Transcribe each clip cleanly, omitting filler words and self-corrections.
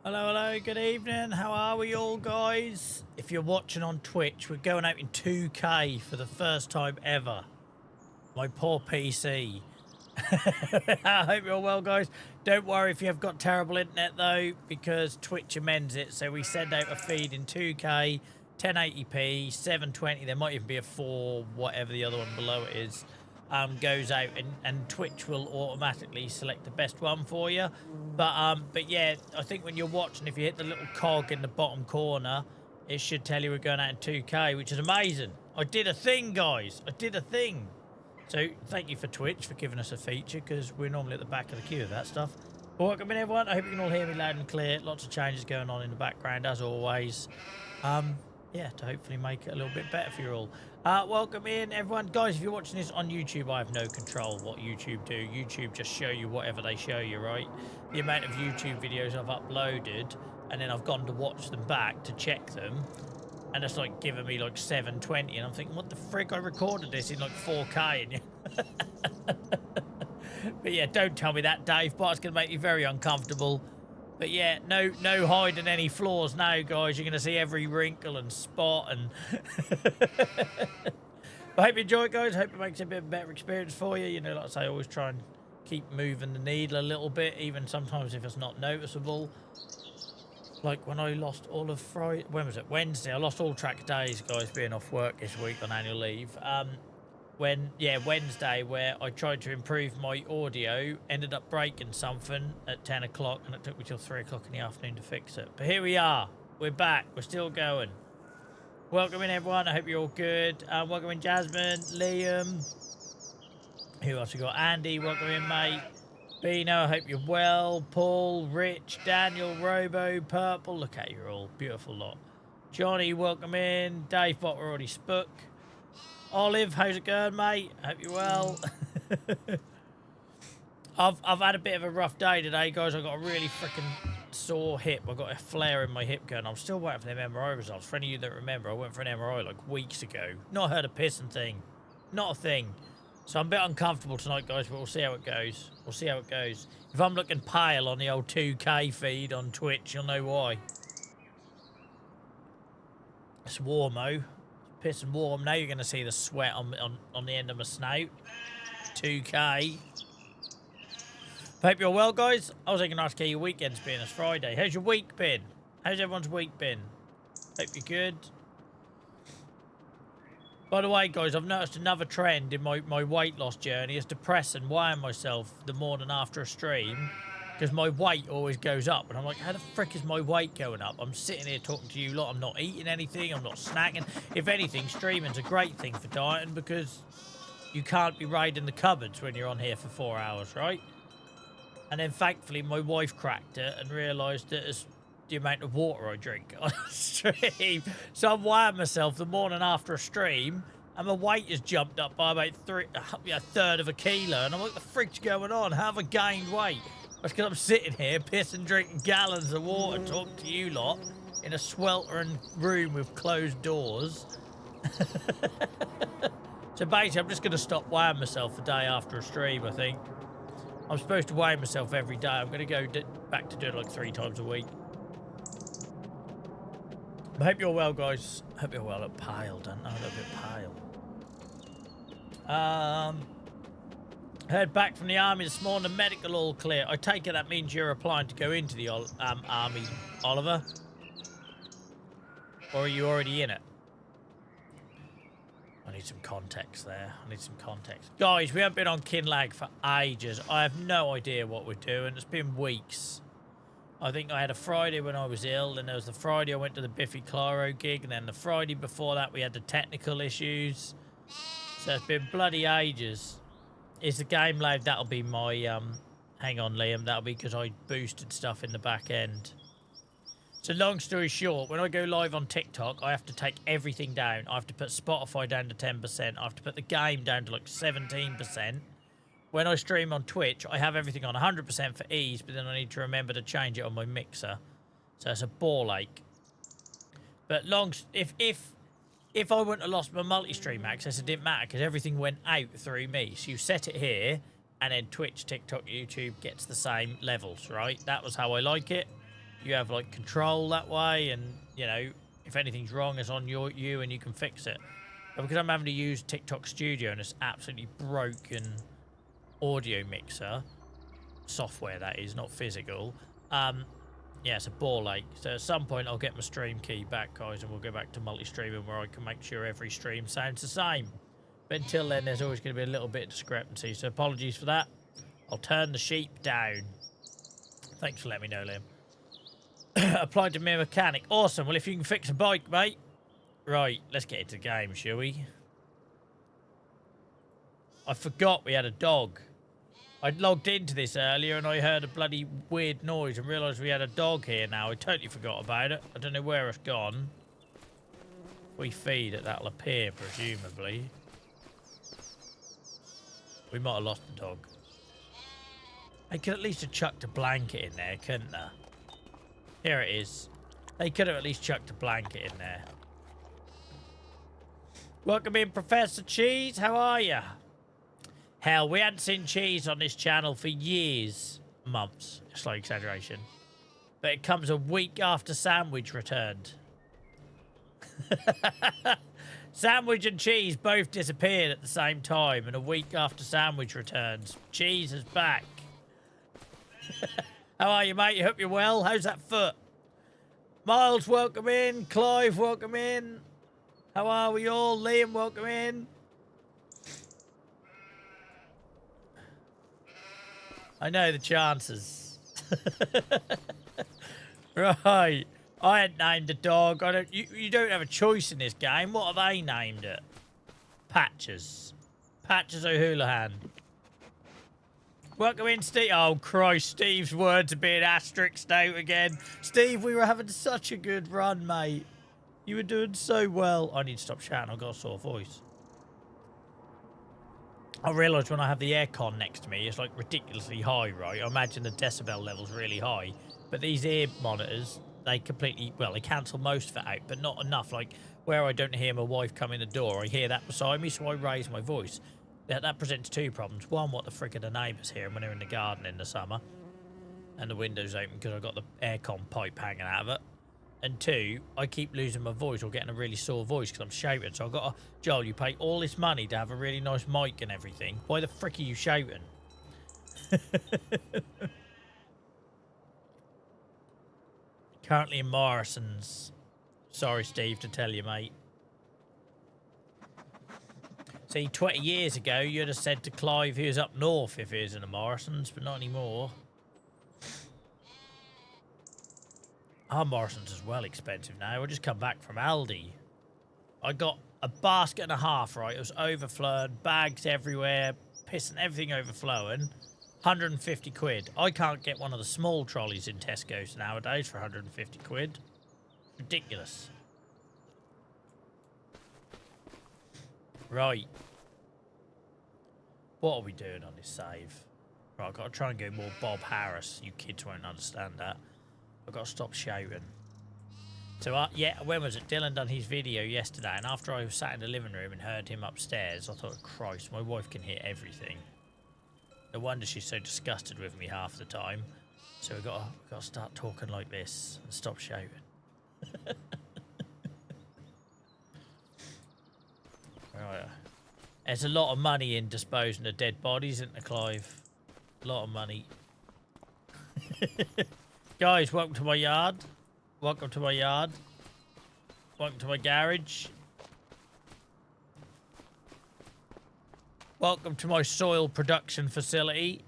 Hello, hello, good evening. How are we all, guys? If you're watching on Twitch, we're going out in 2K for the first time ever. My poor PC. I hope you're well, guys. Don't worry if you have got terrible internet, though, because Twitch amends it. So we send out a feed in 2K, 1080p, 720. There might even be a 4, whatever the other one below it is, goes out, and Twitch will automatically select the best one for you. But yeah, I think when you're watching, if you hit the little cog in the bottom corner, it should tell you we're going out in 2K, which is amazing. I did a thing, guys. I did a thing. So thank you for Twitch for giving us a feature, because we're normally at the back of the queue of that stuff. But welcome in, everyone. I hope you can all hear me loud and clear. Lots of changes going on in the background, as always. Yeah, to hopefully make it a little bit better for you all. Welcome in, everyone. Guys, if you're watching this on YouTube, I have no control what YouTube do. YouTube just show you whatever they show you, right? The amount of YouTube videos I've uploaded, and then I've gone to watch them back to check them, and it's like giving me like 720, and I'm thinking, what the frick? I recorded this in like 4K, and but yeah, don't tell me that, Dave. But it's gonna make me very uncomfortable. But yeah, no hiding any flaws now, guys. You're gonna see every wrinkle and spot, and I hope you enjoy it, guys. Hope it makes it a bit of a better experience for you. You know, like I say, I always try and keep moving the needle a little bit, even sometimes if it's not noticeable. Like when I lost all of Friday, when was it? Wednesday. I lost all track of days, guys, being off work this week on annual leave. Wednesday, where I tried to improve my audio, ended up breaking something at 10 o'clock, and it took me till 3 o'clock in the afternoon to fix it. But here we are. We're back. We're still going. Welcome in, everyone. I hope you're all good. Welcome in, Jasmine, Liam. Who else we got? Andy, welcome in, mate. Bino, I hope you're well. Paul, Rich, Daniel, Robo, Purple. Look at you all. Beautiful lot. Johnny, welcome in. Dave Bot already spoke. Olive, how's it going, mate? Hope you're well. I've had a bit of a rough day today, guys. I've got a really freaking sore hip. I've got a flare in my hip going. I'm still waiting for them MRI results. For any of you that remember, I went for an MRI like weeks ago. Not heard a pissing thing. Not a thing. So I'm a bit uncomfortable tonight, guys, but we'll see how it goes. We'll see how it goes. If I'm looking pale on the old 2K feed on Twitch, you'll know why. It's warm-o. It's pissing warm. Now you're going to see the sweat on the end of my snout. 2K. Hope you're well, guys. I was going to ask how your weekend's been. It's Friday. How's your week been? How's everyone's week been? Hope you're good. By the way, guys, I've noticed another trend in my weight loss journey is depressing, weighing myself the morning after a stream, because my weight always goes up. And I'm like, how the frick is my weight going up? I'm sitting here talking to you lot. I'm not eating anything. I'm not snacking. If anything, streaming's a great thing for dieting, because you can't be raiding the cupboards when you're on here for 4 hours, right? And then, thankfully, my wife cracked it and realised that it's the amount of water I drink on a stream. So I'm weighing myself the morning after a stream, and my weight has jumped up by about a third of a kilo. And I'm like, what the frick's going on? How have I gained weight? That's because I'm sitting here pissing, drinking gallons of water, talking to you lot in a sweltering room with closed doors. So basically, I'm just going to stop weighing myself the day after a stream, I think. I'm supposed to weigh myself every day. I'm going to go back to doing it like 3 times a week. I hope you're well, guys. I hope you're well. I look pale, don't I? A little bit pale. Heard back from the army this morning. Medical all clear. I take it that means you're applying to go into the army, Oliver? Or are you already in it? I need some context there. I need some context. Guys, we haven't been on Kinlaig for ages. I have no idea what we're doing. It's been weeks. I think I had a Friday when I was ill, and there was the Friday I went to the Biffy Clyro gig, and then the Friday before that we had the technical issues. So it's been bloody ages. Is the game loud? That'll be my, hang on, Liam. That'll be because I boosted stuff in the back end. So long story short, when I go live on TikTok, I have to take everything down. I have to put Spotify down to 10%. I have to put the game down to like 17%. When I stream on Twitch, I have everything on 100% for ease, but then I need to remember to change it on my mixer. So it's a ball ache. But if I wouldn't have lost my multi-stream access, it didn't matter, because everything went out through me. So you set it here, and then Twitch, TikTok, YouTube gets the same levels, right? That was how I like it. You have like control that way, and you know, if anything's wrong, it's on you and you can fix it. But because I'm having to use TikTok Studio and it's absolutely broken audio mixer. Software, that is, not physical. Yeah, it's a ball ache. So at some point I'll get my stream key back, guys, and we'll go back to multi-streaming where I can make sure every stream sounds the same. But until then, there's always going to be a little bit of discrepancy, so apologies for that. I'll turn the sheep down. Thanks for letting me know, Liam. Applied to me mechanic. Awesome. Well, if you can fix a bike, mate. Right, let's get into the game, shall we? I forgot we had a dog. I'd logged into this earlier and I heard a bloody weird noise and realised we had a dog here now. I totally forgot about it. I don't know where it's gone. If we feed it, that'll appear, presumably. We might have lost the dog. They could at least have chucked a blanket in there, couldn't they? Here it is. They could have at least chucked a blanket in there. Welcome in, Professor Cheese. How are you? Hell, we hadn't seen Cheese on this channel for years. Months. Slight exaggeration. But it comes a week after Sandwich returned. Sandwich and Cheese both disappeared at the same time, and a week after Sandwich returns, Cheese is back. How are you, mate? You hope you're well. How's that foot? Miles, welcome in. Clive, welcome in. How are we all? Liam, welcome in. I know the chances. Right. I had named a dog. You don't have a choice in this game. What have they named it? Patches. Patches O'Houlihan. Welcome in, Steve. Oh, Christ. Steve's words are being asterisked out again. Steve, we were having such a good run, mate. You were doing so well. I need to stop shouting. I've got a sore voice. I realise when I have the aircon next to me, it's like ridiculously high, right? I imagine the decibel level's really high. But these ear monitors, they completely, well, they cancel most of it out, but not enough. Like where I don't hear my wife come in the door, I hear that beside me, so I raise my voice. That presents two problems. One, what the frick are the neighbours hearing when they're in the garden in the summer? And the window's open because I've got the aircon pipe hanging out of it. And two, I keep losing my voice or getting a really sore voice because I'm shouting. So I've got to, Joel, you pay all this money to have a really nice mic and everything. Why the frick are you shouting? Currently in Morrison's. Sorry, Steve, to tell you, mate. See, 20 years ago, you'd have said to Clive he was up north if he was in the Morrison's, but not anymore. Our Morrison's is well expensive now. I just come back from Aldi. I got a basket and a half, right? It was overflowing, bags everywhere, pissing everything overflowing. 150 quid. I can't get one of the small trolleys in Tesco's nowadays for 150 quid. Ridiculous. Right. What are we doing on this save? Right, I've got to try and go more Bob Harris. You kids won't understand that. I've got to stop shouting. So, yeah, when was it? Dylan done his video yesterday, and after I sat in the living room and heard him upstairs, I thought, Christ, my wife can hear everything. No wonder she's so disgusted with me half the time. So we've got to start talking like this and stop shouting. Right. There's a lot of money in disposing of dead bodies, isn't there, Clive? A lot of money. Guys, welcome to my yard. Welcome to my yard. Welcome to my garage. Welcome to my soil production facility.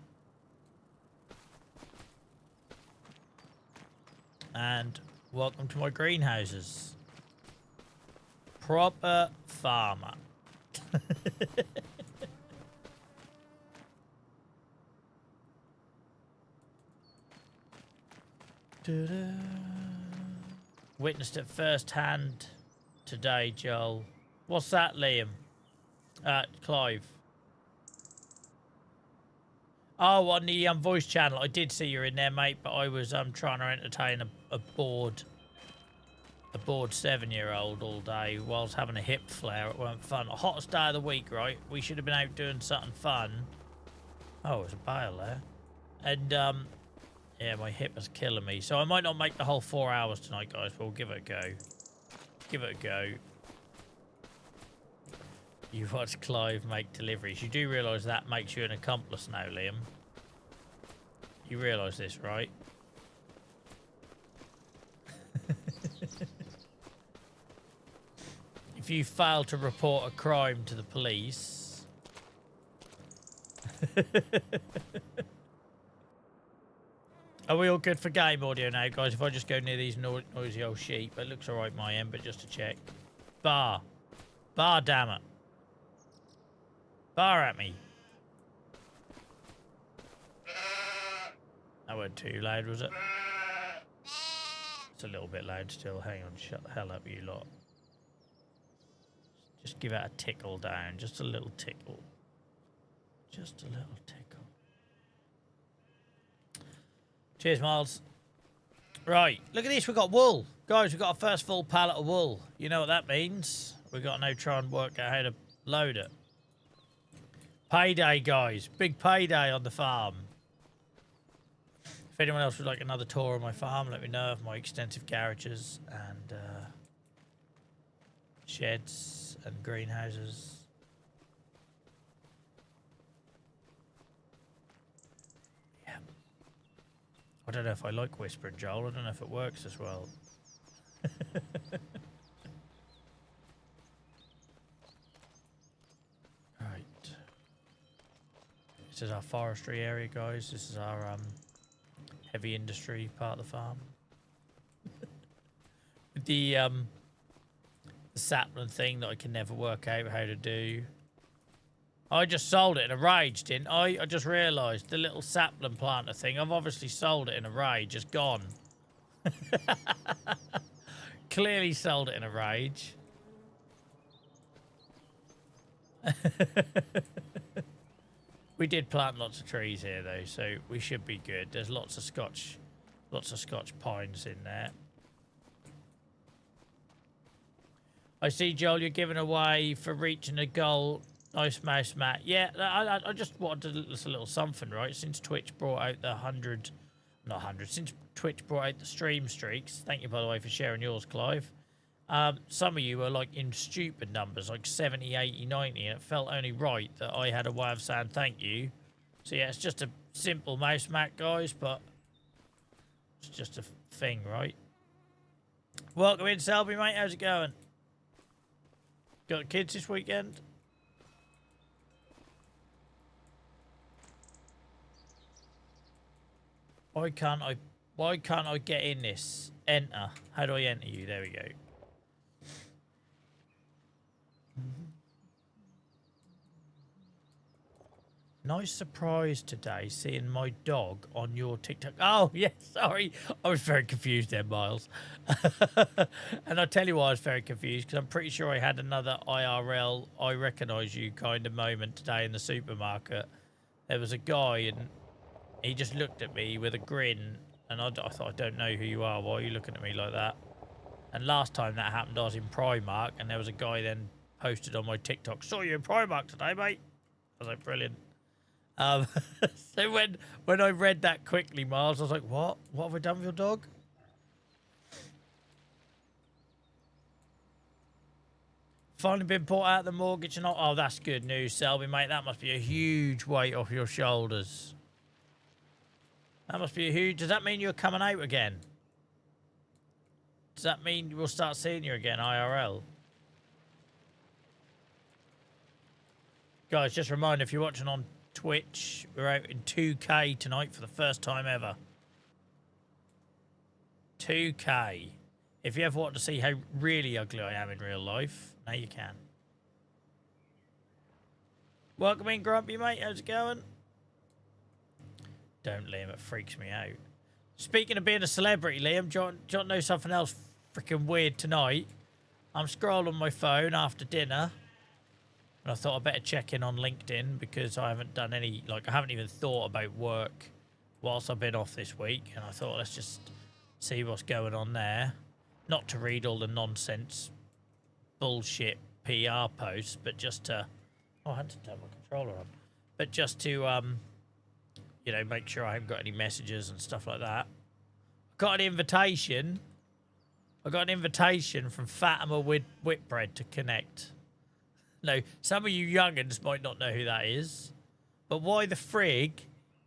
And welcome to my greenhouses. Proper farmer. Witnessed it firsthand today, Joel. What's that, Liam? Clive. Oh, on the voice channel. I did see you in there, mate, but I was trying to entertain a bored 7-year-old all day whilst having a hip flare. It weren't fun. Hottest day of the week, right? We should have been out doing something fun. Oh, there's a bale there. And yeah, my hip is killing me. So I might not make the whole 4 hours tonight, guys, but we'll give it a go. Give it a go. You watch Clive make deliveries. You do realise that makes you an accomplice now, Liam. You realise this, right? If you fail to report a crime to the police... Are we all good for game audio now, guys? If I just go near these noisy old sheep, it looks alright my end, but just to check. Bar, damn it. Bar at me. That wasn't too loud, was it? It's a little bit loud still. Hang on, shut the hell up, you lot. Just give it a tickle down. Just a little tickle. Just a little tickle. Cheers, Miles. Right, look at this. We've got wool. Guys, we've got our first full pallet of wool. You know what that means? We've got to now try and work out how to load it. Payday, guys. Big payday on the farm. If anyone else would like another tour of my farm, let me know of my extensive garages and sheds and greenhouses. Yeah. I don't know if I like whispering, Joel. I don't know if it works as well. Right. This is our forestry area, guys. This is our heavy industry part of the farm. The sapling thing that I can never work out how to do. I just sold it in a rage, didn't I? I just realised the little sapling planter thing. I've obviously sold it in a rage. It's gone. Clearly sold it in a rage. We did plant lots of trees here though, so we should be good. There's lots of Scotch pines in there. I see, Joel, you're giving away for reaching a goal. Nice mouse, Matt. Yeah, I just wanted a little something, right? Since Twitch brought out the 100, not 100, since Twitch brought out the stream streaks. Thank you, by the way, for sharing yours, Clive. Some of you are like in stupid numbers, like 70, 80, 90, and it felt only right that I had a way of saying thank you. So yeah, it's just a simple mouse mat, guys, but it's just a thing, right? Welcome in, Selby, mate. How's it going? Got kids this weekend? Why can't I get in this? Enter. How do I enter you? There we go. Nice surprise today seeing my dog on your TikTok. Oh, yeah, sorry. I was very confused there, Miles. And I'll tell you why I was very confused, because I'm pretty sure I had another IRL, I recognise you kind of moment today in the supermarket. There was a guy and he just looked at me with a grin, and I thought, I don't know who you are. Why are you looking at me like that? And last time that happened, I was in Primark, and there was a guy then posted on my TikTok, saw you in Primark today, mate. I was like, brilliant. So when I read that quickly, Miles, I was like, what? What have I done with your dog? Finally been bought out of the mortgage and all. Oh, that's good news, Selby, mate. That must be a huge weight off your shoulders. That must be a huge... Does that mean you're coming out again? Does that mean we'll start seeing you again, IRL? Guys, just a reminder, if you're watching on Twitch, we're out in 2K tonight for the first time ever. 2K. If you ever want to see how really ugly I am in real life, now you can. Welcome in, Grumpy, mate. How's it going? Don't, Liam. It freaks me out. Speaking of being a celebrity, Liam, do you want to know something else freaking weird tonight? I'm scrolling my phone after dinner, and I thought I'd better check in on LinkedIn because I haven't done any, like, I haven't even thought about work whilst I've been off this week, and I thought let's just see what's going on there. Not to read all the nonsense, bullshit PR posts, but just to... Oh, I had to turn my controller on. But just to, you know, make sure I haven't got any messages and stuff like that. I got an invitation. I got an invitation from Fatima Whitbread to connect. No, some of you youngins might not know who that is. But why the frig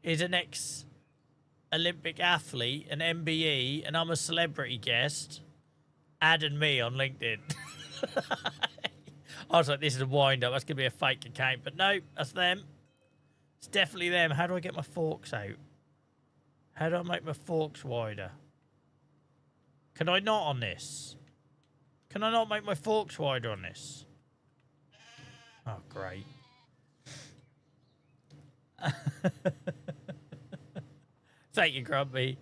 is an ex-Olympic athlete, an MBE, and I'm a celebrity guest, adding me on LinkedIn. I was like, this is a wind-up. That's going to be a fake account. But no, that's them. It's definitely them. How do I get my forks out? How do I make my forks wider? Can I not on this? Can I not make my forks wider on this? Oh, great. Thank you, Grumpy.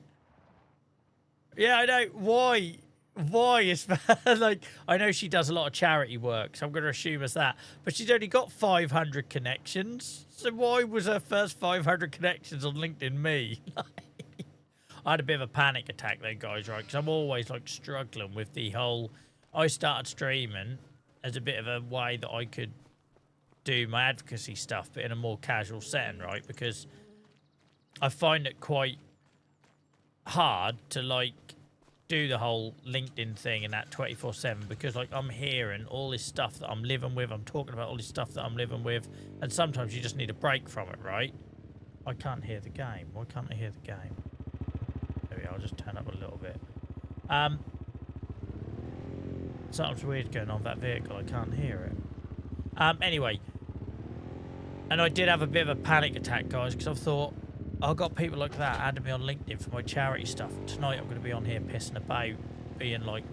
Yeah, I know. Why? Why is like, I know she does a lot of charity work, so I'm going to assume it's that. But she's only got 500 connections. So why was her first 500 connections on LinkedIn me? I had a bit of a panic attack though, guys, right? Because I'm always like struggling with the whole... I started streaming as a bit of a way that I could do my advocacy stuff, but in a more casual setting, right? Because I find it quite hard to like do the whole LinkedIn thing and that 24/7 because like I'm hearing all this stuff that I'm living with. I'm talking about all this stuff that I'm living with, and sometimes you just need a break from it, right? I can't hear the game. Why can't I hear the game? There we go. I'll just turn up a little bit. Something's weird going on with that vehicle. I can't hear it. Anyway, and I did have a bit of a panic attack, guys, because I thought, I've got people like that adding me on LinkedIn for my charity stuff. Tonight I'm going to be on here pissing about, being like,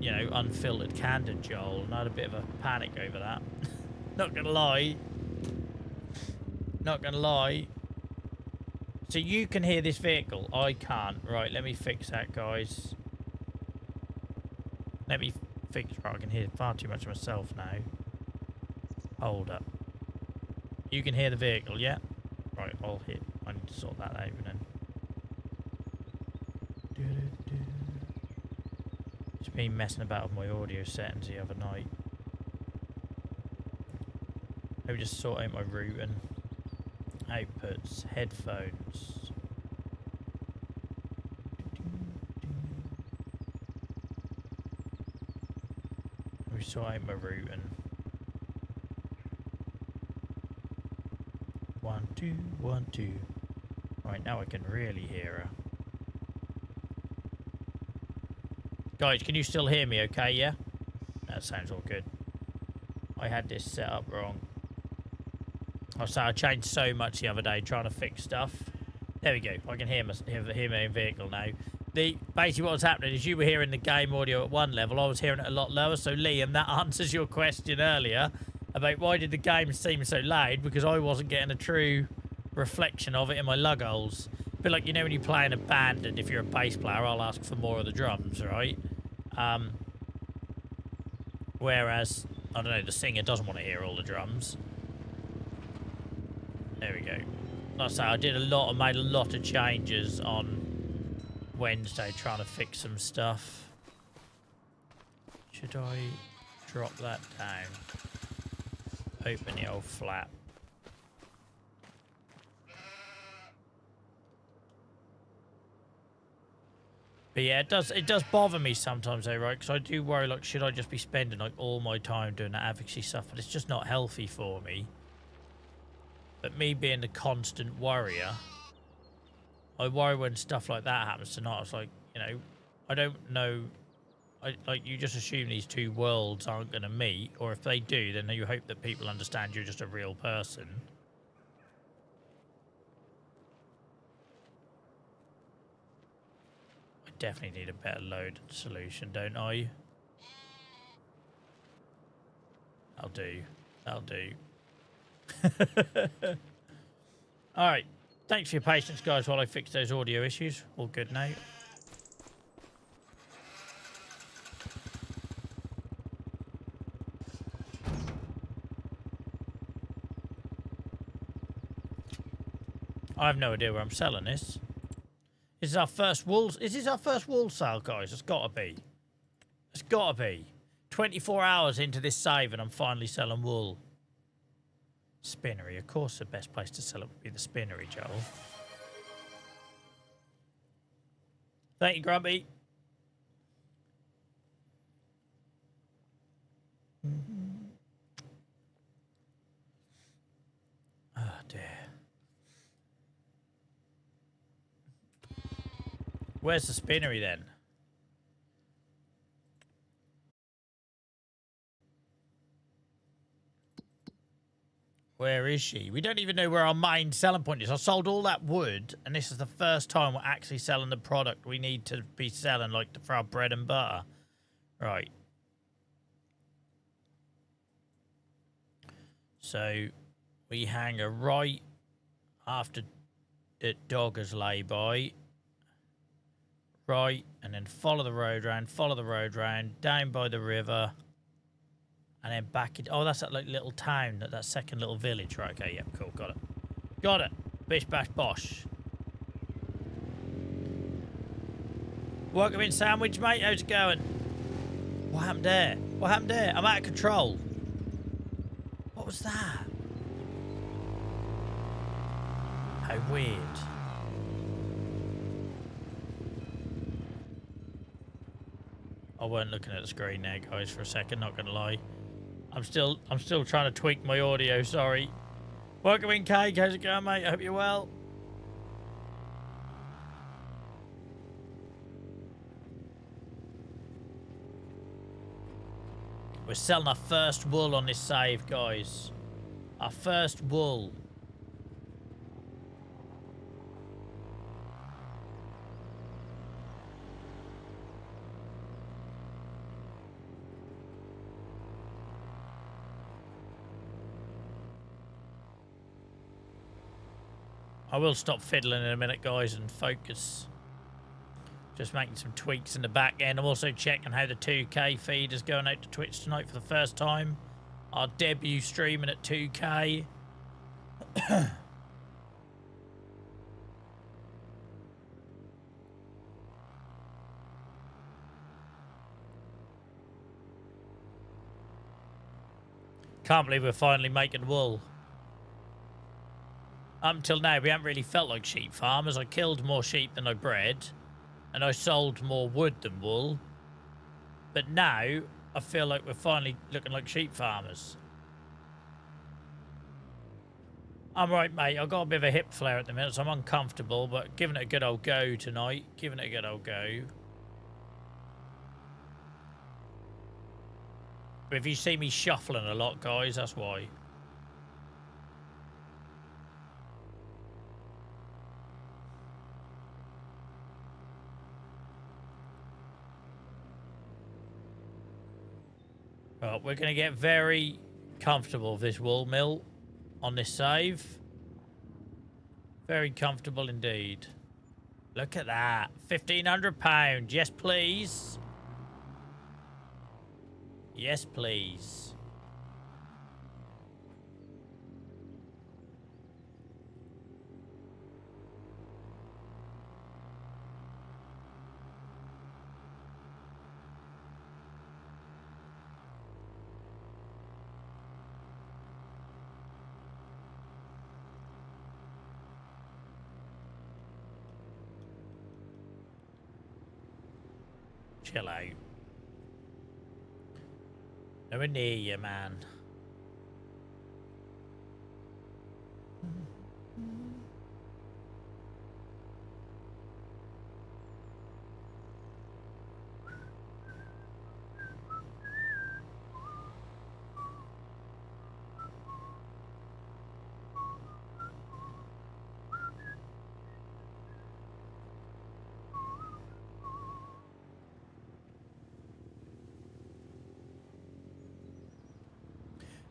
unfiltered, candid Joel, and I had a bit of a panic over that. Not going to lie. Not going to lie. So you can hear this vehicle. I can't. Right, let me fix that, guys. Let me fix... Right, I can hear far too much of myself now. Hold up. You can hear the vehicle, yeah? Right, I'll hit. I need to sort that out then. Just been messing about with my audio settings the other night. Maybe just sort out my routing. Outputs, headphones. Maybe sort out my routing. 1, 2, 1, 2. Right, now I can really hear her. Guys, can you still hear me okay, yeah? That sounds all good. I had this set up wrong. I changed so much the other day trying to fix stuff. There we go. I can hear my own vehicle now. Basically what was happening is you were hearing the game audio at one level. I was hearing it a lot lower. So, Liam, that answers your question earlier about why did the game seem so loud, because I wasn't getting a true reflection of it in my lug holes. A bit like, you know, when you play in a band and if you're a bass player, I'll ask for more of the drums, right? Whereas, I don't know, the singer doesn't want to hear all the drums. There we go. Like I say, I made a lot of changes on Wednesday trying to fix some stuff. Should I drop that down? Open the old flap. But yeah, it does bother me sometimes though, right? Because I do worry, like, should I just be spending like all my time doing that advocacy stuff? But it's just not healthy for me. But me being the constant worrier, I worry when stuff like that happens tonight. It's like, you know, I don't know. Like, you just assume these two worlds aren't going to meet, or if they do, then you hope that people understand you're just a real person. I definitely need a better load solution, don't I? I'll do. I'll do. Alright. Thanks for your patience, guys, while I fix those audio issues. All good now. I have no idea where I'm selling this. This is our first wool. Is this our first wool sale, guys? It's got to be. It's got to be. 24 hours into this save and I'm finally selling wool. Spinnery. Of course, the best place to sell it would be the spinnery, Joel. Thank you, Grumpy. dear. Where's the spinnery then? Where is she? We don't even know where our main selling point is. I sold all that wood, and this is the first time we're actually selling the product we need to be selling, like for our bread and butter. Right. So we hang a right after the doggers lay by. Right, and then follow the road round, down by the river, and then back it. Oh, that's that like little town, that second little village. Right, okay, yeah, cool, got it. Got it. Bish bash bosh. Welcome in, sandwich, mate. How's it going? What happened there? What happened there? I'm out of control. What was that? How weird. I weren't looking at the screen there, guys, for a second, not gonna lie. I'm still trying to tweak my audio, sorry. Welcome in, Cake. How's it going, mate? I hope you're well. We're selling our first wool on this save, guys. Our first wool. I will stop fiddling in a minute, guys, and focus. Just making some tweaks in the back end. I'm also checking how the 2K feed is going out to Twitch tonight for the first time. Our debut streaming at 2K. Can't believe we're finally making wool. Up until now, we haven't really felt like sheep farmers. I killed more sheep than I bred, and I sold more wood than wool. But now, I feel like we're finally looking like sheep farmers. I'm right, mate. I've got a bit of a hip flare at the minute, so I'm uncomfortable, but giving it a good old go tonight. Giving it a good old go. But if you see me shuffling a lot, guys, that's why. Right, we're going to get very comfortable with this wool mill on this save. Very comfortable indeed. Look at that. £1,500. Yes, please. Yes, please. Chill out. Nowhere near you, man.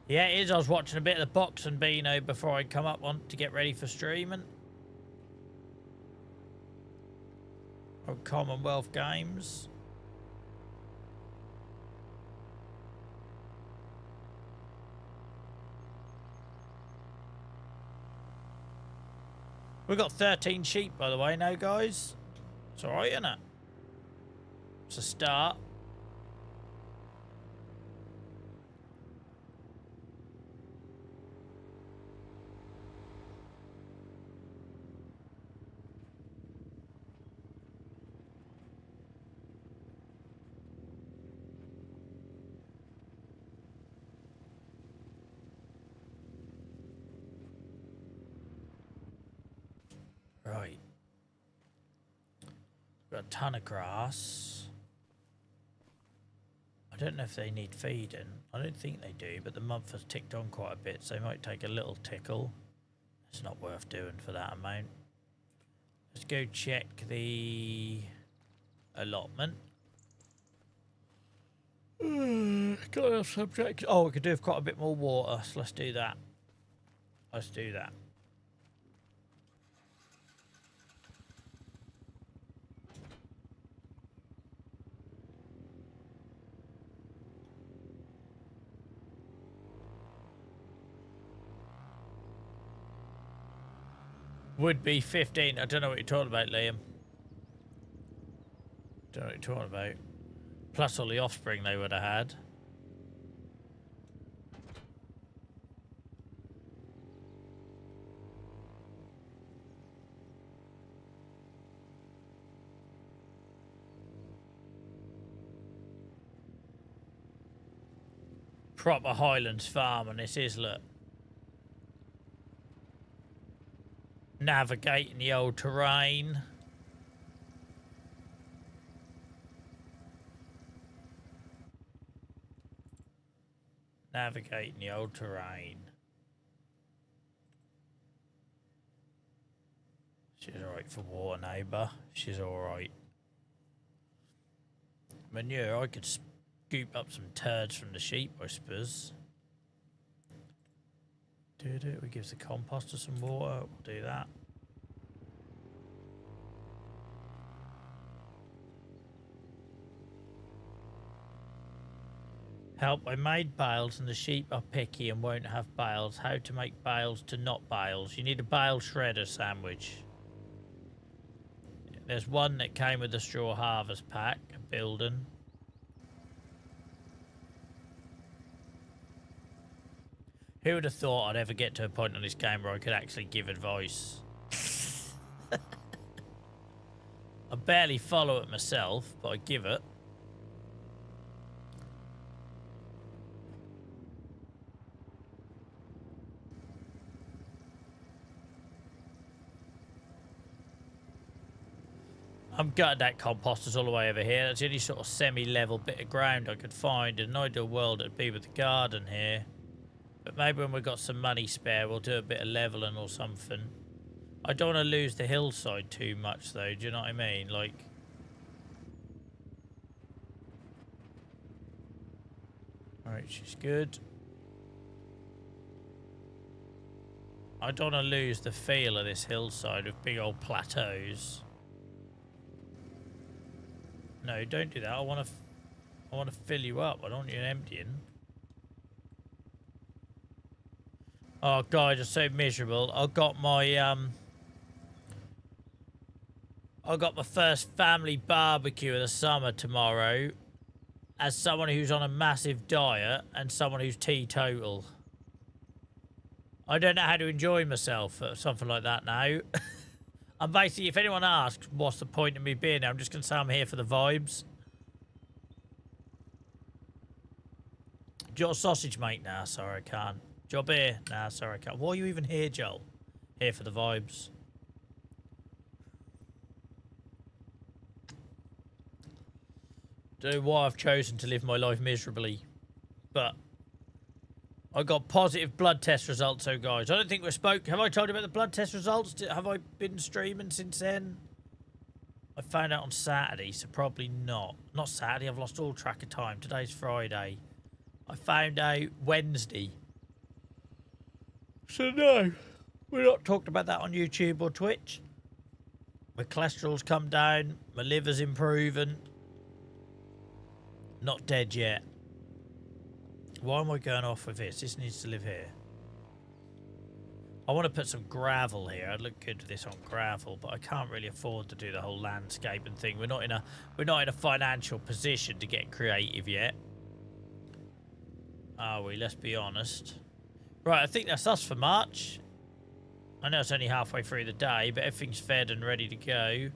Yeah, it is. I was watching a bit of the box and Beano before I come up on to get ready for streaming. Of Commonwealth Games. We've got 13 sheep, by the way, now, guys. It's alright, isn't it? It's a start. Right. Got a ton of grass. I don't know if they need feeding. I don't think they do, but the month has ticked on quite a bit, so they might take a little tickle. It's not worth doing for that amount. Let's go check the allotment. Got enough subject. Oh, we could do with quite a bit more water, so let's do that. Let's do that. Would be 15. I don't know what you're talking about, Liam. Don't know what you're talking about. Plus all the offspring they would have had. Proper Highlands farm, and this is, look. Navigating the old terrain. Navigating the old terrain. She's alright for water, neighbour. She's alright. Manure, I could scoop up some turds from the sheep, I suppose. We give the composter some water. We'll do that. Help, I made bales and the sheep are picky and won't have bales. How to make bales to not bales? You need a bale shredder sandwich. There's one that came with the straw harvest pack, a building. Who would have thought I'd ever get to a point on this game where I could actually give advice? I barely follow it myself, but I give it. I'm gutted that composter's all the way over here. That's the only sort of semi-level bit of ground I could find. In an ideal world, it'd be with the garden here. But maybe when we've got some money spare, we'll do a bit of leveling or something. I don't want to lose the hillside too much, though. Do you know what I mean? Like... Alright, she's good. I don't want to lose the feel of this hillside with big old plateaus. No, don't do that. I want to fill you up. I don't want you emptying. Oh god, it's so miserable. I got my first family barbecue of the summer tomorrow as someone who's on a massive diet and someone who's teetotal. I don't know how to enjoy myself or something like that now. I'm basically, if anyone asks what's the point of me being there, I'm just going to say I'm here for the vibes. Do you want a sausage, mate? Nah, sorry, I can't. Do you want beer? Nah, sorry, I can't. Why are you even here, Joel? Here for the vibes. Don't know why I've chosen to live my life miserably, but I got positive blood test results, so guys. I don't think we spoke. Have I told you about the blood test results? Have I been streaming since then? I found out on Saturday, so probably not. Not Saturday, I've lost all track of time. Today's Friday. I found out Wednesday. So no, we're not talking about that on YouTube or Twitch. My cholesterol's come down. My liver's improving. Not dead yet. Why am I going off with this? This needs to live here. I want to put some gravel here. I'd look good with this on gravel, but I can't really afford to do the whole landscaping thing. We're not in a financial position to get creative yet. Are we? Let's be honest. Right, I think that's us for March. I know it's only halfway through the day, but everything's fed and ready to go.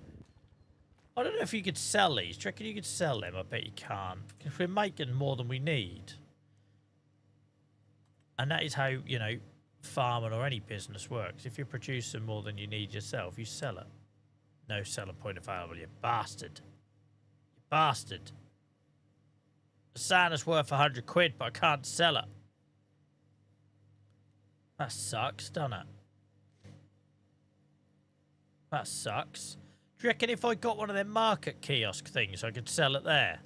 I don't know if you could sell these. Do you reckon you could sell them? I bet you can't. Because we're making more than we need. And that is how, you know, farming or any business works. If you're producing more than you need yourself, you sell it. No seller point available, you bastard. You bastard. The sand is worth 100 quid, but I can't sell it. That sucks, doesn't it? That sucks. Do you reckon if I got one of them market kiosk things, I could sell it there?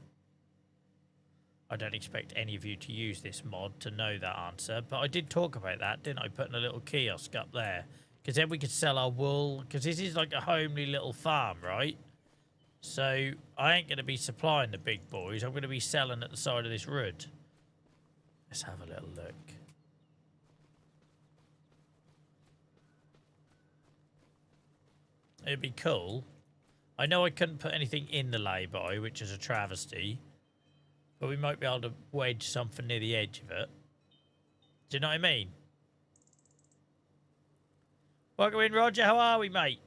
I don't expect any of you to use this mod to know that answer, but I did talk about that, didn't I? Putting a little kiosk up there. Because then we could sell our wool, because this is like a homely little farm, right? So I ain't going to be supplying the big boys. I'm going to be selling at the side of this road. Let's have a little look. It'd be cool. I know I couldn't put anything in the lay-by, which is a travesty. But we might be able to wedge something near the edge of it. Do you know what I mean? Welcome in, Roger. How are we, mate?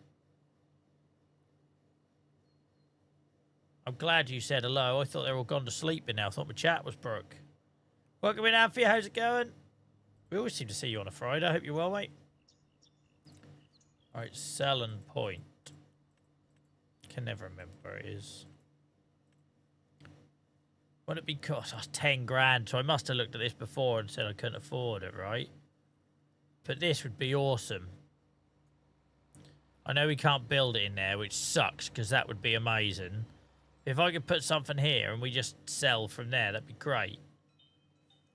I'm glad you said hello. I thought they were all gone to sleep by now. I thought my chat was broke. Welcome in, Alfie. How's it going? We always seem to see you on a Friday. I hope you're well, mate. All right, selling point. Can never remember where it is. Wouldn't it be cost? That's 10 grand. So I must have looked at this before and said I couldn't afford it, right? But this would be awesome. I know we can't build it in there, which sucks because that would be amazing. If I could put something here and we just sell from there, that'd be great.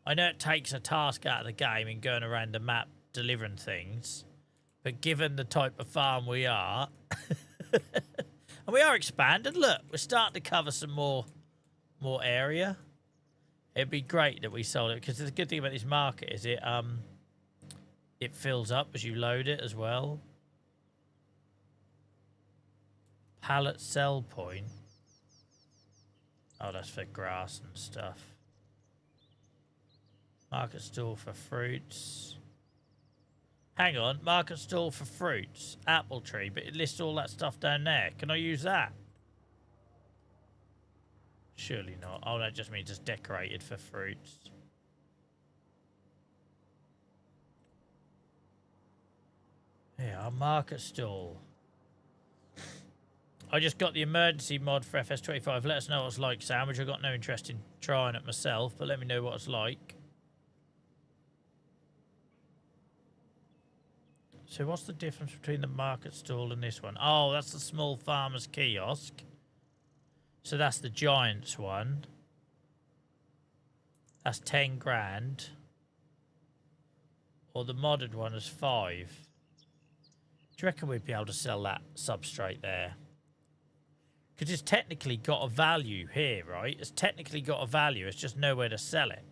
I know it takes a task out of the game in going around the map delivering things. But given the type of farm we are, and we are expanded, look, we're starting to cover some more area. It'd be great that we sold it because the good thing about this market is it fills up as you load it as well. Pallet sell point. Oh, that's for grass and stuff. Market stall for fruits. Hang on, market stall for fruits, apple tree, but it lists all that stuff down there. Can I use that? Surely not. Oh, that just means it's decorated for fruits. Yeah, our market stall. I just got the emergency mod for FS25. Let us know what it's like, Sandwich. I've got no interest in trying it myself, but let me know what it's like. So what's the difference between the market stall and this one? Oh, that's the small farmer's kiosk. So that's the Giants one. That's 10 grand. Or the modded one is 5. Do you reckon we'd be able to sell that substrate there? Because it's technically got a value here, right? It's technically got a value. It's just nowhere to sell it.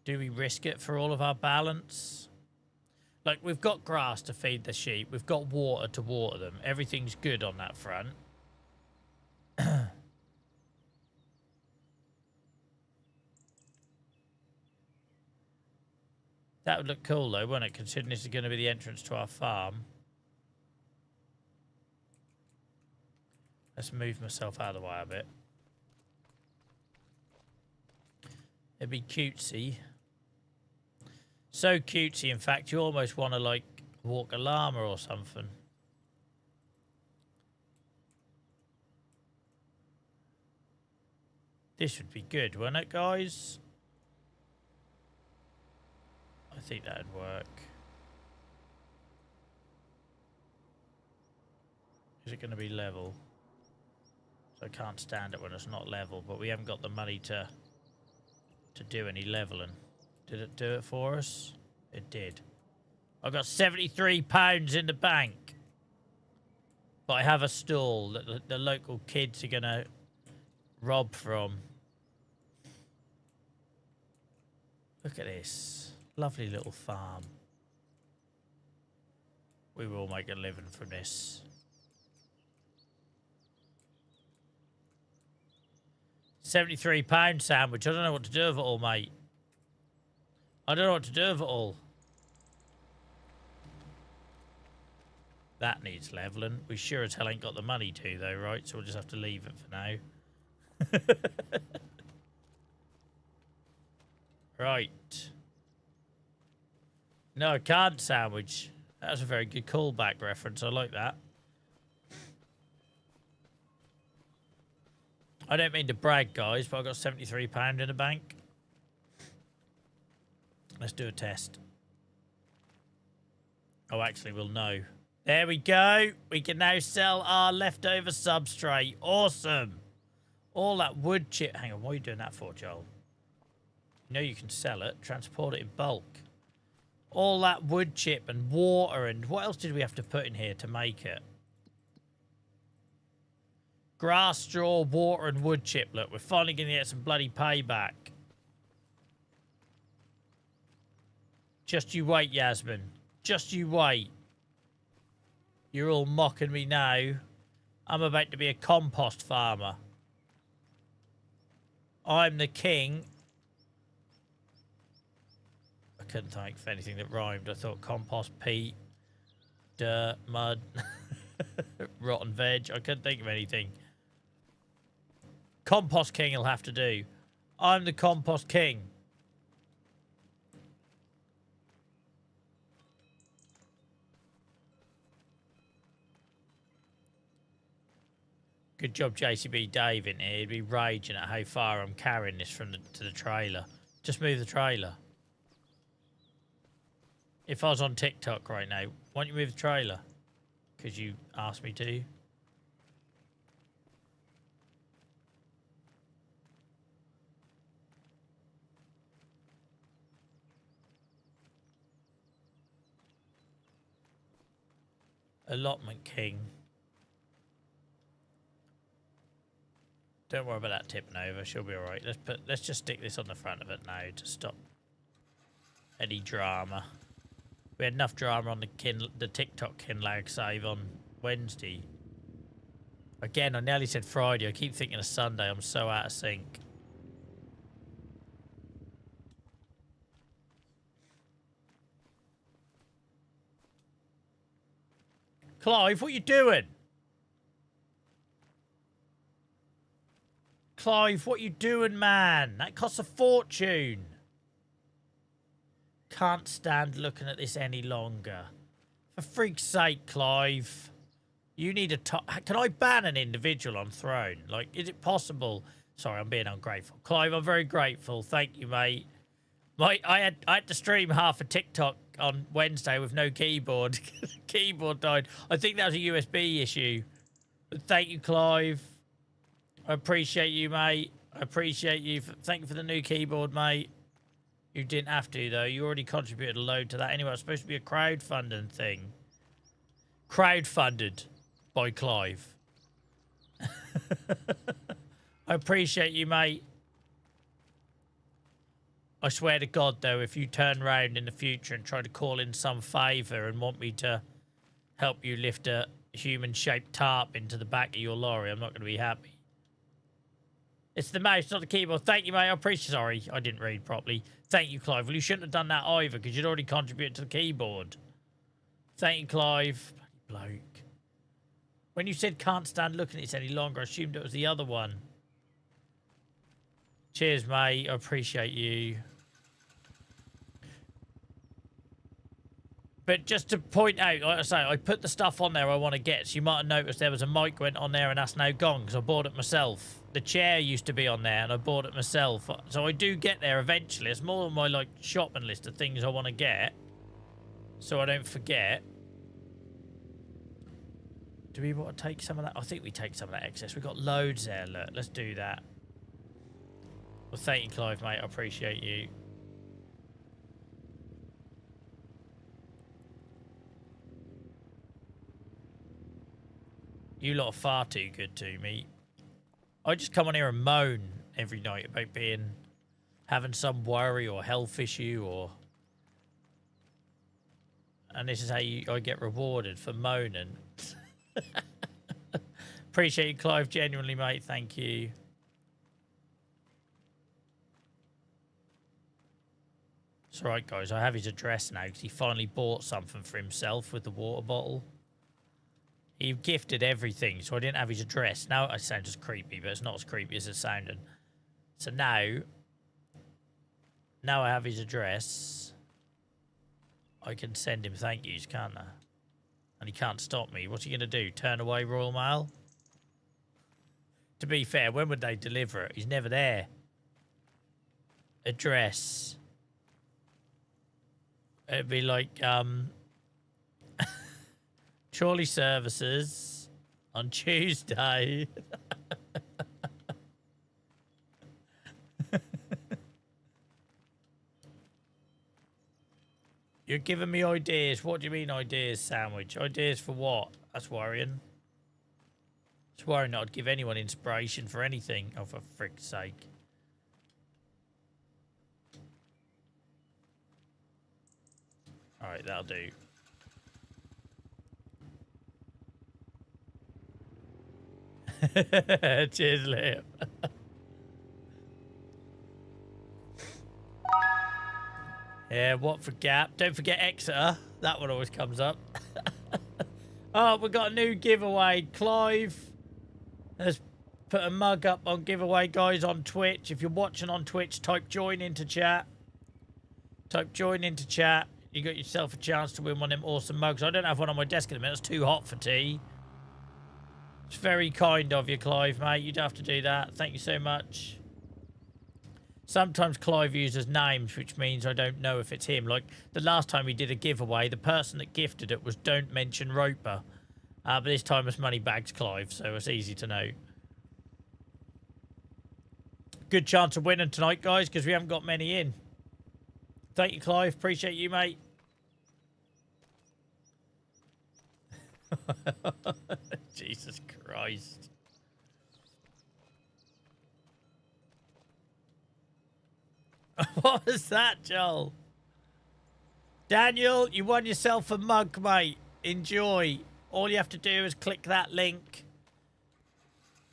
Do we risk it for all of our balance? Like, we've got grass to feed the sheep. We've got water to water them. Everything's good on that front. That would look cool, though, wouldn't it? Considering this is going to be the entrance to our farm. Let's move myself out of the way a bit. It'd be cutesy. So cutesy, in fact, you almost want to, like, walk a llama or something. This would be good, wouldn't it, guys? I think that'd work. Is it going to be level? So I can't stand it when it's not level, but we haven't got the money to do any leveling. Did it do it for us? It did. I've got £73 in the bank. But I have a stall that the local kids are going to rob from. Look at this. Lovely little farm. We will make a living from this. £73 sandwich. I don't know what to do with it all, mate. I don't know what to do with it all. That needs leveling. We sure as hell ain't got the money to, though, right? So we'll just have to leave it for now. Right. No, I can't sandwich. That's a very good callback reference. I like that. I don't mean to brag, guys, but I've got £73 in the bank. Let's do a test. Oh, actually, we'll know. There we go. We can now sell our leftover substrate. Awesome. All that wood chip. Hang on, what are you doing that for, Joel? You know you can sell it. Transport it in bulk. All that wood chip and water and what else did we have to put in here to make it? Grass, straw, water and wood chip. Look, we're finally going to get some bloody payback. Just you wait, Yasmin. Just you wait. You're all mocking me now. I'm about to be a compost farmer. I'm the king. I couldn't think of anything that rhymed. I thought compost, peat, dirt, mud, rotten veg. I couldn't think of anything. Compost king will have to do. I'm the compost king. Good job, JCB Dave in here. He'd be raging at how far I'm carrying this from to the trailer. Just move the trailer. If I was on TikTok right now, why don't you move the trailer? Because you asked me to. Allotment king. Don't worry about that tipping over. She'll be all right. Let's just stick this on the front of it now to stop any drama. We had enough drama on the TikTok Kinlaig save on Wednesday. Again, I nearly said Friday. I keep thinking of Sunday. I'm so out of sync. Clive, what you doing? Clive, what you doing, man? That costs a fortune. Can't stand looking at this any longer. For freak's sake, Clive. You need a top. Can I ban an individual on Throne? Like, is it possible? Sorry, I'm being ungrateful. Clive, I'm very grateful. Thank you, mate. I had to stream half a TikTok on Wednesday with no keyboard. Keyboard died. I think that was a USB issue. But thank you, Clive. I appreciate you, mate. I appreciate you. Thank you for the new keyboard, mate. You didn't have to, though. You already contributed a load to that. Anyway, it's supposed to be a crowdfunding thing. Crowdfunded by Clive. I appreciate you, mate. I swear to God, though, if you turn round in the future and try to call in some favour and want me to help you lift a human-shaped tarp into the back of your lorry, I'm not going to be happy. It's the mouse, not the keyboard. Thank you, mate. I appreciate. Sorry, I didn't read properly. Thank you, Clive. Well, you shouldn't have done that either because you'd already contributed to the keyboard. Thank you, Clive. Bloody bloke. When you said can't stand looking at it any longer, I assumed it was the other one. Cheers, mate. I appreciate you. But just to point out, like I say, I put the stuff on there I want to get. So you might have noticed there was a mic went on there and that's now gone because I bought it myself. The chair used to be on there and I bought it myself. So I do get there eventually. It's more on my like shopping list of things I want to get. So I don't forget. Do we want to take some of that? I think we take some of that excess. We've got loads there. Look, let's do that. Well, thank you, Clive, mate. I appreciate you. You lot are far too good to me. I just come on here and moan every night about having some worry or health issue or... And this is how I get rewarded for moaning. Appreciate you, Clive, genuinely, mate. Thank you. It's all right, guys. I have his address now because he finally bought something for himself with the water bottle. He gifted everything, so I didn't have his address. Now I sound just creepy, but it's not as creepy as it's sounding. So now I have his address. I can send him thank yous, can't I? And he can't stop me. What's he going to do? Turn away Royal Mail? To be fair, when would they deliver it? He's never there. Address. It'd be like, trolley services on Tuesday. You're giving me ideas. What do you mean ideas, Sandwich? Ideas for what? That's worrying. It's worrying that I'd give anyone inspiration for anything. Oh, for frick's sake. Alright, that'll do. Cheers, Liam. Yeah, Watford Gap. Don't forget Exeter. That one always comes up. Oh, we got a new giveaway. Clive has put a mug up on giveaway, guys, on Twitch. If you're watching on Twitch, type join into chat. Type join into chat. You got yourself a chance to win one of them awesome mugs. I don't have one on my desk at the minute. It's too hot for tea. It's very kind of you, Clive, mate. You'd have to do that. Thank you so much. Sometimes Clive uses names, which means I don't know if it's him. Like, the last time he did a giveaway, the person that gifted it was Don't Mention Roper. But this time it's Moneybags Clive, so it's easy to know. Good chance of winning tonight, guys, because we haven't got many in. Thank you, Clive. Appreciate you, mate. Jesus Christ. What was that, Joel? Daniel, you won yourself a mug, mate. Enjoy. All you have to do is click that link.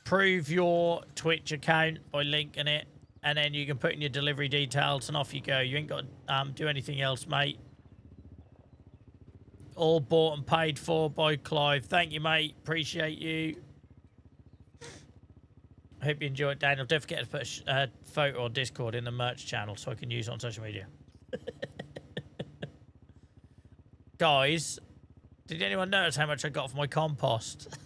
Prove your Twitch account by linking it. And then you can put in your delivery details and off you go. You ain't got to do anything else, mate. All bought and paid for by Clive. Thank you, mate. Appreciate you. I hope you enjoy it, Daniel. Don't forget to put a photo on Discord in the merch channel so I can use it on social media. Guys, did anyone notice how much I got for my compost?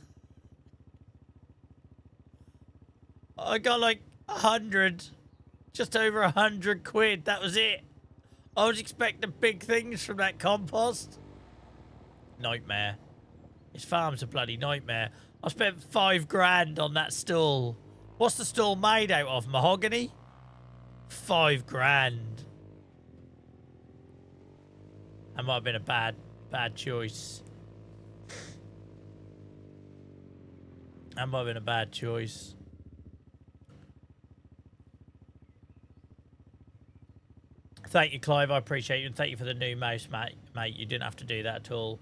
I got like 100, just over 100 quid. That was it. I was expecting big things from that compost. Nightmare. His farm's a bloody nightmare. I spent 5 grand on that stall. What's the stall made out of? Mahogany? 5 grand. That might have been a bad choice. That might have been a bad choice. Thank you, Clive. I appreciate you. And thank you for the new mouse, mate. Mate, you didn't have to do that at all.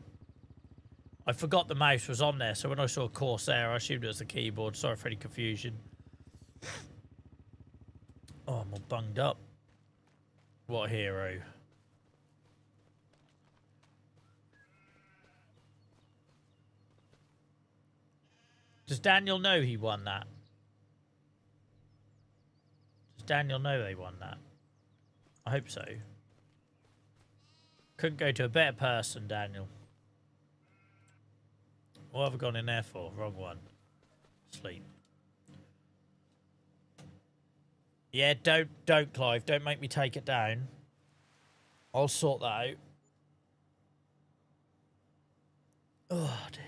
I forgot the mouse was on there, so when I saw Corsair, I assumed it was the keyboard. Sorry for any confusion. Oh, I'm all bunged up. What a hero. Does Daniel know he won that? Does Daniel know they won that? I hope so. Couldn't go to a better person, Daniel. What have I gone in there for? Wrong one. Sleep. Yeah, don't, Clive. Don't make me take it down. I'll sort that out. Oh, dear.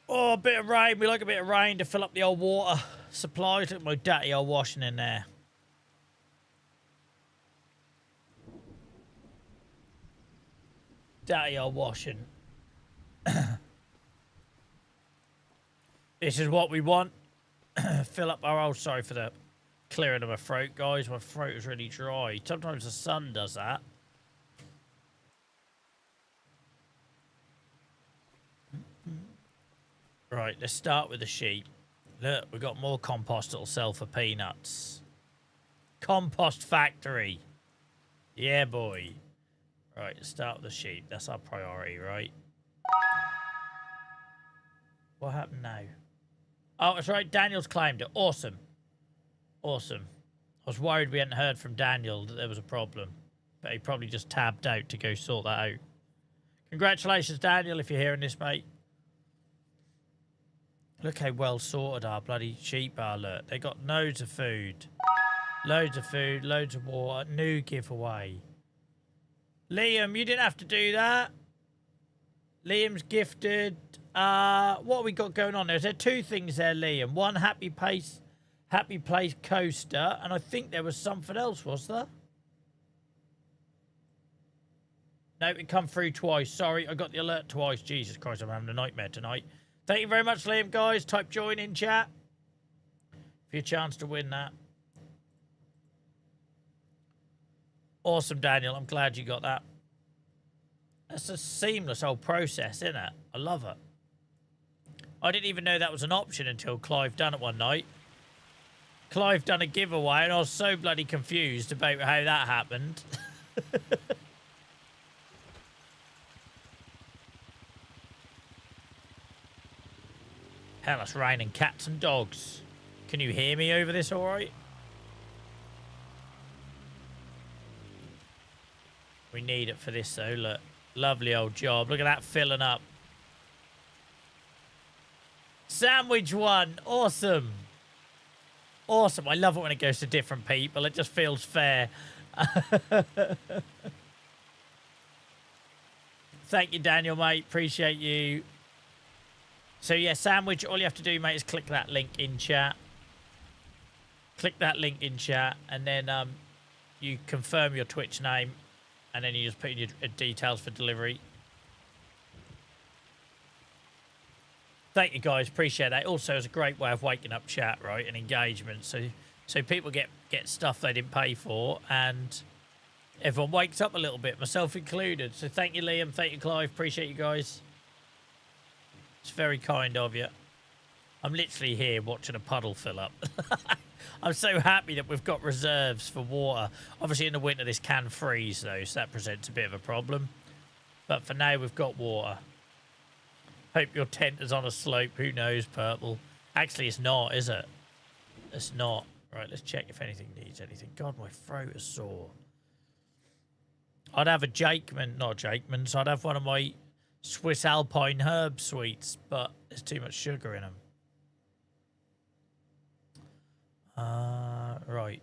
Oh, a bit of rain. We like a bit of rain to fill up the old water supplies. Look at my dirty old washing in there. Dirty old washing. This is what we want. Fill up our old... Sorry for the clearing of my throat, guys. My throat is really dry. Sometimes the sun does that. Right, let's start with the sheep. Look, we've got more compost that'll sell for peanuts. Compost factory. Yeah, boy. Right, let's start with the sheep. That's our priority, right? What happened now? Oh, that's right. Daniel's claimed it. Awesome. Awesome. I was worried we hadn't heard from Daniel that there was a problem. But he probably just tabbed out to go sort that out. Congratulations, Daniel, if you're hearing this, mate. Look how well sorted our bloody sheep are, look. They got loads of food. Loads of food, loads of water. New giveaway. Liam, you didn't have to do that. Liam's gifted. What have we got going on there? Is there two things there, Liam? One happy place coaster, and I think there was something else, was there? No, it come through twice. Sorry, I got the alert twice. Jesus Christ, I'm having a nightmare tonight. Thank you very much, Liam, guys. Type join in chat for your chance to win that. Awesome, Daniel. I'm glad you got that. That's a seamless whole process, isn't it? I love it. I didn't even know that was an option until Clive done it one night. Clive done a giveaway, and I was so bloody confused about how that happened. Hell, it's raining cats and dogs. Can you hear me over this all right? We need it for this, though. Look, lovely old job. Look at that filling up. Sandwich one. Awesome. Awesome. I love it when it goes to different people. It just feels fair. Thank you, Daniel, mate. Appreciate you. So, yeah, sandwich. All you have to do, mate, is click that link in chat. Click that link in chat. And then you confirm your Twitch name. And then you just put in your details for delivery. Thank you, guys. Appreciate that. Also, it's a great way of waking up chat, right, and engagement. So people get stuff they didn't pay for, and everyone wakes up a little bit, myself included. So thank you, Liam. Thank you, Clive. Appreciate you guys. It's very kind of you. I'm literally here watching a puddle fill up. I'm so happy that we've got reserves for water. Obviously, in the winter, this can freeze, though, so that presents a bit of a problem. But for now, we've got water. Hope your tent is on a slope. Who knows, Purple? Actually, it's not, is it? It's not. Right, let's check if anything needs anything. God, my throat is sore. I'd have a Jakeman, not Jakeman, so I'd have one of my Swiss Alpine herb sweets, but there's too much sugar in them. Right.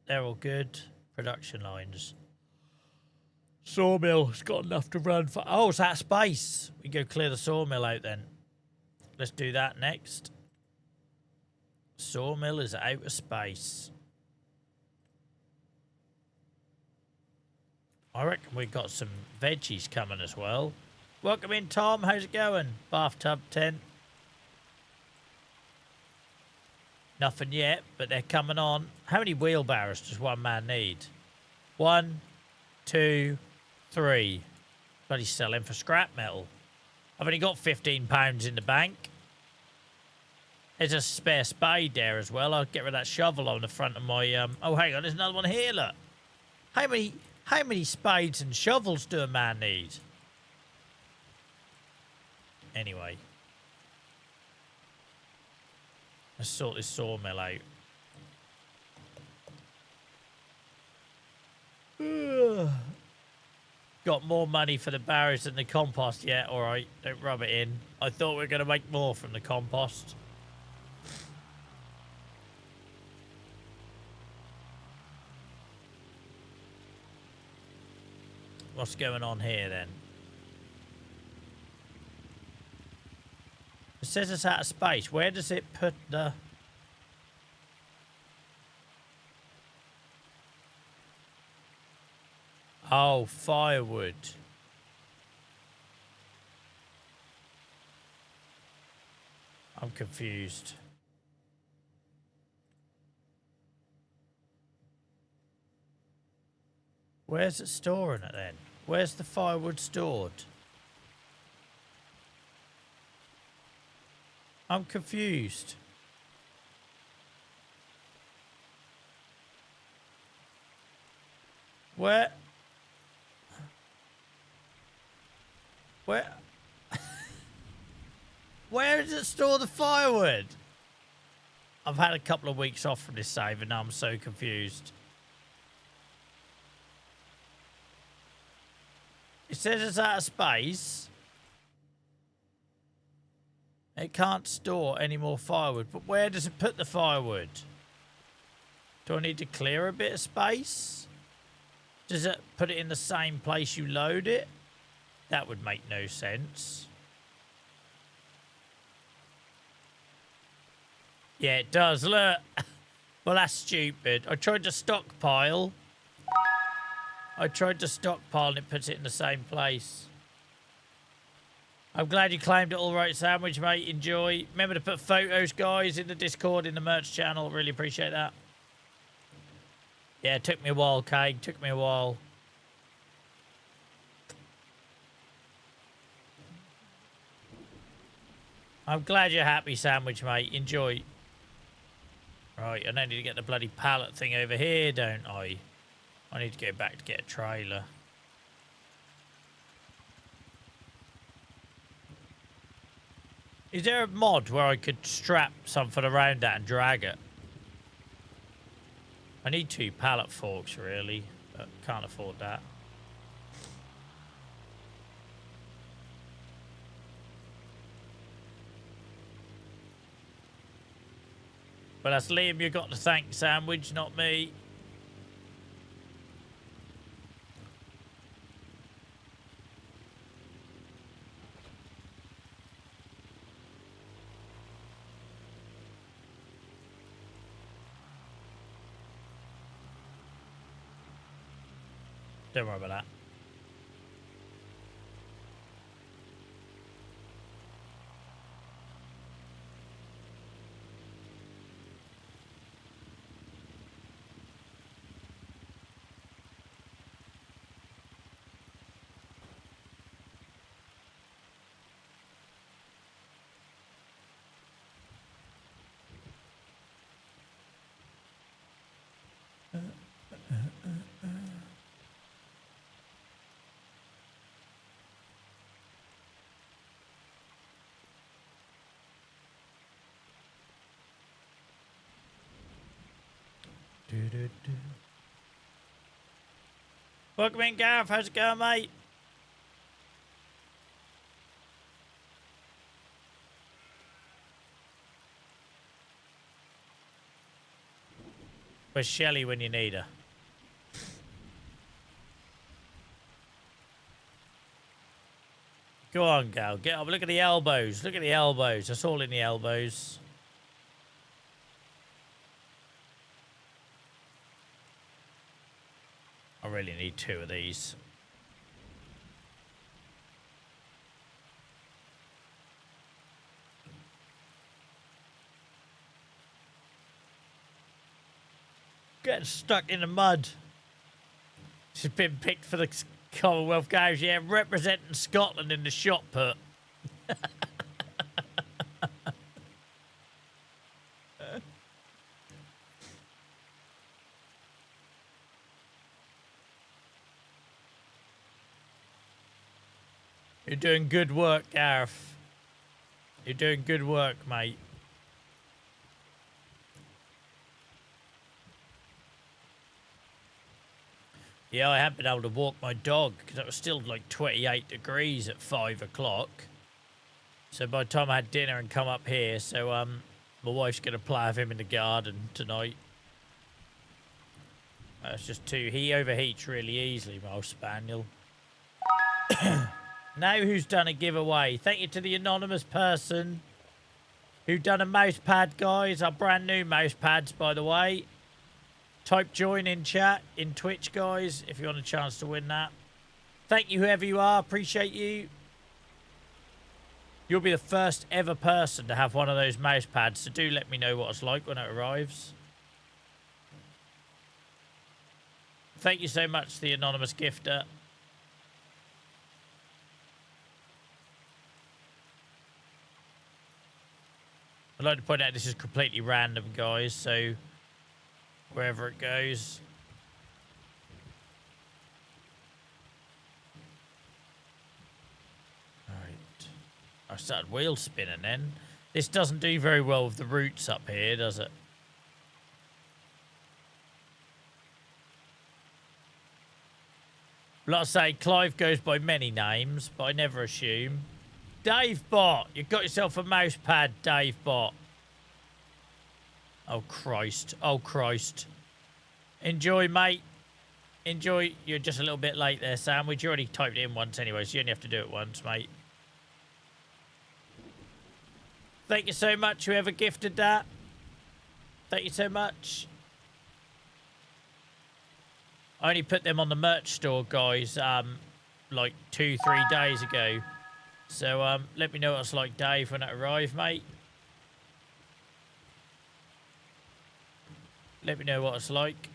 They're all good. Production lines. Sawmill's got enough to run for... Oh, it's that space. We go clear the sawmill out then. Let's do that next. Sawmill is out of space. I reckon we've got some veggies coming as well. Welcome in, Tom. How's it going? Bathtub tent. Nothing yet, but they're coming on. How many wheelbarrows does one man need? 1, 2, 3. Bloody selling for scrap metal. I've only got £15 in the bank. There's a spare spade there as well. I'll get rid of that shovel on the front of my... Oh, hang on. There's another one here, look. How many spades and shovels do a man need? Anyway. Let's sort this sawmill out. Got more money for the barrows than the compost yet. All right, don't rub it in. I thought we were going to make more from the compost. What's going on here then? It says it's out of space. Where does it put the... Oh, firewood. I'm confused. Where's it storing it then? Where's the firewood stored? I'm confused. Where? Where does it store the firewood? I've had a couple of weeks off from this save and now I'm so confused. It says it's out of space. It can't store any more firewood. But where does it put the firewood? Do I need to clear a bit of space? Does it put it in the same place you load it? That would make no sense. Yeah, it does. Look. Well, that's stupid. I tried to stockpile. And it puts it in the same place. I'm glad you claimed it all right, Sandwich, mate. Enjoy. Remember to put photos, guys, in the Discord, in the merch channel. Really appreciate that. Yeah, it took me a while, Kate. Took me a while. I'm glad you're happy, Sandwich, mate. Enjoy. Right, I need to get the bloody pallet thing over here, don't I? I need to go back to get a trailer. Is there a mod where I could strap something around that and drag it? I need 2 pallet forks, really, but can't afford that. But that's Liam you got to thank, Sandwich, not me. Don't worry about that. Welcome in, Gareth. How's it going, mate? Where's Shelley when you need her? Go on, Gal. Get up. Look at the elbows. Look at the elbows. That's all in the elbows. I really need 2 of these. Getting stuck in the mud. She's been picked for the Commonwealth Games. Yeah, representing Scotland in the shot put. You're doing good work, Gareth. You're doing good work, mate. Yeah, I haven't been able to walk my dog because it was still like 28 degrees at 5 o'clock. So by the time I had dinner and come up here, so my wife's going to play with him in the garden tonight. It's just he overheats really easily, my old spaniel. Now who's done a giveaway? Thank you to the anonymous person who done a mouse pad, guys. Our brand new mouse pads, by the way. Type join in chat in Twitch, guys, if you want a chance to win that. Thank you, whoever you are. Appreciate you. You'll be the first ever person to have one of those mouse pads, so do let me know what it's like when it arrives. Thank you so much to the anonymous gifter. I'd like to point out this is completely random, guys, so wherever it goes. All right. I started wheel spinning then. This doesn't do very well with the roots up here, does it? Like I say, Clive goes by many names, but I never assume. Dave Bot, you got yourself a mouse pad, Dave Bot. Oh, Christ. Oh, Christ. Enjoy, mate. Enjoy. You're just a little bit late there, Sandwich. You already typed it in once anyway, so you only have to do it once, mate. Thank you so much, whoever gifted that. Thank you so much. I only put them on the merch store, guys, like 2-3 days ago. So, let me know what it's like, Dave, when it arrives, mate. Let me know what it's like.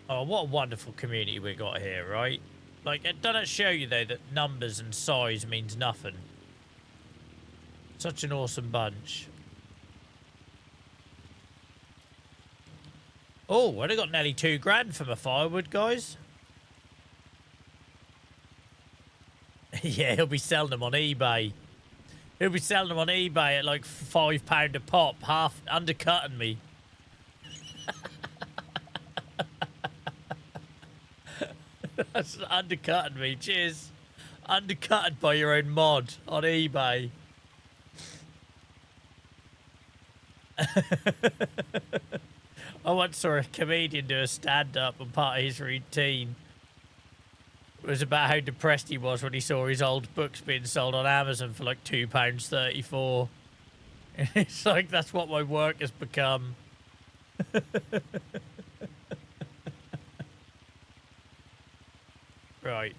Oh, what a wonderful community we got here, right? Like, it doesn't show you, though, that numbers and size means nothing. Such an awesome bunch. Oh, I got nearly $2,000 for my firewood, guys. Yeah, he'll be selling them on eBay. He'll be selling them on eBay at like £5 a pop, half undercutting me. That's undercutting me. Cheers. Undercutted by your own mod on eBay. I once saw a comedian do a stand-up, and part of his routine was about how depressed he was when he saw his old books being sold on Amazon for like £2.34. It's like, that's what my work has become. Right,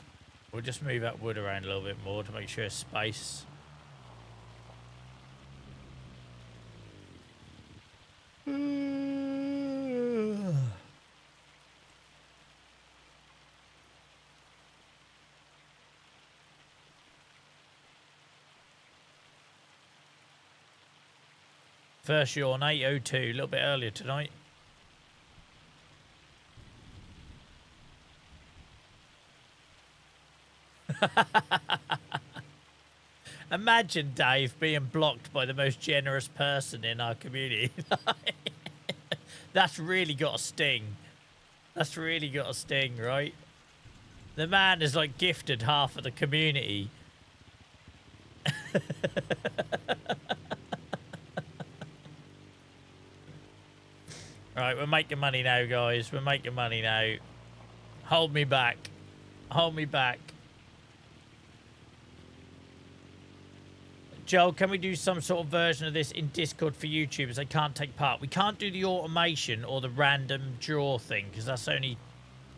we'll just move that wood around a little bit more to make sure there's space. First yawn 8:02, a little bit earlier tonight. Imagine Dave being blocked by the most generous person in our community. That's really got a sting. That's really got a sting, right? The man is like gifted half of the community. Right, we're making money now, guys. We're making money now. Hold me back. Hold me back. Joel, can we do some sort of version of this in Discord for YouTubers? They can't take part. We can't do the automation or the random draw thing because that's only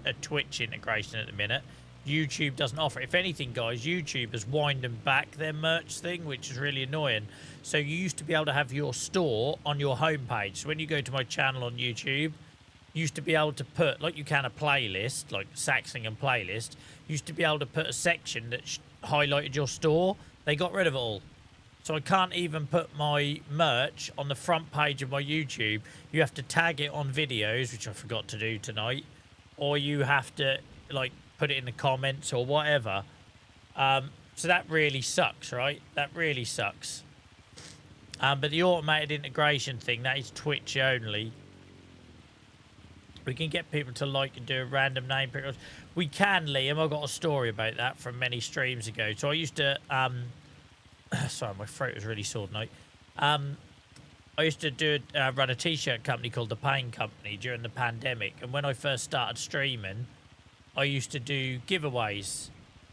a Twitch integration at the minute. YouTube doesn't offer it. If anything, guys, YouTube has winded back their merch thing, which is really annoying. So you used to be able to have your store on your homepage. So when you go to my channel on YouTube, you used to be able to put, like you can a playlist, like Saxlingham playlist, you used to be able to put a section that highlighted your store. They got rid of it all. So I can't even put my merch on the front page of my YouTube. You have to tag it on videos, which I forgot to do tonight. Or you have to, like, put it in the comments or whatever. So that really sucks, right? That really sucks. But the automated integration thing, that is Twitch only. We can get people to like and do a random name pick. We can, Liam. I've got a story about that from many streams ago. So I used to... sorry, my throat was really sore tonight. I used to run a t-shirt company called The Pain Company during the pandemic. And when I first started streaming, I used to do giveaways.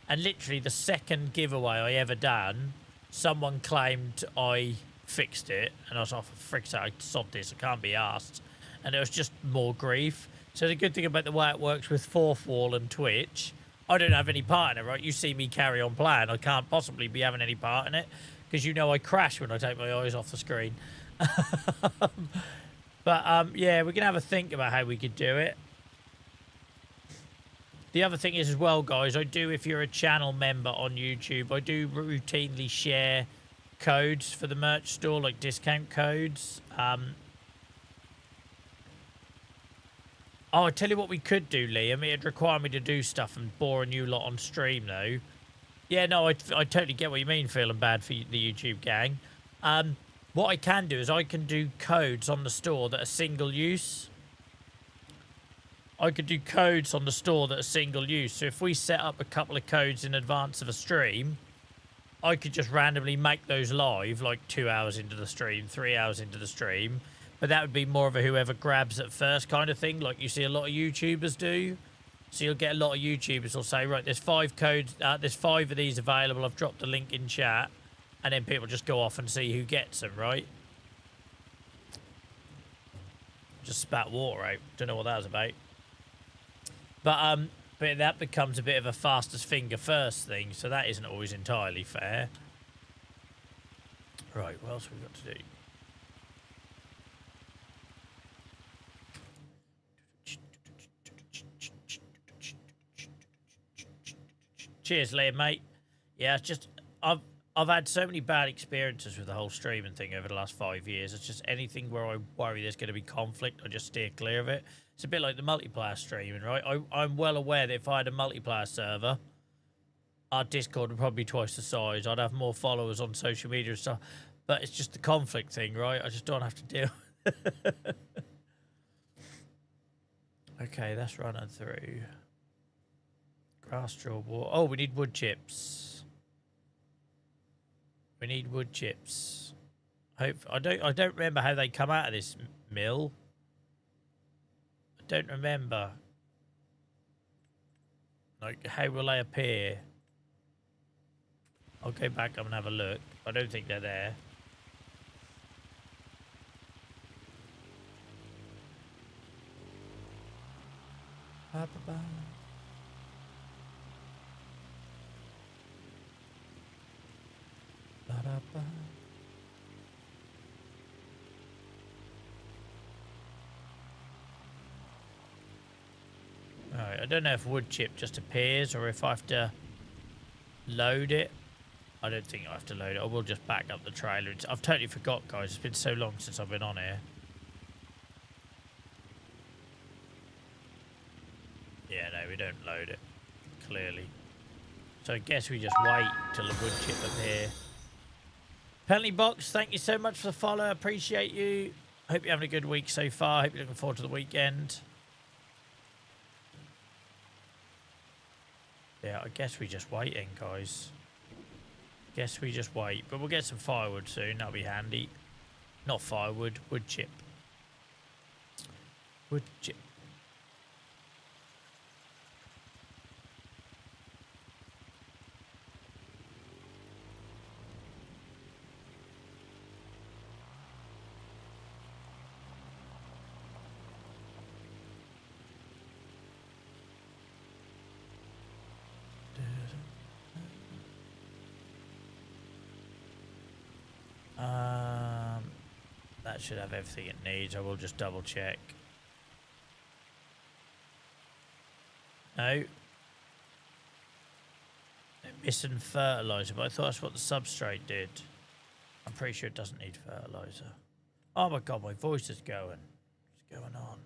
And literally the second giveaway I ever done, someone claimed I fixed it. And I was like, for frick's sake, I sod this, I can't be arsed. And it was just more grief. So the good thing about the way it works with Fourth Wall and Twitch, I don't have any part in it, right? You see me carry on playing. I can't possibly be having any part in it because you know I crash when I take my eyes off the screen. But, yeah, we can have a think about how we could do it. The other thing is as well, guys, I do, if you're a channel member on YouTube, I do routinely share codes for the merch store, like discount codes. Oh, I tell you what we could do, Liam. It'd require me to do stuff and bore a new lot on stream, though. Yeah, no, I totally get what you mean, feeling bad for the YouTube gang. What I can do is I can do codes on the store that are single use. I could do codes on the store that are single use. So if we set up a couple of codes in advance of a stream, I could just randomly make those live, like 2 hours into the stream, 3 hours into the stream. But that would be more of a whoever grabs it first kind of thing, like you see a lot of YouTubers do. So you'll get a lot of YouTubers will say, right, there's 5 codes, there's 5 of these available. I've dropped the link in chat. And then people just go off and see who gets them, right? Just spat water out. Don't know what that was about. But that becomes a bit of a fastest finger first thing, so that isn't always entirely fair. Right, what else have we got to do? Cheers, Liam, mate. Yeah, it's just I've had so many bad experiences with the whole streaming thing over the last 5 years. It's just anything where I worry there's going to be conflict, I just steer clear of it. It's a bit like the multiplayer streaming, right? I'm well aware that if I had a multiplayer server, our Discord would probably be twice the size. I'd have more followers on social media and stuff. But it's just the conflict thing, right? I just don't have to deal. Okay, that's running through. Grass straw water. Oh, we need wood chips. We need wood chips. I don't remember how they come out of this mill. I don't remember. Like, how will they appear? I'll go back up and have a look. I don't think they're there. Ba-ba-ba. Ba-da-ba. Alright, I don't know if wood chip just appears or if I have to load it. I don't think I have to load it. I will just back up the trailer. I've totally forgot, guys. It's been so long since I've been on here. Yeah, no, we don't load it. Clearly. So I guess we just wait till the wood chip appear. Penalty Box, thank you so much for the follow. Appreciate you. Hope you're having a good week so far. Hope you're looking forward to the weekend. Yeah, I guess we're just waiting, guys. Guess we just wait. But we'll get some firewood soon. That'll be handy. Not firewood, wood chip. Wood chip. That should have everything it needs. I will just double check. No. They're missing fertilizer, but I thought that's what the substrate did. I'm pretty sure it doesn't need fertilizer. Oh my god, my voice is going. What's going on?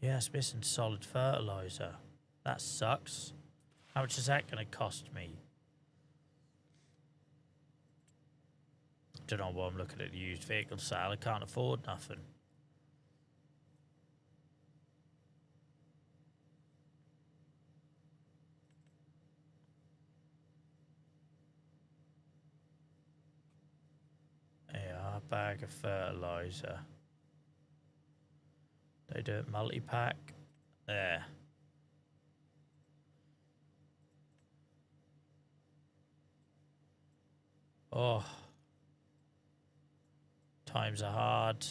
Yeah, it's missing solid fertilizer. That sucks. How much is that going to cost me? Don't know why I'm looking at the used vehicle sale. I can't afford nothing. Yeah, a bag of fertilizer. They do it multi-pack. There. Oh. Times are hard.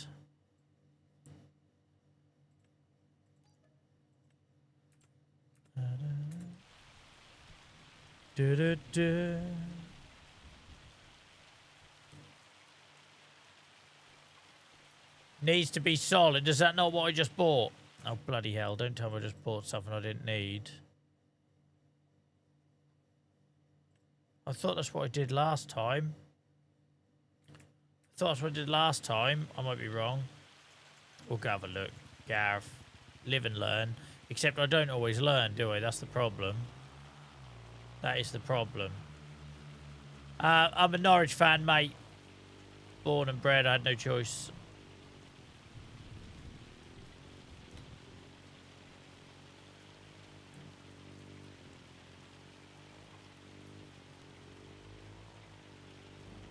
Needs to be solid. Is that not what I just bought? Oh, bloody hell. Don't tell me I just bought something I didn't need. I thought that's what I did last time. I might be wrong. We'll go have a look. Gareth. Live and learn. Except I don't always learn, do I? That's the problem. That is the problem. I'm a Norwich fan, mate. Born and bred. I had no choice.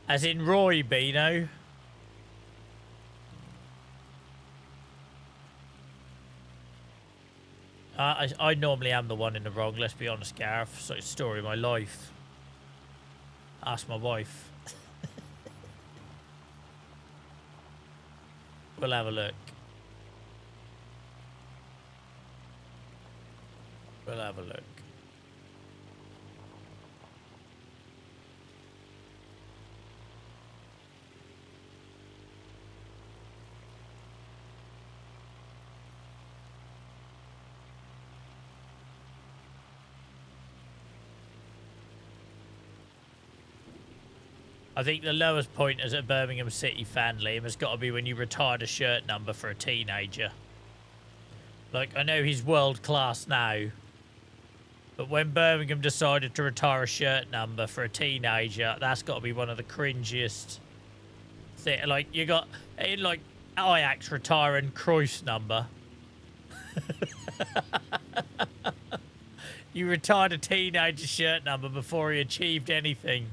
As in Roy Beano. I normally am the one in the wrong, let's be honest, Gareth. So it's the story of my life. Ask my wife. We'll have a look. We'll have a look. I think the lowest point as a Birmingham City fan, Liam, has got to be when you retired a shirt number for a teenager. Like, I know he's world class now, but when Birmingham decided to retire a shirt number for a teenager, that's got to be one of the cringiest things. Like, you got, like, Ajax retiring Cruyff's number. You retired a teenager shirt number before he achieved anything.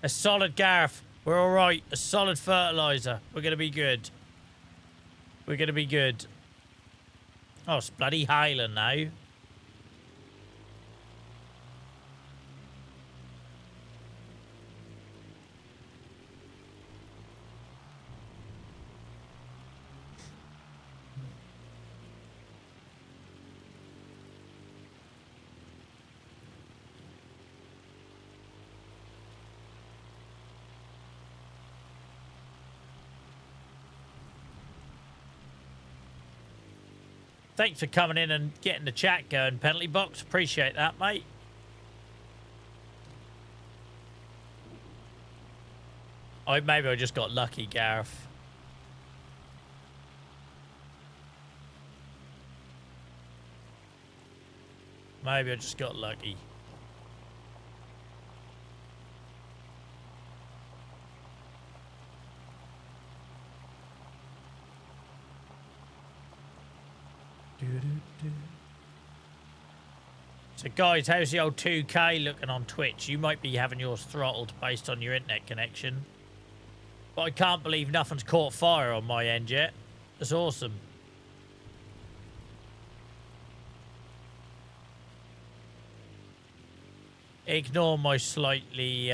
A solid Gareth. We're all right. A solid fertiliser. We're going to be good. We're going to be good. Oh, it's bloody Highland now. Thanks for coming in and getting the chat going, Penalty Box. Appreciate that, mate. Maybe I just got lucky, Gareth. Maybe I just got lucky. So guys, how's the old 2K looking on Twitch? You might be having yours throttled based on your internet connection. But I can't believe nothing's caught fire on my end yet. That's awesome. Ignore my slightly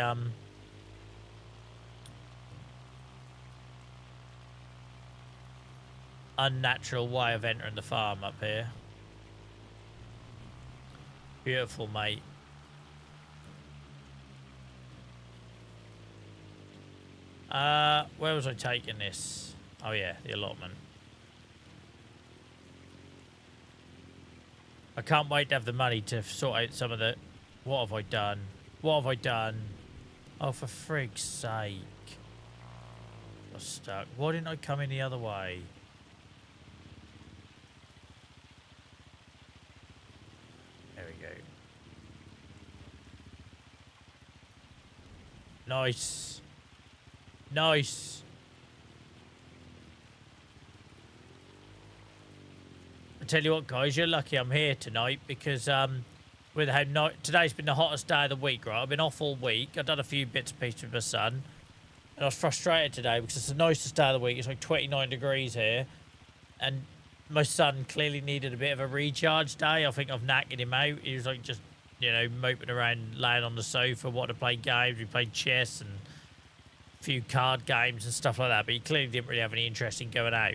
unnatural way of entering the farm up here. Beautiful, mate. Where was I taking this? Oh yeah, the allotment. I can't wait to have the money to sort out some of the... What have I done? What have I done? Oh, for frig's sake. I was stuck. Why didn't I come in the other way? There we go. Nice. Nice. I tell you what, guys, you're lucky I'm here tonight because with how today's been the hottest day of the week, right? I've been off all week. I've done a few bits and pieces with my son. And I was frustrated today because it's the nicest day of the week. It's like 29 degrees here. And my son clearly needed a bit of a recharge day. I think I've knackered him out. He was like just, you know, moping around, laying on the sofa, wanting to play games. We played chess and a few card games and stuff like that. But he clearly didn't really have any interest in going out.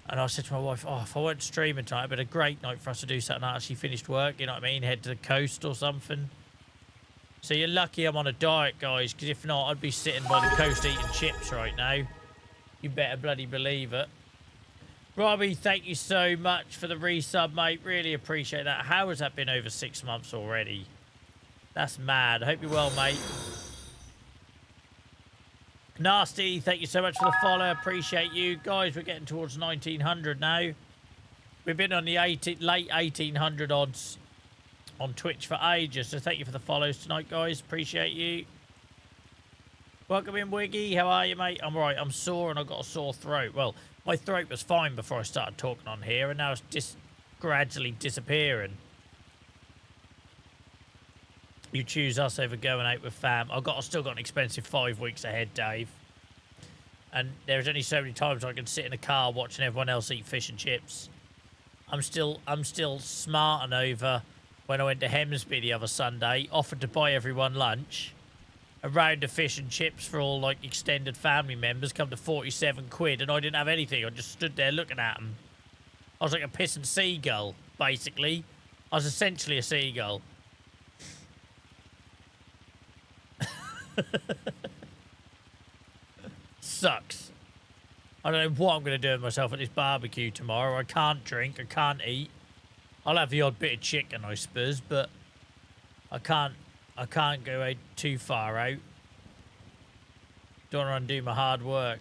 And I said to my wife, oh, if I weren't streaming tonight, it'd been a great night for us to do something actually finished work, you know what I mean? Head to the coast or something. So you're lucky I'm on a diet, guys, because if not, I'd be sitting by the coast eating chips right now. You better bloody believe it. Robbie, thank you so much for the resub, mate. Really appreciate that. How has that been over 6 months already? That's mad. I hope you're well, mate. Nasty, thank you so much for the follow. Appreciate you. Guys, we're getting towards 1900 now. We've been on the late 1800 odds on Twitch for ages, so thank you for the follows tonight, guys. Appreciate you. Welcome in, Wiggy. How are you, mate? I'm alright. I'm sore and I've got a sore throat. Well, my throat was fine before I started talking on here, and now it's just gradually disappearing. You choose us over going out with fam. I've still got an expensive 5 weeks ahead, Dave. And there's only so many times I can sit in a car watching everyone else eat fish and chips. I'm still smarting over when I went to Hemsby the other Sunday, offered to buy everyone lunch. A round of fish and chips for all, like, extended family members come to 47 quid, and I didn't have anything. I just stood there looking at them. I was like a pissing seagull, basically. I was essentially a seagull. Sucks. I don't know what I'm going to do with myself at this barbecue tomorrow. I can't drink, I can't eat. I'll have the odd bit of chicken, I suppose, but I can't go out too far out. Don't want to undo my hard work.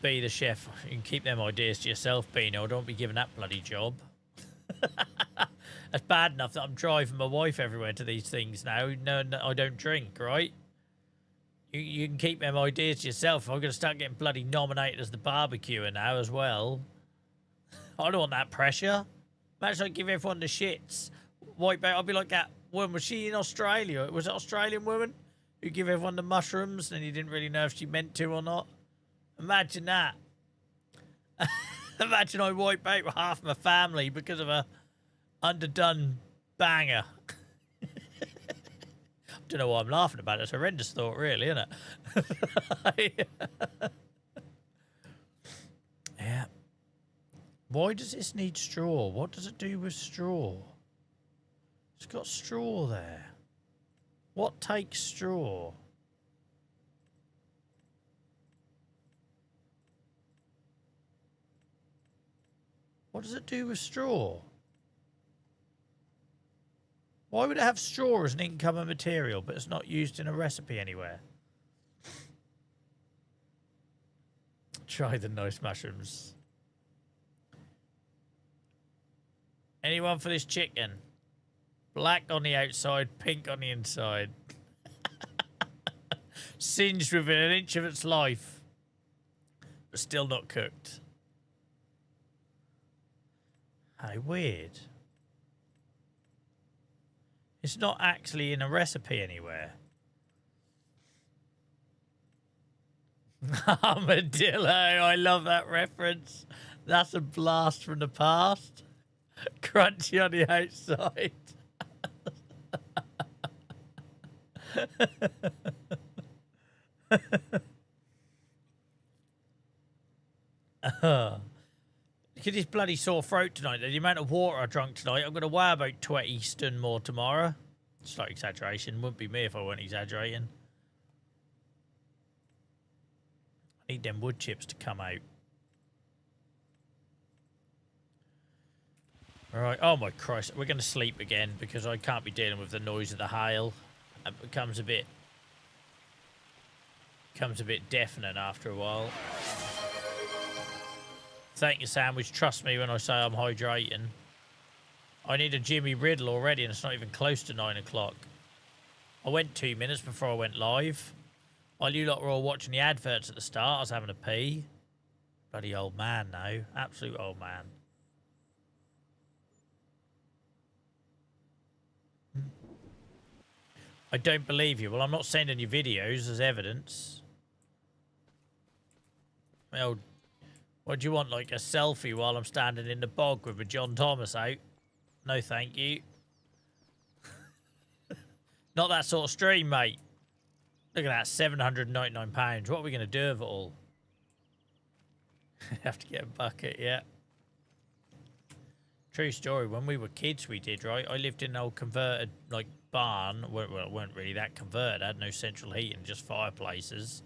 Be the chef. You can keep them ideas to yourself, Beano. Don't be giving that bloody job. That's bad enough that I'm driving my wife everywhere to these things now. No, I don't drink, right? You can keep them ideas to yourself. I'm going to start getting bloody nominated as the barbecuer now as well. I don't want that pressure. Imagine I give everyone the shits. Wipe out. I'll be like that woman. Was she in Australia? Was it Australian woman who give everyone the mushrooms and you didn't really know if she meant to or not? Imagine that. Imagine I wipe out half my family because of a underdone banger. Don't know why I'm laughing about it. It's a horrendous thought, really, isn't it? Yeah. Why does this need straw? What does it do with straw? It's got straw there. What takes straw? What does it do with straw? Why would it have straw as an incoming material, but it's not used in a recipe anywhere? Try the nice mushrooms. Anyone for this chicken? Black on the outside, pink on the inside. Singed within an inch of its life, but still not cooked. How weird. It's not actually in a recipe anywhere. Armadillo, I love that reference. That's a blast from the past. Crunchy on the outside. Look at this bloody sore throat tonight. The amount of water I drank tonight, I'm going to weigh about 20 stone more tomorrow. Slight exaggeration. Wouldn't be me if I weren't exaggerating. I need them wood chips to come out. Alright. Oh my Christ. We're going to sleep again because I can't be dealing with the noise of the hail. It becomes a bit deafening after a while. Thank you, Sandwich. Trust me when I say I'm hydrating. I need a Jimmy Riddle already, and it's not even close to 9 o'clock. I went 2 minutes before I went live. While you lot were all watching the adverts at the start, I was having a pee. Bloody old man now. Absolute old man. I don't believe you. Well, I'm not sending you videos as evidence. Well, what do you want, like a selfie while I'm standing in the bog with a John Thomas out? No, thank you. Not that sort of stream, mate. Look at that, £799. What are we going to do with it all? Have to get a bucket, yeah. True story. When we were kids, we did, right? I lived in an old converted, like, barn. Well, it weren't really that converted. It had no central heating, just fireplaces.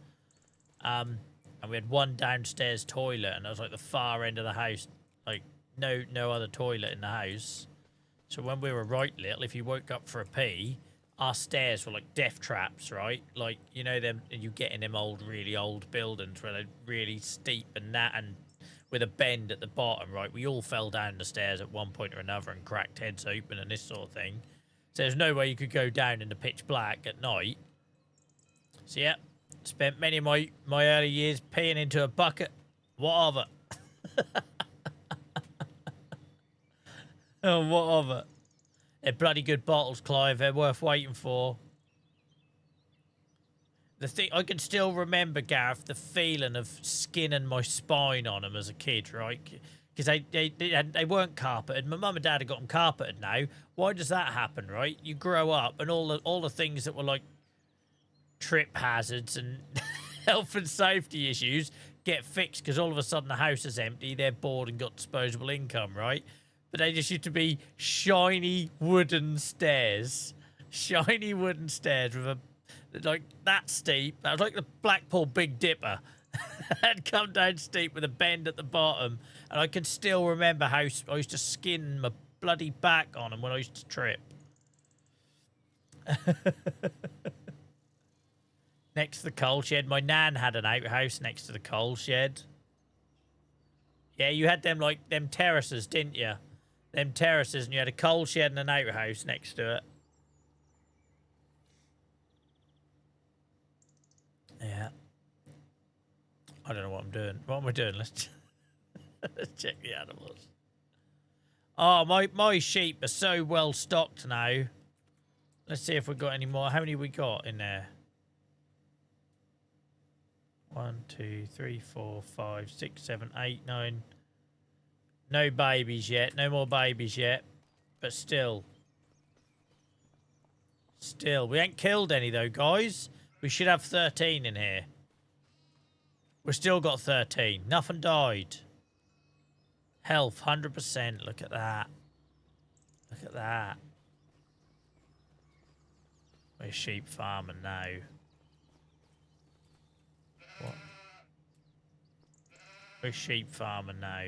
And we had one downstairs toilet, and it was like the far end of the house. Like, no other toilet in the house. So when we were right little, if you woke up for a pee, our stairs were like death traps, right? Like, you know them, you get in them really old buildings where they're really steep and with a bend at the bottom, right? We all fell down the stairs at one point or another and cracked heads open and this sort of thing. So there's no way you could go down in the pitch black at night. So yeah, spent many of my early years peeing into a bucket. What of it? Oh, what of it? They're bloody good bottles, Clive. They're worth waiting for. The thing, I can still remember, Gareth, the feeling of skinning my spine on them as a kid, right? Because they weren't carpeted. My mum and dad have got them carpeted now. Why does that happen, right? You grow up and all the things that were like trip hazards and health and safety issues get fixed because all of a sudden the house is empty. They're bored and got disposable income, right? But they just used to be shiny wooden stairs. Shiny wooden stairs with a, like, that steep. That was like the Blackpool Big Dipper. Had come down steep with a bend at the bottom. And I can still remember how I used to skin my bloody back on them when I used to trip. Next to the coal shed. My nan had an outhouse next to the coal shed. Yeah, you had them, like, them terraces, didn't you? Them terraces, and you had a coal shed and an outhouse next to it. Yeah. I don't know what I'm doing. What am I doing? Let's check the animals. Oh, my sheep are so well stocked now. Let's see if we've got any more. How many we got in there? 1, 2, 3, 4, 5, 6, 7, 8, 9. No babies yet. No more babies yet. But still. Still. We ain't killed any, though, guys. We should have 13 in here. We've still got 13. Nothing died. Health, 100%. Look at that. Look at that. We're sheep farming now. What? We're sheep farming now.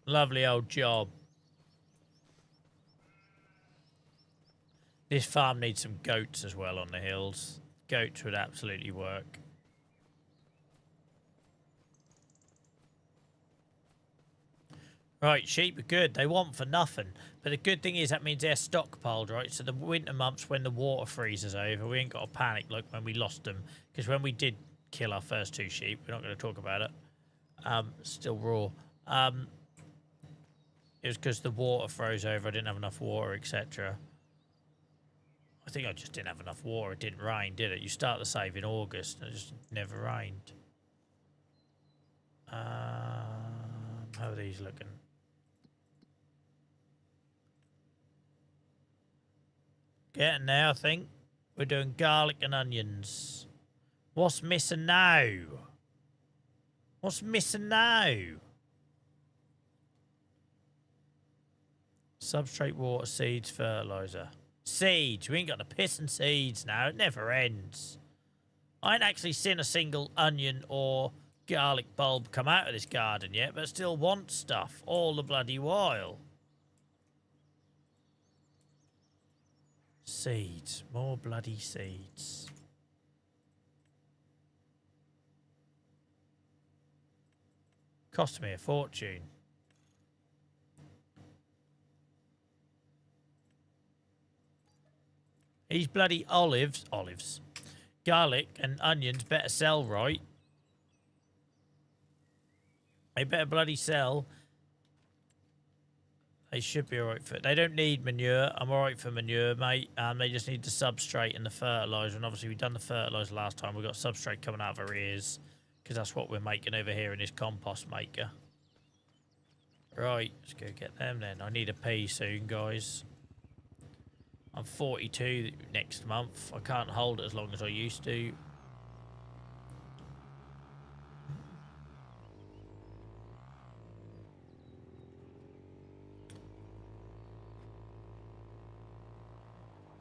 Lovely old job. This farm needs some goats as well on the hills. Goats would absolutely work. Right, sheep are good. They want for nothing. But the good thing is that means they're stockpiled, right? So the winter months when the water freezes over, we ain't got to panic like when we lost them. Because when we did kill our first 2 sheep, we're not going to talk about it. Still raw. It was because the water froze over. I didn't have enough water, etc. I think I just didn't have enough water. It didn't rain, did it? You start the save in August, and it just never rained. How are these looking? Getting there, I think. We're doing garlic and onions. What's missing now? What's missing now? Substrate, water, seeds, fertilizer. Seeds. We ain't got the piss and seeds now. It never ends. I ain't actually seen a single onion or garlic bulb come out of this garden yet, but I still want stuff all the bloody while. Seeds. More bloody seeds. Cost me a fortune. These bloody olives, garlic and onions better sell right. They better bloody sell. They should be alright for... They don't need manure. I'm alright for manure, mate. They just need the substrate and the fertiliser. And obviously, we've done the fertiliser last time. We've got substrate coming out of our ears. Because that's what we're making over here in this compost maker. Right, let's go get them then. I need a pee soon, guys. I'm 42 next month. I can't hold it as long as I used to.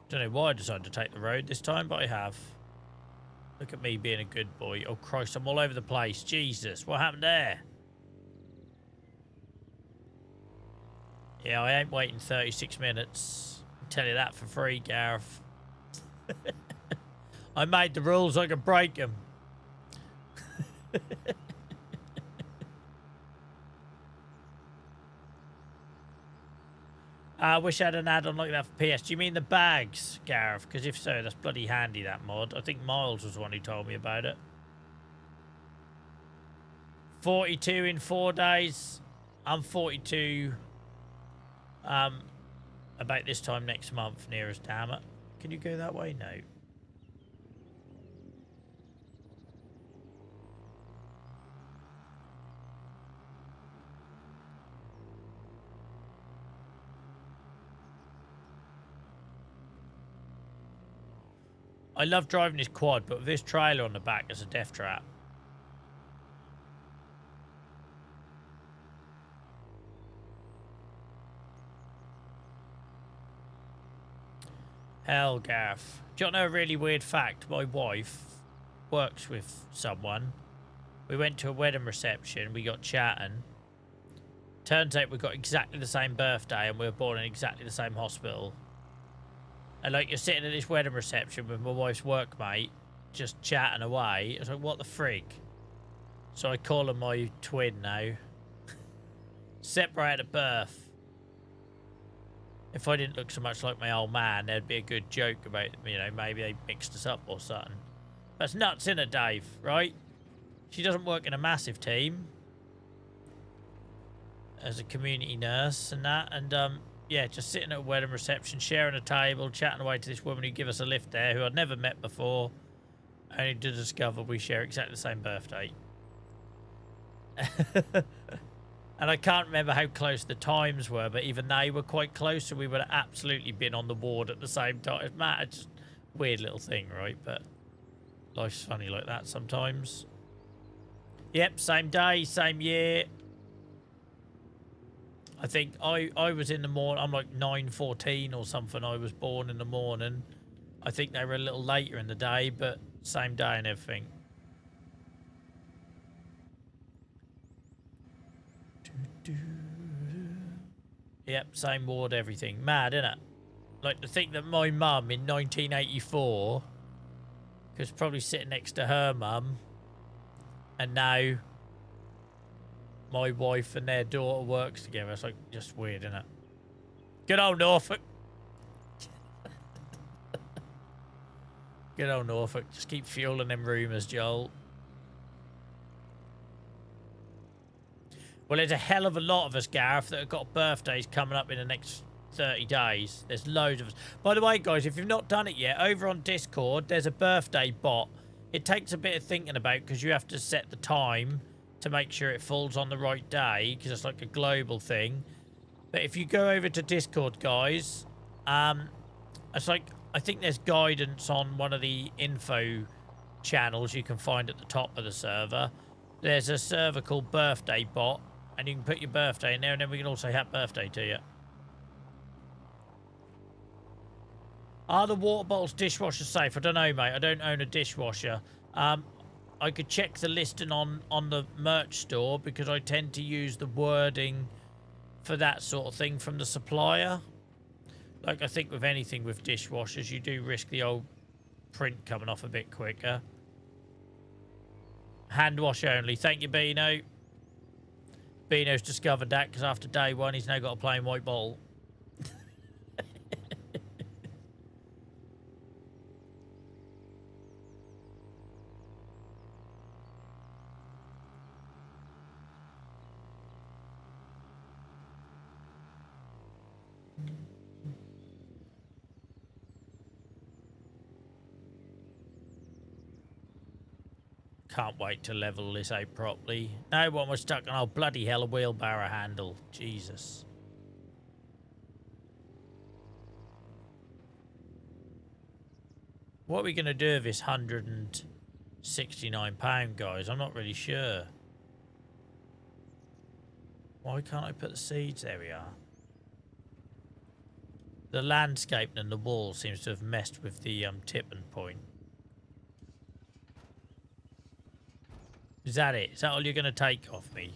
Don't know why I decided to take the road this time, but I have. Look at me being a good boy. Oh, Christ, I'm all over the place. Jesus, what happened there? Yeah, I ain't waiting 36 minutes. I'll tell you that for free, Gareth. I made the rules, I could break them. I wish I had an add-on like that for PS. Do you mean the bags, Gareth? Because if so, that's bloody handy, that mod. I think Miles was the one who told me about it. 42 in 4 days. I'm 42 about this time next month, nearest, damn it. Can you go that way? No. I love driving this quad, but with this trailer on the back, it's a death trap. Hell, Gaff. Do you know a really weird fact? My wife works with someone. We went to a wedding reception. We got chatting. Turns out we got exactly the same birthday and we were born in exactly the same hospital. And like, you're sitting at this wedding reception with my wife's workmate, just chatting away. I was like, what the frig? So I call her my twin now. Separated at birth. If I didn't look so much like my old man, there'd be a good joke about, you know, maybe they mixed us up or something. That's nuts, innit, Dave, right? She doesn't work in a massive team as a community nurse and that, and yeah, just sitting at a wedding reception, sharing a table, chatting away to this woman who gave us a lift there, who I'd never met before, only to discover we share exactly the same birthday. And I can't remember how close the times were, but even they were quite close, so we would have absolutely been on the ward at the same time. Matt, it's just a weird little thing, right? But life's funny like that sometimes. Yep, same day, same year. I think I was in the morning. I'm like 9:14 or something. I was born in the morning. I think they were a little later in the day, but same day and everything. Yep, same ward, everything. Mad, isn't it? Like, to think that my mum in 1984 was probably sitting next to her mum, and now my wife and their daughter works together. It's like just weird, isn't it? Good old Norfolk. Good old Norfolk. Just keep fueling them rumours, Joel. Well, there's a hell of a lot of us, Gareth, that have got birthdays coming up in the next 30 days. There's loads of us. By the way, guys, if you've not done it yet, over on Discord, there's a birthday bot. It takes a bit of thinking about because you have to set the time to make sure it falls on the right day because it's like a global thing. But if you go over to Discord, guys, it's like, I think there's guidance on one of the info channels you can find at the top of the server. There's a server called Birthday Bot, and you can put your birthday in there, and then we can also happy birthday to you. Are the water bottles dishwasher safe? I don't know, mate. I don't own a dishwasher. I could check the listing on the merch store because I tend to use the wording for that sort of thing from the supplier. Like, I think with anything with dishwashers, you do risk the old print coming off a bit quicker. Hand wash only. Thank you, Beano. Beano's discovered that because after day one, he's now got a plain white bottle. Can't wait to level this out properly. No one was stuck on, oh bloody hell, a wheelbarrow handle. Jesus. What are we going to do with this £169, guys? I'm not really sure. Why can't I put the seeds? There we are. The landscape and the wall seems to have messed with the tipping point. Is that it? Is that all you're going to take off me?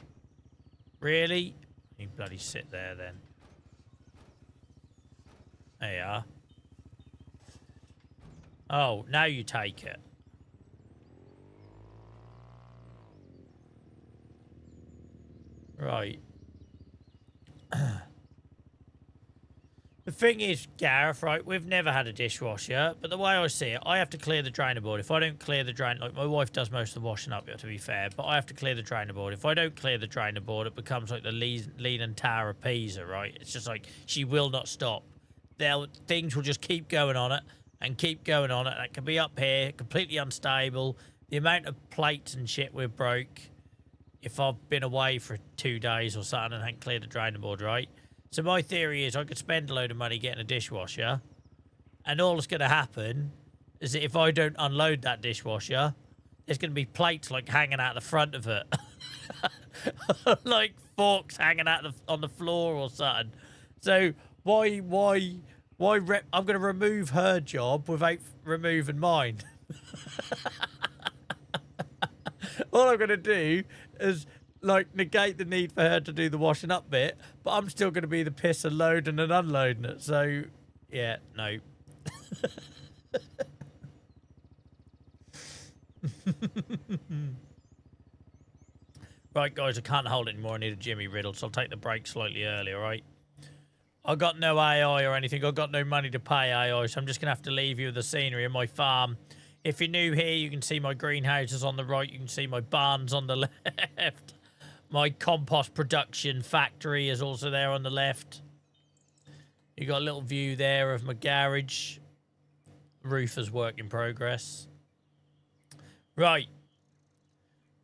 Really? You bloody sit there then. There you are. Oh, now you take it. Right. The thing is, Gareth, right, we've never had a dishwasher, but the way I see it, I have to clear the drainer board. If I don't clear the drain, like my wife does most of the washing up, to be fair, but I have to clear the drainer board. If I don't clear the drainer board, it becomes like the Leaning Tower of Pisa, right? It's just like, she will not stop. Things will just keep going on it and keep going on it. It can be up here, completely unstable. The amount of plates and shit we've broke if I've been away for 2 days or something and haven't cleared the drainer board, right? So my theory is I could spend a load of money getting a dishwasher, and all that's going to happen is that if I don't unload that dishwasher, there's going to be plates like hanging out the front of it. Like forks hanging out on the floor or something. So why I'm going to remove her job without removing mine. All I'm going to do is like negate the need for her to do the washing up bit, but I'm still going to be the pisser loading and unloading it. So yeah, no. Right, guys, I can't hold it anymore. I need a Jimmy Riddle, so I'll take the break slightly early, all right? I got no AI or anything. I've got no money to pay AI, so I'm just going to have to leave you with the scenery of my farm. If you're new here, you can see my greenhouses on the right. You can see my barns on the left. My compost production factory is also there on the left. You got a little view there of my garage. Roof is work in progress. Right.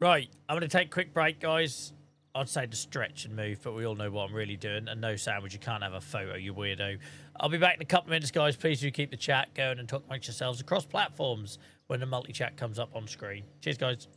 Right. I'm going to take a quick break, guys. I'd say to stretch and move, but we all know what I'm really doing. And no sandwich, you can't have a photo, you weirdo. I'll be back in a couple of minutes, guys. Please do keep the chat going and talk amongst yourselves across platforms when the multi-chat comes up on screen. Cheers, guys.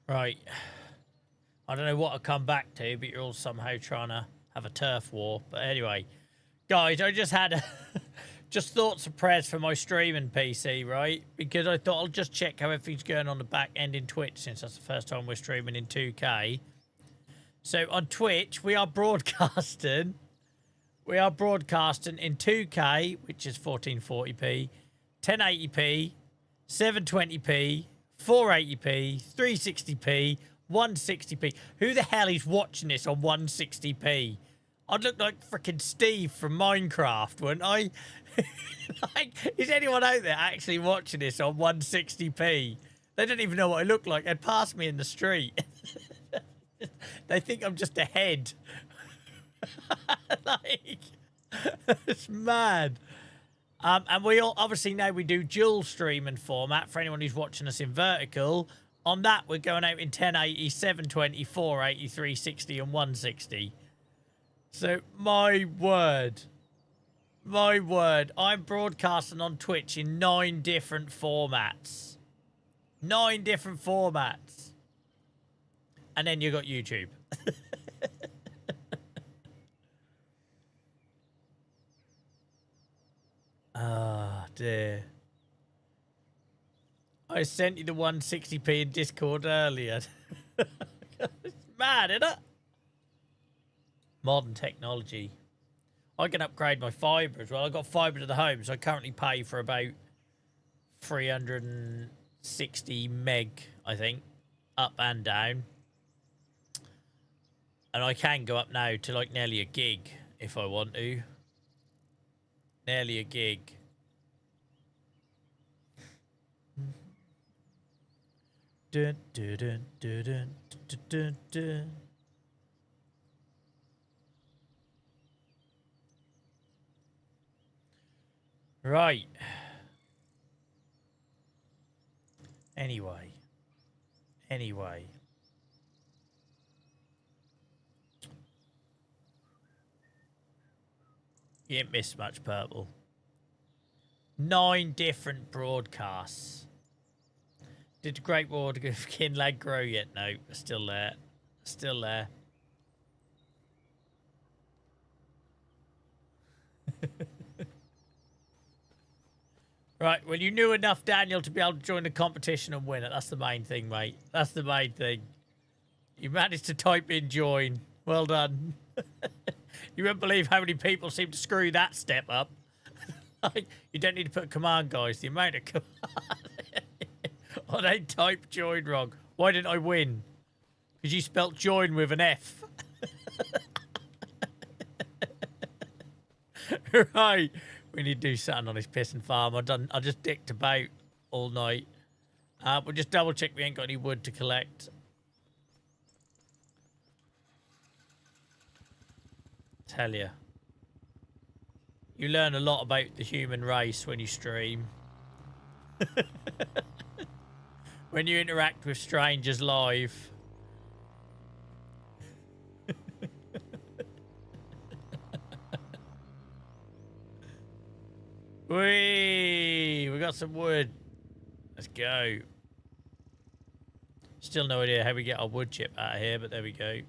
Right. I don't know what I'll come back to, but you're all somehow trying to have a turf war. But anyway, guys, I just had just thoughts and prayers for my streaming PC, right? Because I thought I'll just check how everything's going on the back end in Twitch, since that's the first time we're streaming in 2K. So on Twitch, we are broadcasting. We are broadcasting in 2K, which is 1440p, 1080p, 720p, 480p, 360p, 160p. Who the hell is watching this on 160p? I'd look like freaking Steve from Minecraft, wouldn't I? Like, is anyone out there actually watching this on 160p? They don't even know what I look like. They'd pass me in the street. They think I'm just a head. Like, it's mad. And we all obviously know we do dual streaming format for anyone who's watching us in vertical. On that, we're going out in 1080, 720, 480, 360, and 160. So, my word, I'm broadcasting on Twitch in 9 different formats. 9 different formats. And then you got YouTube. Ah, dear. I sent you the 160p in Discord earlier. It's mad, isn't it? Modern technology. I can upgrade my fibre as well. I got fibre to the home, so I currently pay for about 360 meg, I think, up and down. And I can go up now to like nearly a gig if I want to. Nearly a gig. Dun, dun, dun, dun, dun, dun, dun, dun. Right. Anyway. You didn't miss much, Purple. 9 different broadcasts. Did the Great War of Kinlaig grow yet? No, still there. Still there. Right, well, you knew enough, Daniel, to be able to join the competition and win it. That's the main thing, mate. That's the main thing. You managed to type in join. Well done. You won't believe how many people seem to screw that step up. Like, you don't need to put command, guys. The amount of command. Oh, they typed join wrong. Why didn't I win? Because you spelt join with an F. Right. We need to do something on this pissing farm. I just dicked about all night. We'll just double check we ain't got any wood to collect. Tell you. You learn a lot about the human race when you stream. When you interact with strangers live. Whee! We got some wood. Let's go. Still no idea how we get our wood chip out of here, but there we go.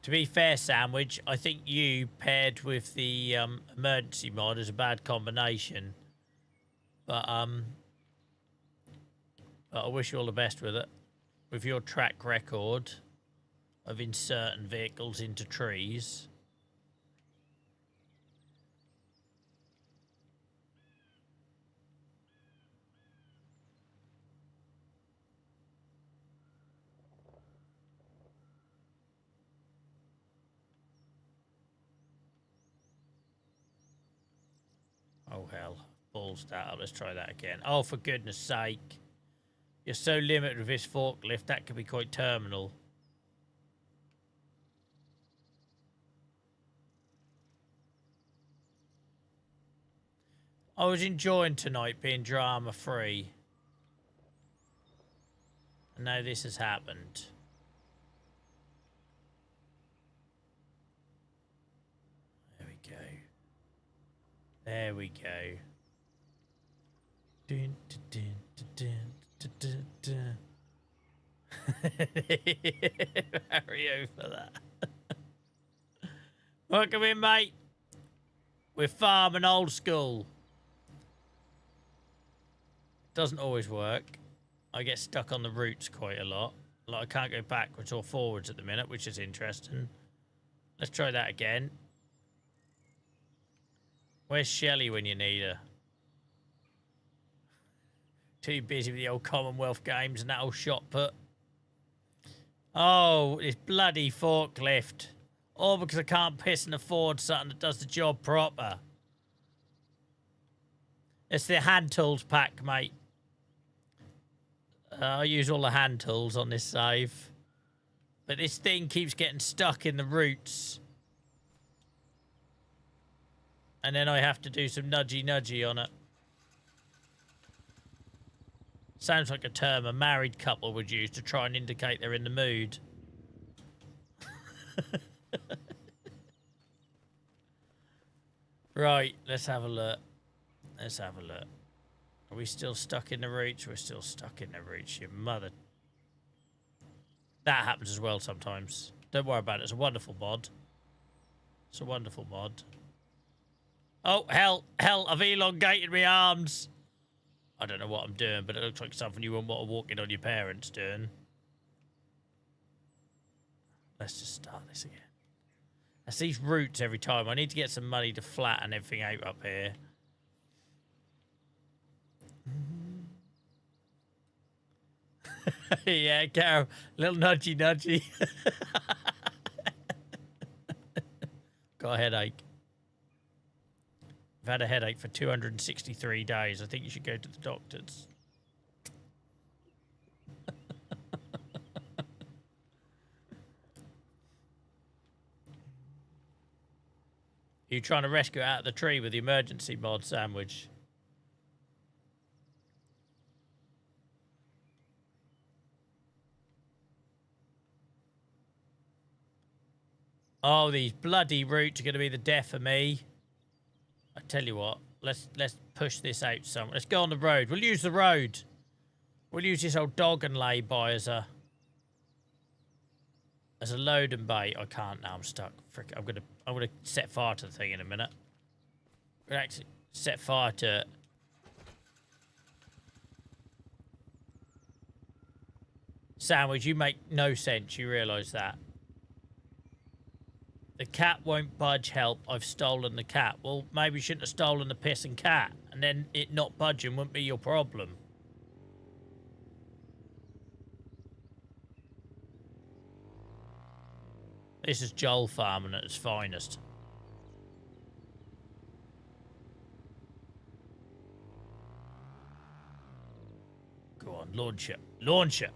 To be fair, Sandwich, I think you paired with the emergency mod is a bad combination. But I wish you all the best with it. With your track record of inserting vehicles into trees. Oh, hell. Balls that up. Let's try that again. Oh, for goodness sake. You're so limited with this forklift, that could be quite terminal. I was enjoying tonight being drama-free. And now this has happened. There we go. Dun, dun, dun, dun, dun, dun, dun. Mario for that. Welcome in, mate. We're farming old school. Doesn't always work. I get stuck on the roots quite a lot. Like I can't go backwards or forwards at the minute, which is interesting. Let's try that again. Where's Shelley when you need her? Too busy with the old Commonwealth Games and that old shot put. Oh, this bloody forklift. All because I can't piss and afford something that does the job proper. It's the hand tools pack, mate. I use all the hand tools on this save. But this thing keeps getting stuck in the roots. And then I have to do some nudgy on it. Sounds like a term a married couple would use to try and indicate they're in the mood. Right, let's have a look. Let's have a look. Are we still stuck in the roots? We're still stuck in the roots, your mother. That happens as well sometimes. Don't worry about it. It's a wonderful mod. It's a wonderful mod. Oh, hell, I've elongated my arms. I don't know what I'm doing, but it looks like something you wouldn't want to walk in on your parents doing. Let's just start this again. That's these roots every time. I need to get some money to flatten everything out up here. Yeah, Carol. Little nudgy. Got a headache. I've had a headache for 263 days. I think you should go to the doctors. You trying to rescue it out of the tree with the emergency mod sandwich? Oh, these bloody roots are going to be the death of me. I tell you what, let's push this out somewhere. Let's go on the road. We'll use the road. We'll use this old dog and lay by as a load and bait. I can't now. I'm stuck. Frick, I'm gonna set fire to the thing in a minute. I'm gonna actually set fire to it. Sandwich, you make no sense. You realise that. The cat won't budge, help. I've stolen the cat. Well, maybe you shouldn't have stolen the pissing cat. And then it not budging wouldn't be your problem. This is Joel farming at its finest. Go on, launch it. Launch it.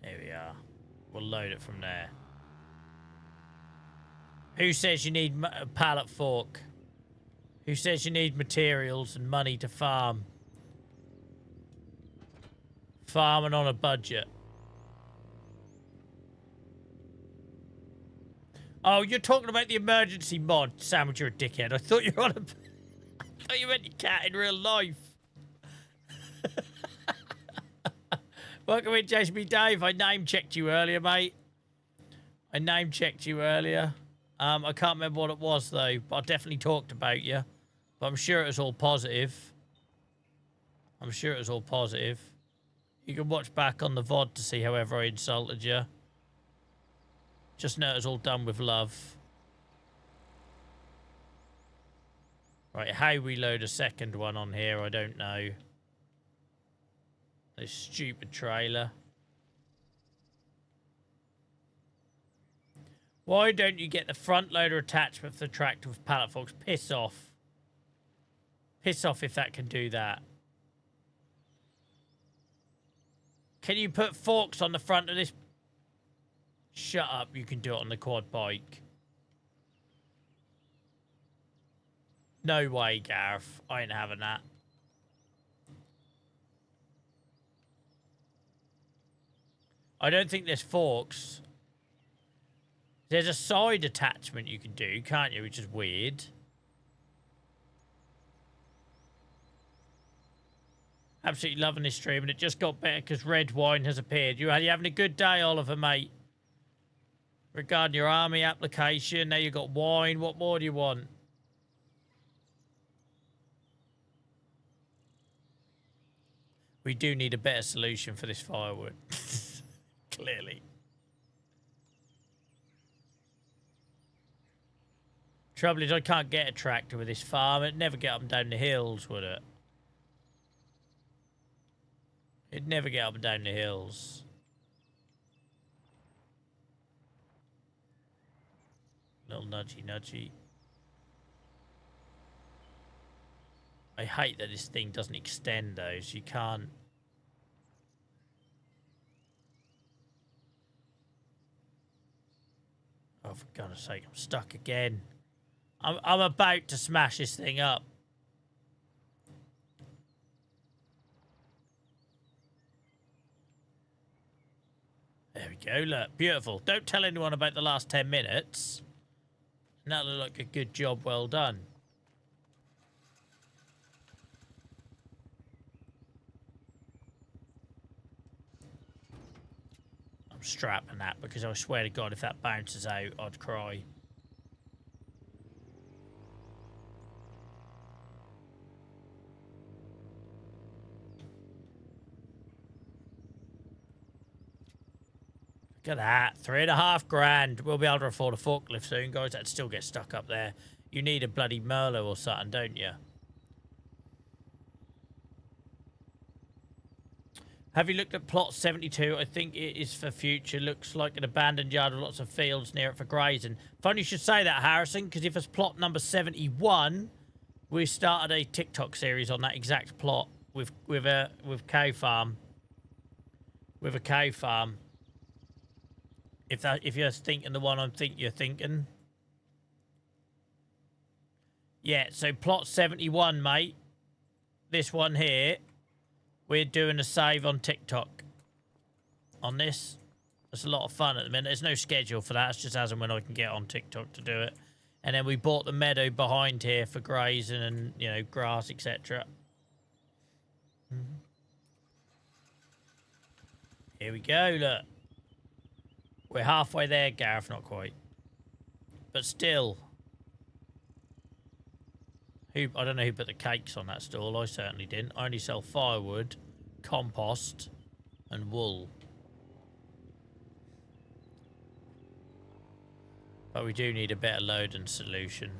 Here we are. We'll load it from there. Who says you need a pallet fork? Who says you need materials and money to farm? Farming on a budget. Oh, you're talking about the emergency mod. Sandwich, you're a dickhead. I thought you were on a... I thought you meant your cat in real life. Welcome in, Jason B. Dave. I name-checked you earlier, mate. I name-checked you earlier. I can't remember what it was, though, but I definitely talked about you. But I'm sure it was all positive. I'm sure it was all positive. You can watch back on the VOD to see however I insulted you. Just know it was all done with love. Right, how we load a second one on here, I don't know. This stupid trailer. Why don't you get the front loader attachment for the tractor with pallet forks? Piss off. Piss off if that can do that. Can you put forks on the front of this? Shut up, you can do it on the quad bike. No way, Gareth. I ain't having that. I don't think there's forks. There's a side attachment you can do, can't you? Which is weird. Absolutely loving this stream, and it just got better because red wine has appeared. You having a good day, Oliver, mate? Regarding your army application, now you've got wine. What more do you want? We do need a better solution for this firewood. Clearly. Trouble is, I can't get a tractor with this farm. It'd never get up and down the hills, would it? It'd never get up and down the hills. Little nudgy nudgy. I hate that this thing doesn't extend though, so you can't. Oh, for goodness sake, I'm stuck again. I'm about to smash this thing up. There we go, look, beautiful. Don't tell anyone about the last 10 minutes. And that'll look like a good job well done. I'm strapping that because I swear to God, if that bounces out, I'd cry. Look at that, 3.5 grand. We'll be able to afford a forklift soon, guys. That'd still get stuck up there. You need a bloody Merlot or something, don't you? Have you looked at plot 72? I think it is for future. Looks like an abandoned yard with lots of fields near it for grazing. Funny you should say that, Harrison, because if it's plot number 71, we started a TikTok series on that exact plot with cow farm. With a cow farm. If you're thinking the one you're thinking. Yeah, so plot 71, mate. This one here. We're doing a save on TikTok. On this. It's a lot of fun at the minute. There's no schedule for that. It's just as and when I can get on TikTok to do it. And then we bought the meadow behind here for grazing and, you know, grass, etc. Here we go, look. We're halfway there, Gareth, not quite. But still. I don't know who put the cakes on that stall. I certainly didn't. I only sell firewood, compost, and wool. But we do need a better loading solution.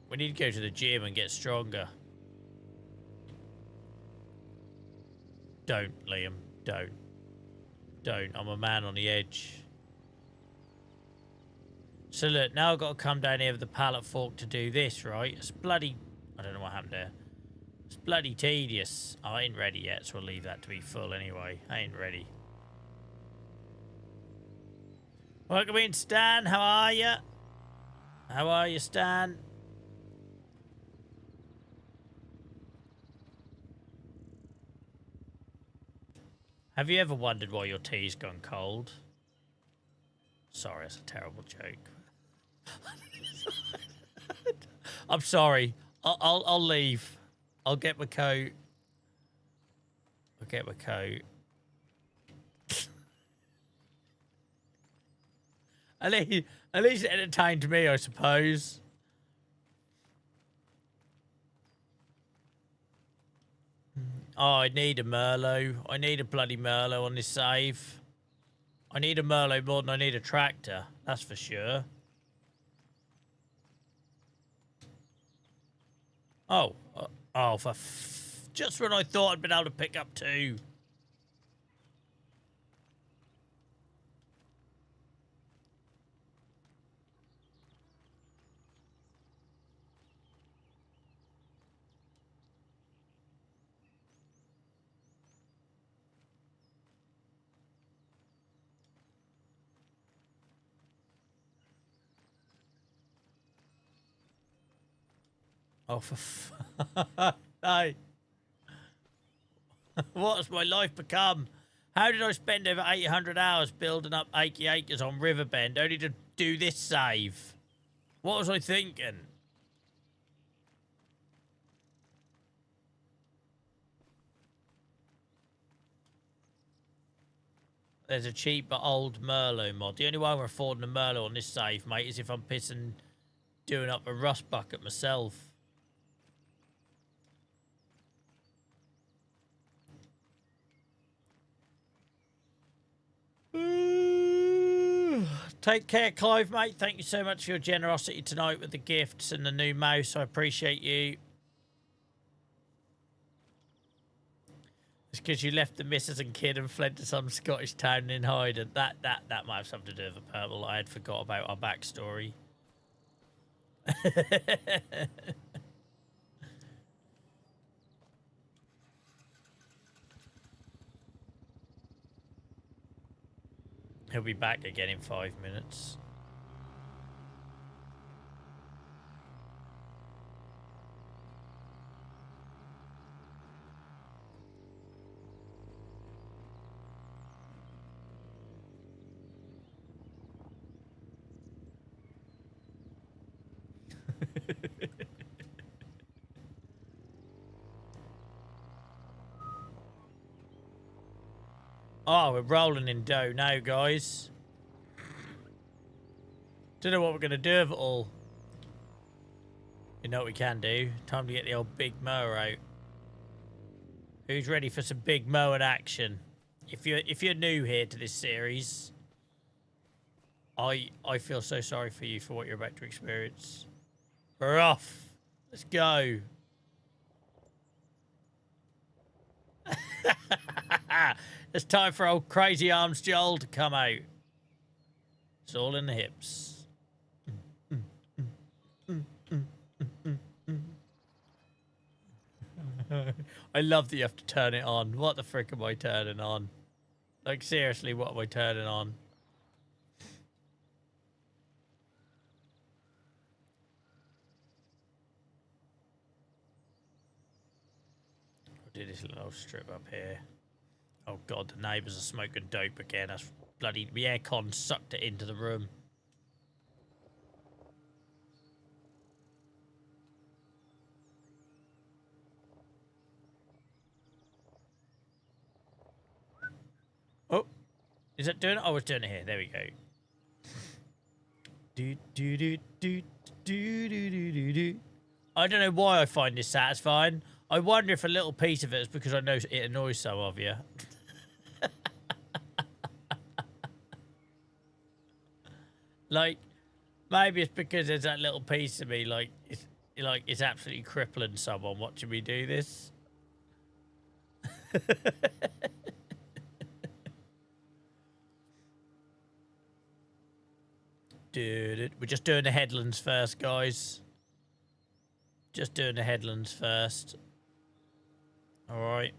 We need to go to the gym and get stronger. Don't, Liam. Don't. Don't. I'm a man on the edge. So look, now I've got to come down here with the pallet fork to do this, right? It's bloody... I don't know what happened there. It's bloody tedious. Oh, I ain't ready yet, so we'll leave that to be full anyway. I ain't ready. Welcome in, Stan. How are you? How are you, Stan? Have you ever wondered why your tea's gone cold? Sorry, it's a terrible joke. I'm sorry. I'll leave. I'll get my coat. I'll get my coat. At least it entertained me, I suppose. Oh, I need a Merlot. I need a bloody Merlot on this save. I need a Merlot more than I need a tractor. That's for sure. Oh. Oh, just when I thought I'd been able to pick up 2. Oh, no. What has my life become? How did I spend over 800 hours building up achy acres on Riverbend only to do this save? What was I thinking? There's a cheap but old Merlot mod. The only way we're affording a Merlot on this save, mate, is if I'm pissing, doing up a rust bucket myself. Take care, Clive, mate. Thank you so much for your generosity tonight with the gifts and the new mouse. I appreciate you. It's because you left the missus and kid and fled to some Scottish town in Hyden. That might have something to do with the purple. I had forgot about our backstory. He'll be back again in 5 minutes. Oh, we're rolling in dough now, guys. Don't know what we're going to do with it all. You know what we can do? Time to get the old big mower out. Who's ready for some big mowing action? If you're new here to this series, I feel so sorry for you for what you're about to experience. We're off. Let's go. It's time for old Crazy Arms Joel to come out. It's all in the hips. I love that you have to turn it on. What the frick am I turning on? Like, seriously, what am I turning on? I'll do this little strip up here. Oh god, the neighbours are smoking dope again. That's bloody... The aircon sucked it into the room. Oh, is that doing it? Oh, it's doing it here. There we go. I don't know why I find this satisfying. I wonder if a little piece of it is because I know it annoys some of you. Like, maybe it's because there's that little piece of me, like it's absolutely crippling someone watching me do this. Dude, we're just doing the headlands first, guys. Just doing the headlands first. All right.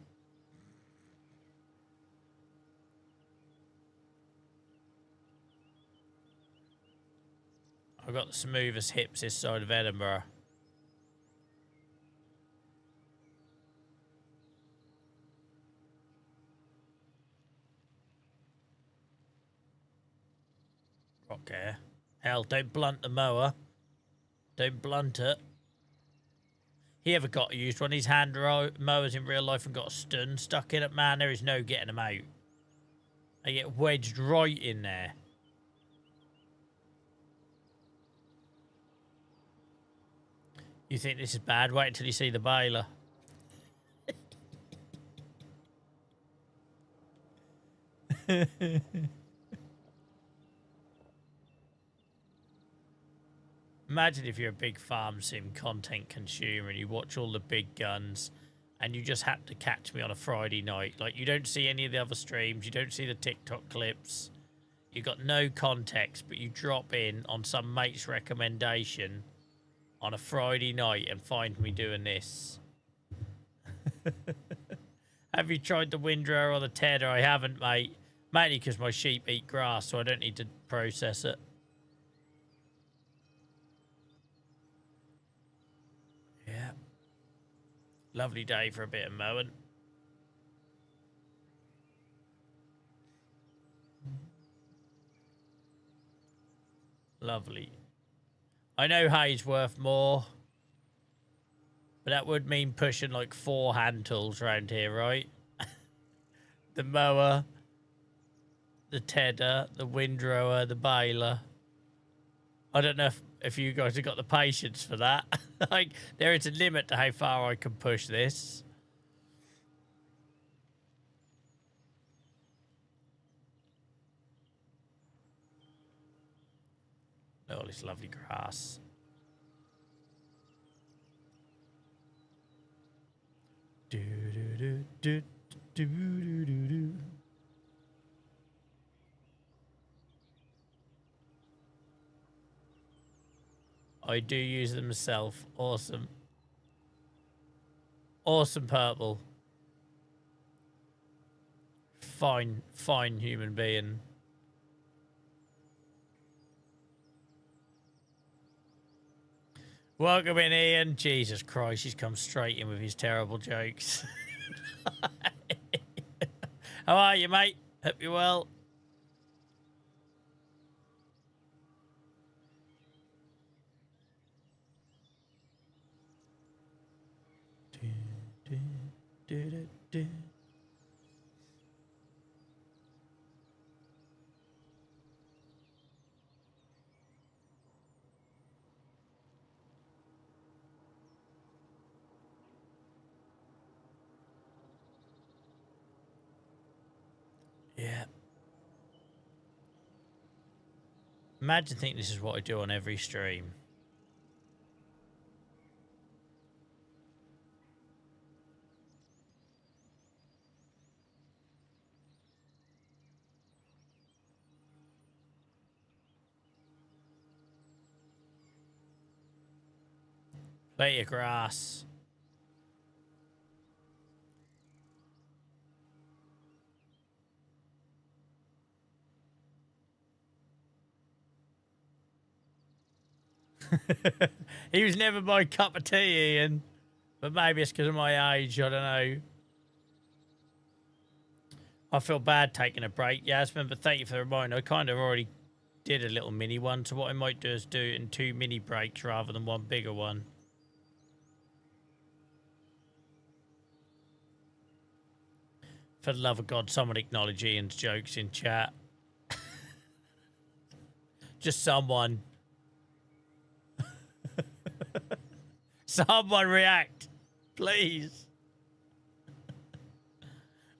I've got the smoothest hips this side of Edinburgh. Okay. Hell, don't blunt the mower. Don't blunt it. He ever got used one of these hand mowers in real life and got a stun stuck in it? Man, there is no getting them out. They get wedged right in there. You think this is bad? Wait until you see the baler. Imagine if you're a big farm sim content consumer and you watch all the big guns and you just happen to catch me on a Friday night. Like, you don't see any of the other streams. You don't see the TikTok clips. You got no context, but you drop in on some mate's recommendation on a Friday night and find me doing this. Have you tried the windrower or the tedder? I haven't, mate. Mainly because my sheep eat grass, so I don't need to process it. Yeah. Lovely day for a bit of mowing. Lovely. I know hay's worth more, but that would mean pushing like 4 hand tools around here, right? The mower, the tedder, the windrower, the baler. I don't know if you guys have got the patience for that. Like, there is a limit to how far I can push this. Oh, this lovely grass. Do do do do do do do. I do use them myself. Awesome. Awesome purple. Fine, fine human being. Welcome in, Ian. Jesus Christ, he's come straight in with his terrible jokes. How are you, mate? Hope you're well. Yeah. Imagine thinking this is what I do on every stream. Play your grass. He was never my cup of tea, Ian. But maybe it's because of my age. I don't know. I feel bad taking a break, Yasmin, but thank you for the reminder. I kind of already did a little mini one, so what I might do is do it in 2 mini breaks rather than one bigger one. For the love of God, someone acknowledge Ian's jokes in chat. Just someone. Someone react, please.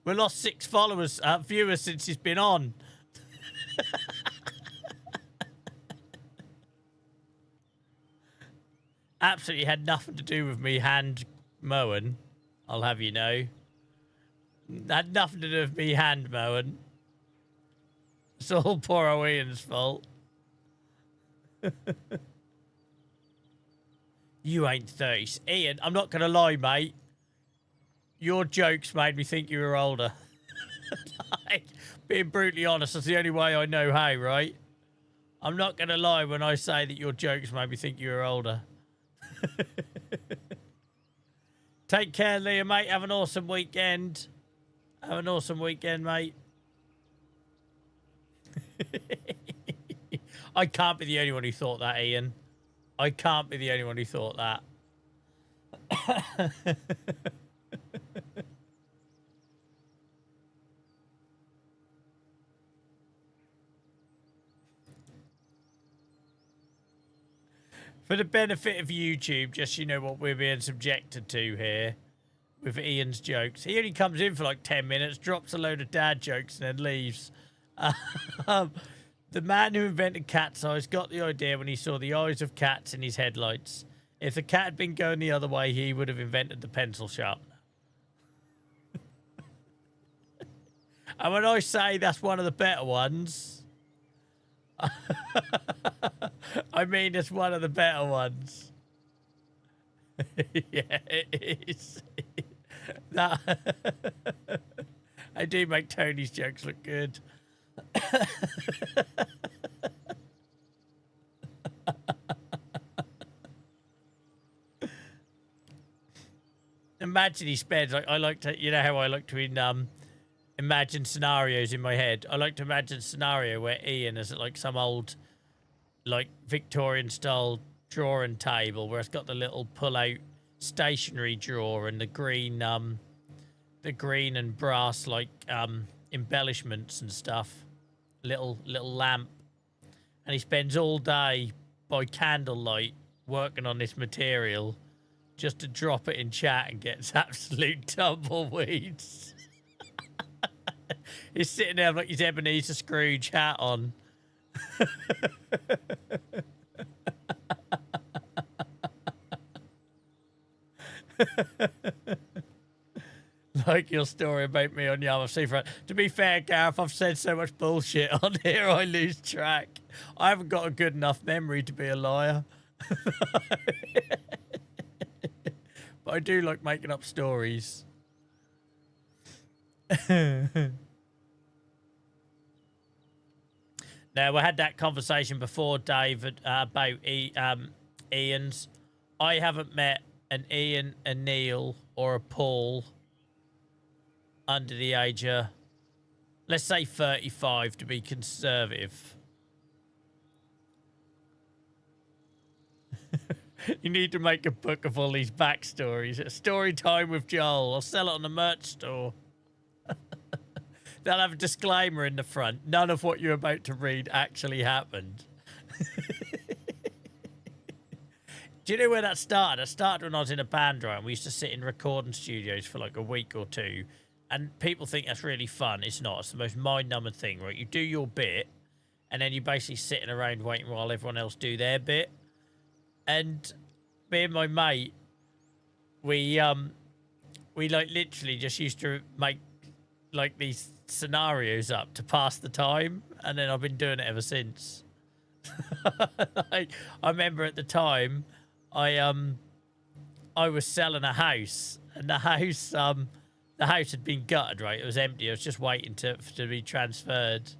We lost 6 followers, viewers since he's been on. Absolutely had nothing to do with me hand mowing, I'll have you know. Had nothing to do with me hand mowing. It's all poor old Ian's fault. You ain't 30. Ian, I'm not going to lie, mate. Your jokes made me think you were older. Like, being brutally honest, that's the only way I know how, right? I'm not going to lie when I say that your jokes made me think you were older. Take care, Leah, mate. Have an awesome weekend. Have an awesome weekend, mate. I can't be the only one who thought that, Ian. I can't be the only one who thought that. For the benefit of YouTube, just so you know what we're being subjected to here with Ian's jokes. He only comes in for like 10 minutes, drops a load of dad jokes, and then leaves. The man who invented cat's eyes got the idea when he saw the eyes of cats in his headlights. If the cat had been going the other way, he would have invented the pencil sharpener. And when I say that's one of the better ones, I mean it's one of the better ones. Yeah, it is. That I do make Tony's jokes look good. Imagine he spends like I like to, you know how I like to imagine scenarios in my head. I like to imagine a scenario where Ian is at like some old like Victorian style drawing table where it's got the little pull out stationary drawer and the green and brass like embellishments and stuff. Little lamp. And he spends all day by candlelight working on this material just to drop it in chat and gets absolute tumbleweeds. He's sitting there with like his Ebenezer Scrooge hat on. Like your story about me on Yarmouth Seafront. To be fair, Gareth, I've said so much bullshit on here, I lose track. I haven't got a good enough memory to be a liar. But I do like making up stories. Now, we had that conversation before, David, about Ian's. I haven't met an Ian, a Neil, or a Paul under the age of, let's say 35 to be conservative. You need to make a book of all these backstories. A story time with Joel. I'll sell it on the merch store. They'll have a disclaimer in the front. None of what you're about to read actually happened. Do you know where that started? It started when I was in a band, right? And we used to sit in recording studios for like a week or two. And people think that's really fun. It's not. It's the most mind-numbing thing, right? You do your bit, and then you're basically sitting around waiting while everyone else do their bit. And me and my mate, we like literally just used to make like these scenarios up to pass the time, and then I've been doing it ever since. Like, I remember at the time, I was selling a house, and the house had been gutted, right? It was empty. I was just waiting to be transferred.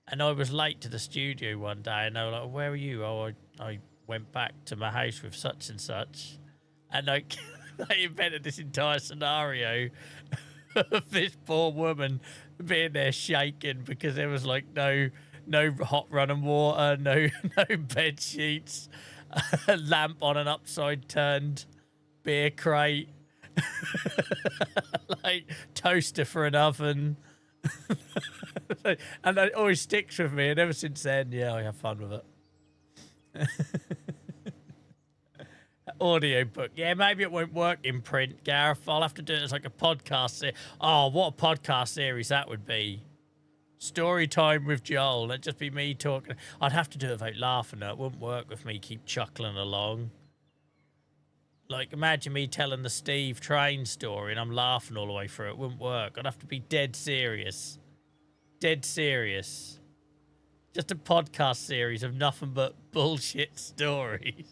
And I was late to the studio one day, and they were like, where are you? Oh, I went back to my house with such and such. And like, they invented this entire scenario of this poor woman being there shaking because there was like no hot running water, no bed sheets, a lamp on an upside turned beer crate. Like toaster for an oven. And it always sticks with me, and ever since then, yeah, I have fun with it. Audio book, yeah, maybe it won't work in print, Gareth. I'll have to do it as like a podcast oh, what a podcast series that would be. Story time with Joel. That'd just be me talking. I'd have to do it without laughing though. It wouldn't work with me keep chuckling along. Like, imagine me telling the Steve Train story and I'm laughing all the way through. It wouldn't work. I'd have to be dead serious. Dead serious. Just a podcast series of nothing but bullshit stories.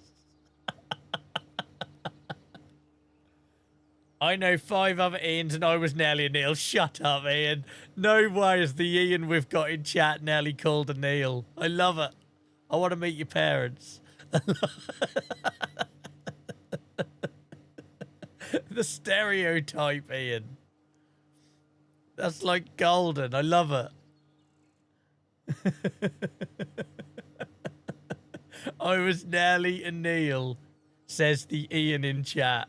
I know 5 other Ians and I was nearly a Neil. Shut up, Ian. No way is the Ian we've got in chat nearly called a Neil. I love it. I want to meet your parents. The stereotype, Ian. That's like golden. I love it. I was nearly a Neil, says the Ian in chat.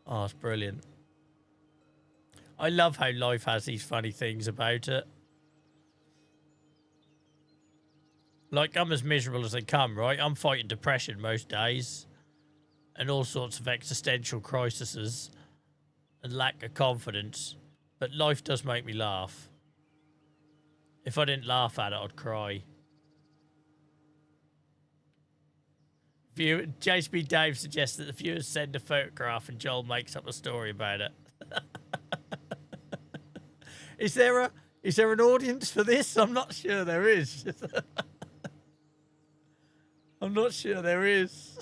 Oh, it's brilliant. I love how life has these funny things about it. Like, I'm as miserable as they come, right? I'm fighting depression most days. And all sorts of existential crises. And lack of confidence. But life does make me laugh. If I didn't laugh at it, I'd cry. JSB Dave suggests that the viewers send a photograph and Joel makes up a story about it. Is there an audience for this? I'm not sure there is. I'm not sure there is.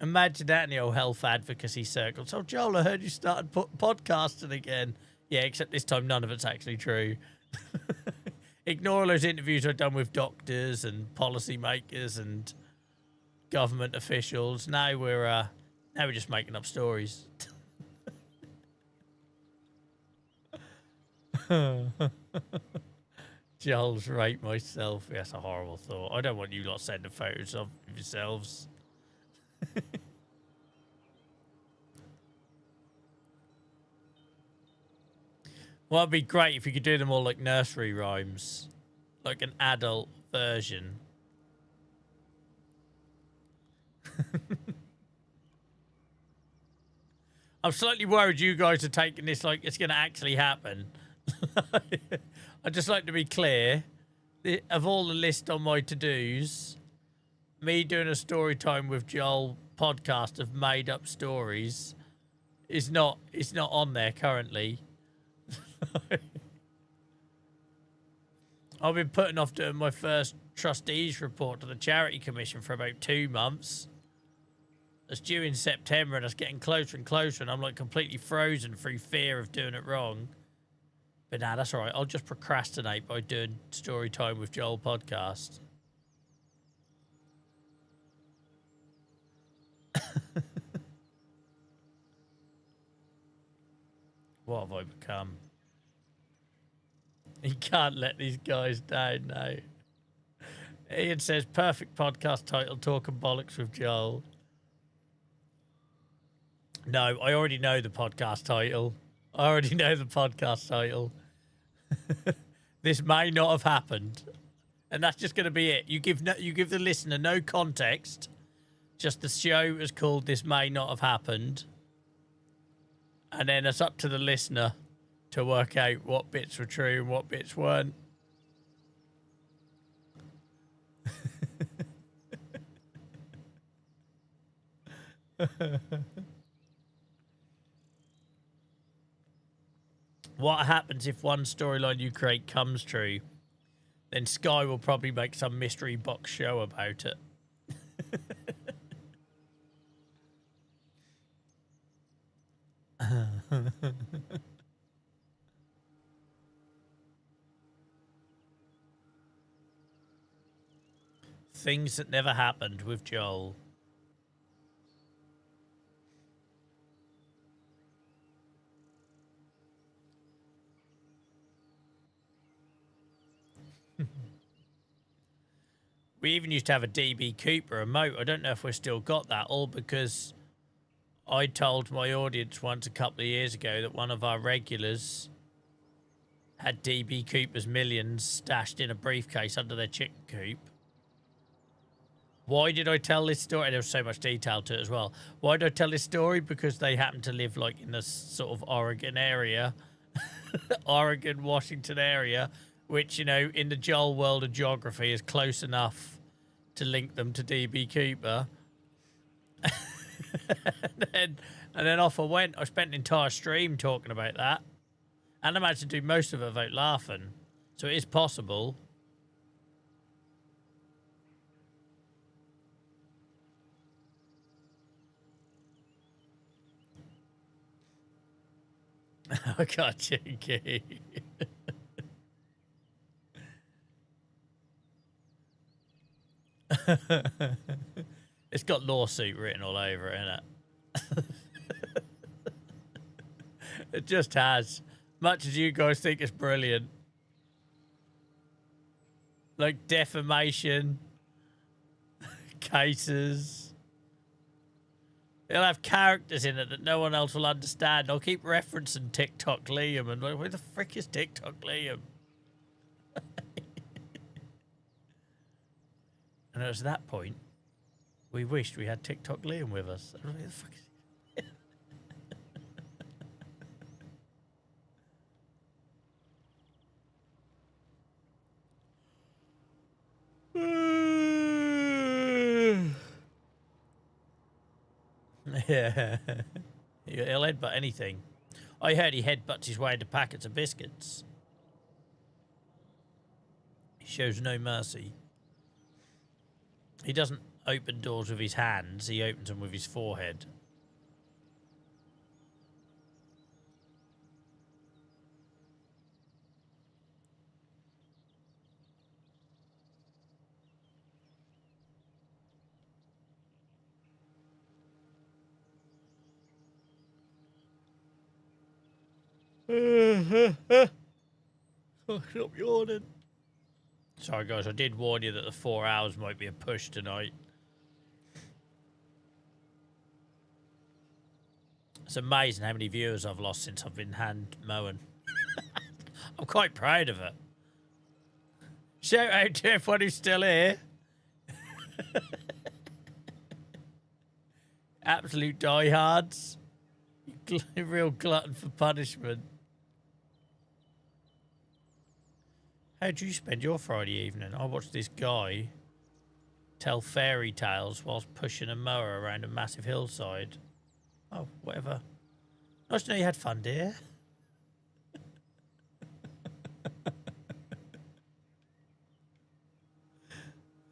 Imagine that in the old health advocacy circles. Oh, Joel, I heard you started podcasting again. Yeah, except this time none of it's actually true. Ignore all those interviews I've done with doctors and policymakers and government officials. Now we're Now we're just making up stories. Joel's raped myself. That's a horrible thought. I don't want you lot sending photos of yourselves. Well, it'd be great if you could do them all like nursery rhymes. Like an adult version. I'm slightly worried you guys are taking this like it's going to actually happen. I'd just like to be clear. Of all the list on my to-dos, me doing a story time with Joel podcast of made up stories is not on there currently. I've been putting off doing my first trustees report to the charity commission for about 2 months. It's due in September and it's getting closer and closer and I'm like completely frozen through fear of doing it wrong. But nah, that's all right. I'll just procrastinate by doing story time with Joel podcast. What have I become? You can't let these guys down now. Ian says, perfect podcast title, Talking Bollocks with Joel. No, I already know the podcast title. I already know the podcast title. This may not have happened. And that's just going to be it. You give the listener no context. Just the show is called This May Not Have Happened. And then it's up to the listener to work out what bits were true and what bits weren't. What happens if one storyline you create comes true? Then Sky will probably make some mystery box show about it. Things that never happened with Joel. We even used to have a DB Cooper remote. I don't know if we've still got that, all because I told my audience once a couple of years ago that one of our regulars had DB Cooper's millions stashed in a briefcase under their chicken coop. Why did I tell this story? There was so much detail to it as well. Why did I tell this story? Because they happen to live like in this sort of Oregon area, Oregon, Washington area, which, you know, in the Joel world of geography is close enough to link them to DB Cooper. and then off I went. I spent an entire stream talking about that. And I managed to do most of it without laughing. So it is possible. I got cheeky. It's got lawsuit written all over it, innit? It just has. Much as you guys think it's brilliant. Like defamation cases. It'll have characters in it that no one else will understand. I'll keep referencing TikTok Liam and like, where the frick is TikTok Liam? And it was that point we wished we had TikTok Liam with us. Where the fuck is yeah. He'll headbutt anything. I heard he headbutts his way into packets of biscuits. He shows no mercy. He doesn't open doors with his hands, he opens them with his forehead. Stop yawning. Sorry, guys. I did warn you that the 4 hours might be a push tonight. It's amazing how many viewers I've lost since I've been hand mowing. I'm quite proud of it. Shout out to everyone who's still here. Absolute diehards. Real glutton for punishment. How do you spend your Friday evening? I watched this guy tell fairy tales whilst pushing a mower around a massive hillside. Oh, whatever. Nice to know you had fun, dear.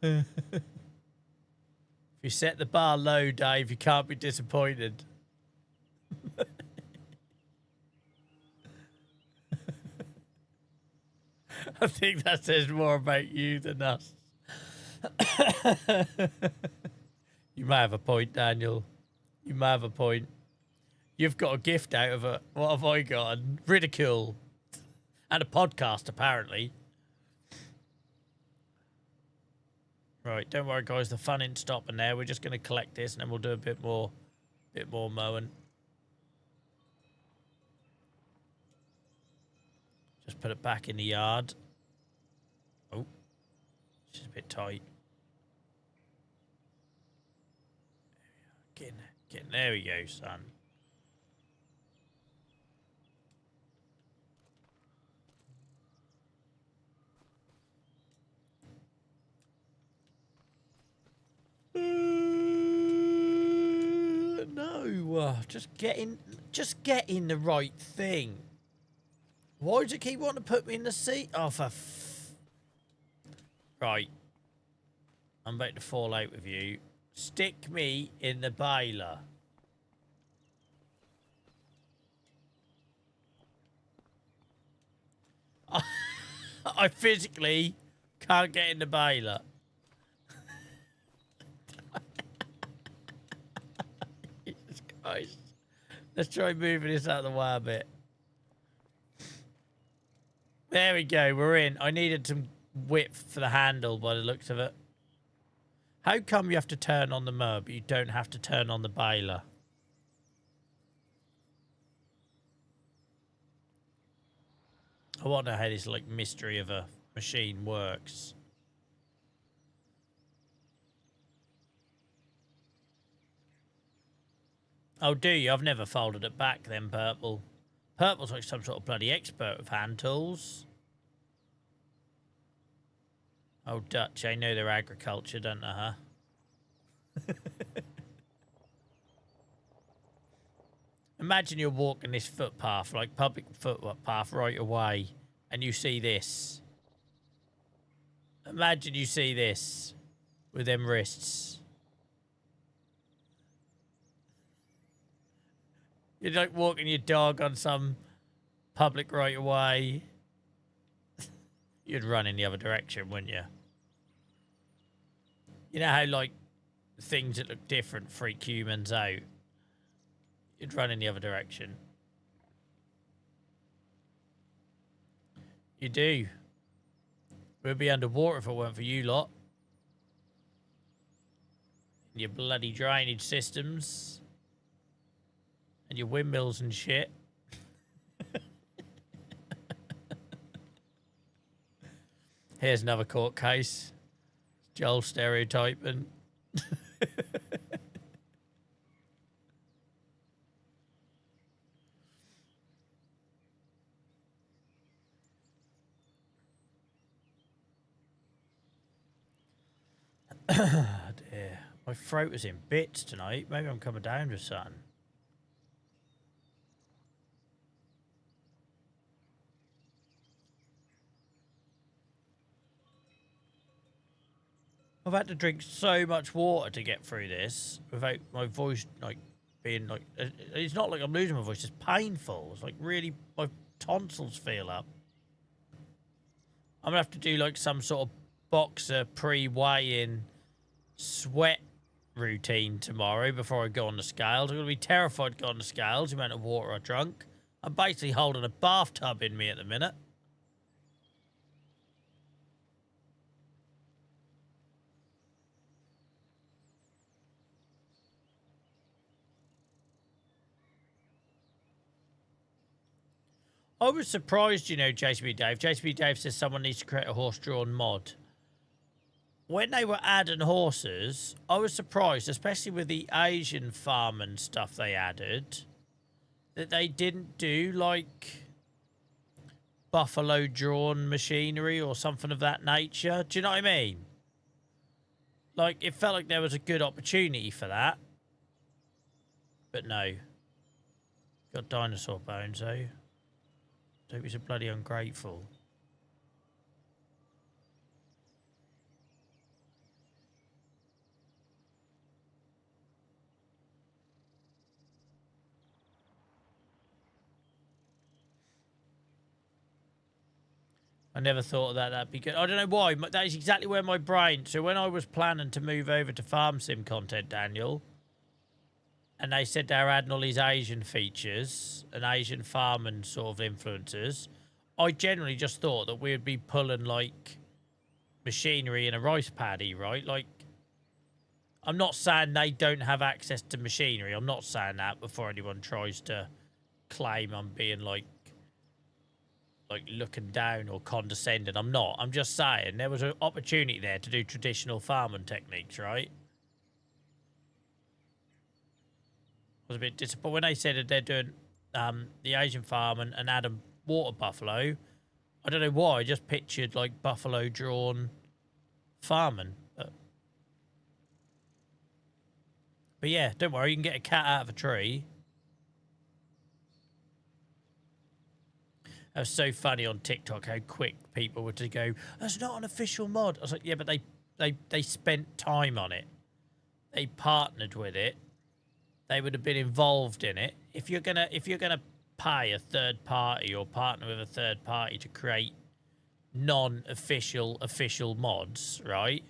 If you set the bar low, Dave, you can't be disappointed. I think that says more about you than us. You may have a point, Daniel. You may have a point. You've got a gift out of it. What have I gotten? Ridicule. And a podcast, apparently. Right, don't worry, guys. The fun ain't stopping there. We're just going to collect this, and then we'll do a bit more mowing. Just put it back in the yard. Oh, it's just a bit tight. Getting there we go, son. No, just getting the right thing. Why do you keep wanting to put me in the seat? Oh, right. I'm about to fall out with you. Stick me in the baler. I physically can't get in the baler. Jesus Christ. Let's try moving this out of the way a bit. There we go, we're in. I needed some width for the handle by the looks of it. How come you have to turn on the mower, but you don't have to turn on the baler? I want to know how this like mystery of a machine works. Oh, do you? I've never folded it back then, Purple. Purple's like some sort of bloody expert with hand tools. Oh, Dutch, I know their agriculture, don't they, huh? Imagine you're walking this footpath, like public footpath right away, and you see this. Imagine you see this with them wrists. You're like walking your dog on some public right away. You'd run in the other direction, wouldn't you? You know how, like, things that look different freak humans out? You'd run in the other direction. You do. We'd be underwater if it weren't for you lot. And your bloody drainage systems. And your windmills and shit. Here's another court case. Joel stereotyping. Dear. My throat was in bits tonight. Maybe I'm coming down with something. I've had to drink so much water to get through this without my voice, like, being, like... It's not like I'm losing my voice. It's painful. It's, like, really... My tonsils feel up. I'm going to have to do, like, some sort of boxer pre-weigh-in sweat routine tomorrow before I go on the scales. I'm going to be terrified to go on the scales, the amount of water I drunk. I'm basically holding a bathtub in me at the minute. I was surprised, you know, JCB Dave. JCB Dave says someone needs to create a horse-drawn mod. When they were adding horses, I was surprised, especially with the Asian farm and stuff they added, that they didn't do, like, buffalo-drawn machinery or something of that nature. Do you know what I mean? Like, it felt like there was a good opportunity for that. But no. Got dinosaur bones, though. Don't be so bloody ungrateful. I never thought that that'd be good. I don't know why. That is exactly where my brain... So when I was planning to move over to farm sim content, Daniel, and they said they were adding all these Asian features and Asian farming sort of influencers, I generally just thought that we'd be pulling, like, machinery in a rice paddy, right? Like, I'm not saying they don't have access to machinery. I'm not saying that before anyone tries to claim I'm being, like looking down or condescending. I'm not. I'm just saying there was an opportunity there to do traditional farming techniques, right? I was a bit disappointed when they said that they're doing the Asian farming and add a water buffalo. I don't know why. I just pictured like buffalo drawn farming. But yeah, don't worry. You can get a cat out of a tree. It was so funny on TikTok how quick people were to go, that's not an official mod. I was like, yeah, but they spent time on it. They partnered with it. They would have been involved in it. If you're gonna pay a third party or partner with a third party to create non-official official mods, right?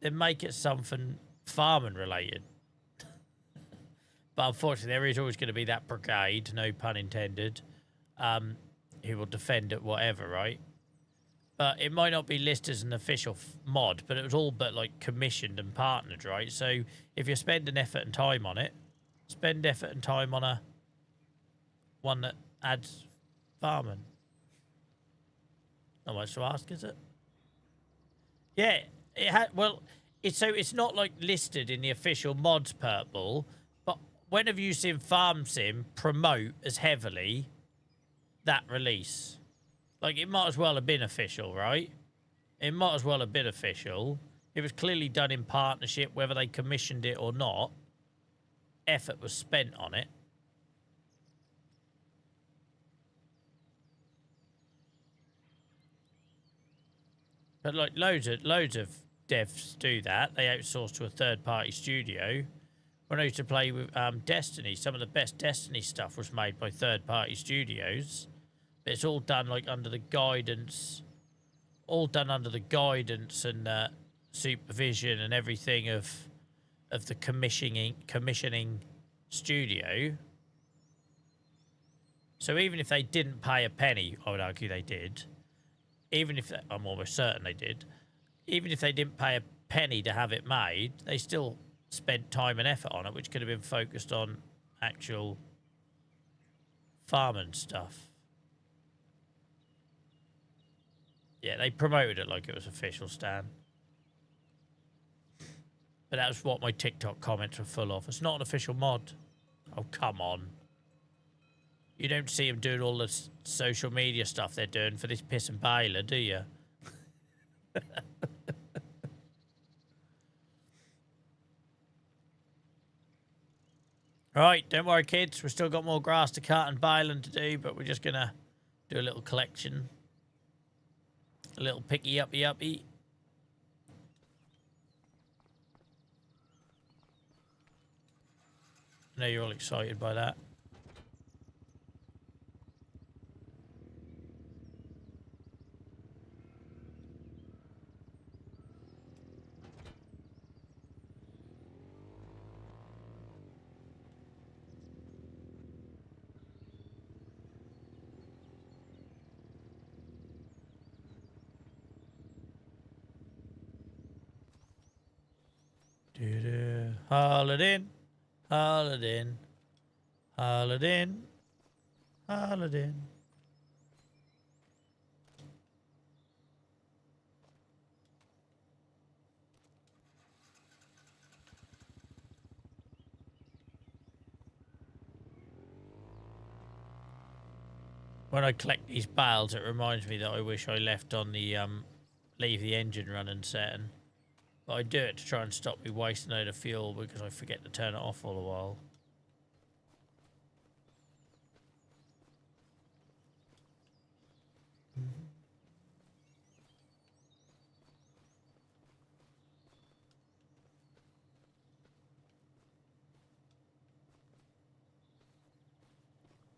Then make it something farming related. But unfortunately, there is always going to be that brigade, no pun intended, who will defend it, whatever, right? But it might not be listed as an official mod, but it was all but like commissioned and partnered, right? So if you're spending effort and time on it, spend effort and time on a one that adds farming. Not much to ask, is it? Yeah, it had. Well, it's not like listed in the official mods purple, but when have you seen Farm Sim promote as heavily that release? Like, it might as well have been official, right? It might as well have been official. It was clearly done in partnership, whether they commissioned it or not. Effort was spent on it. But like loads of devs do that. They outsource to a third-party studio. When I used to play with Destiny, some of the best Destiny stuff was made by third-party studios. But it's all done like under the guidance, and supervision and everything of the commissioning studio. So even if they didn't pay a penny, I would argue they did. Even if I'm almost certain they did. Even if they didn't pay a penny to have it made, they still spent time and effort on it, which could have been focused on actual farming stuff. Yeah, they promoted it like it was official, Stan. But that was what my TikTok comments were full of. It's not an official mod. Oh, come on. You don't see them doing all the social media stuff they're doing for this piss and baler, do you? Right, don't worry, kids. We've still got more grass to cut and baling to do, but we're just going to do a little collection. A little picky uppy. I know you're all excited by that. Haul it in. Haul it in. Haul it in. Haul it in. When I collect these bales, it reminds me that I wish I left on the, leave the engine running setting. But I do it to try and stop me wasting a load of fuel because I forget to turn it off all the while.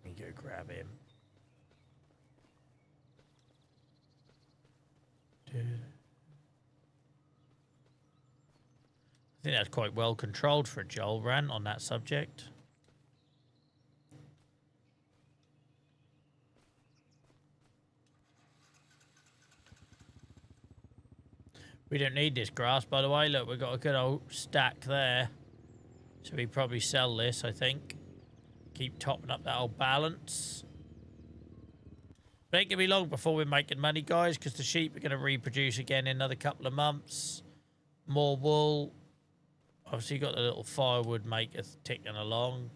Let me go grab him. I think that's quite well controlled for a Joel rant on that subject. We don't need this grass, by the way. Look, we've got a good old stack there. So we probably sell this, I think. Keep topping up that old balance. But it ain't gonna be long before we're making money, guys, because the sheep are going to reproduce again in another couple of months. More wool. Obviously, you've got the little firewood maker ticking along.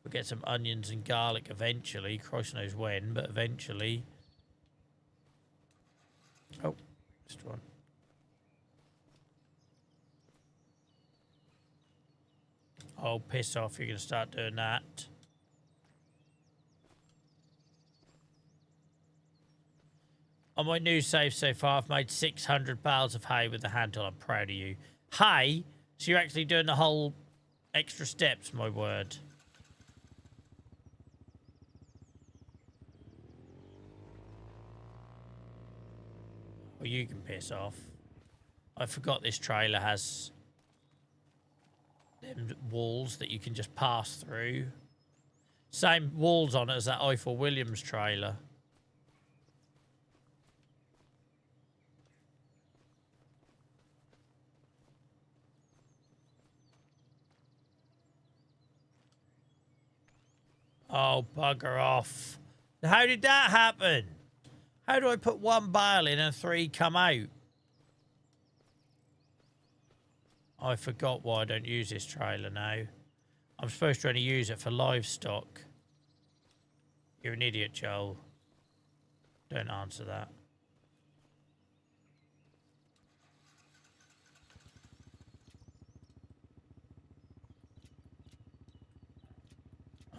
We'll get some onions and garlic eventually. Christ knows when, but eventually. Oh, just one. Oh, piss off. You're going to start doing that. On my new save so far, I've made 600 bales of hay with the hand tool. I'm proud of you. Hay? So you're actually doing the whole extra steps, my word. Well, you can piss off. I forgot this trailer has them walls that you can just pass through. Same walls on it as that Eiffel Williams trailer. Oh, bugger off. How did that happen? How do I put one bale in and 3 come out? I forgot why I don't use this trailer now. I'm supposed to only use it for livestock. You're an idiot, Joel. Don't answer that.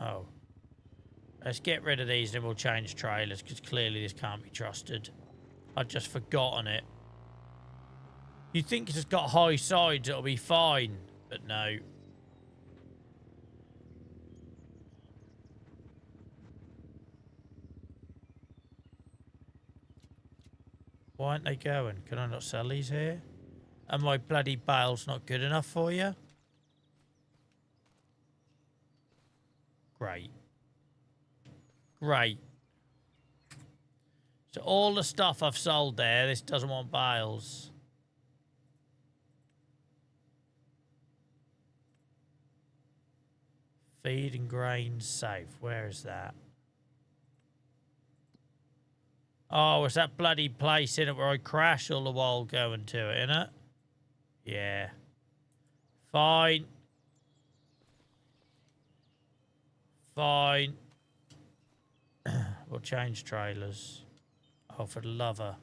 Oh. Let's get rid of these and we'll change trailers because clearly this can't be trusted. I'd just forgotten it. You'd think it's got high sides, it'll be fine. But no. Why aren't they going? Can I not sell these here? Are my bloody bales not good enough for you? Great. Great. So all the stuff I've sold there, this doesn't want bales. Feed and grain safe. Where is that? Oh, it's that bloody place in it where I crash all the while going to it, innit? Yeah. Fine. Fine. We'll change trailers. Oh, for the lover.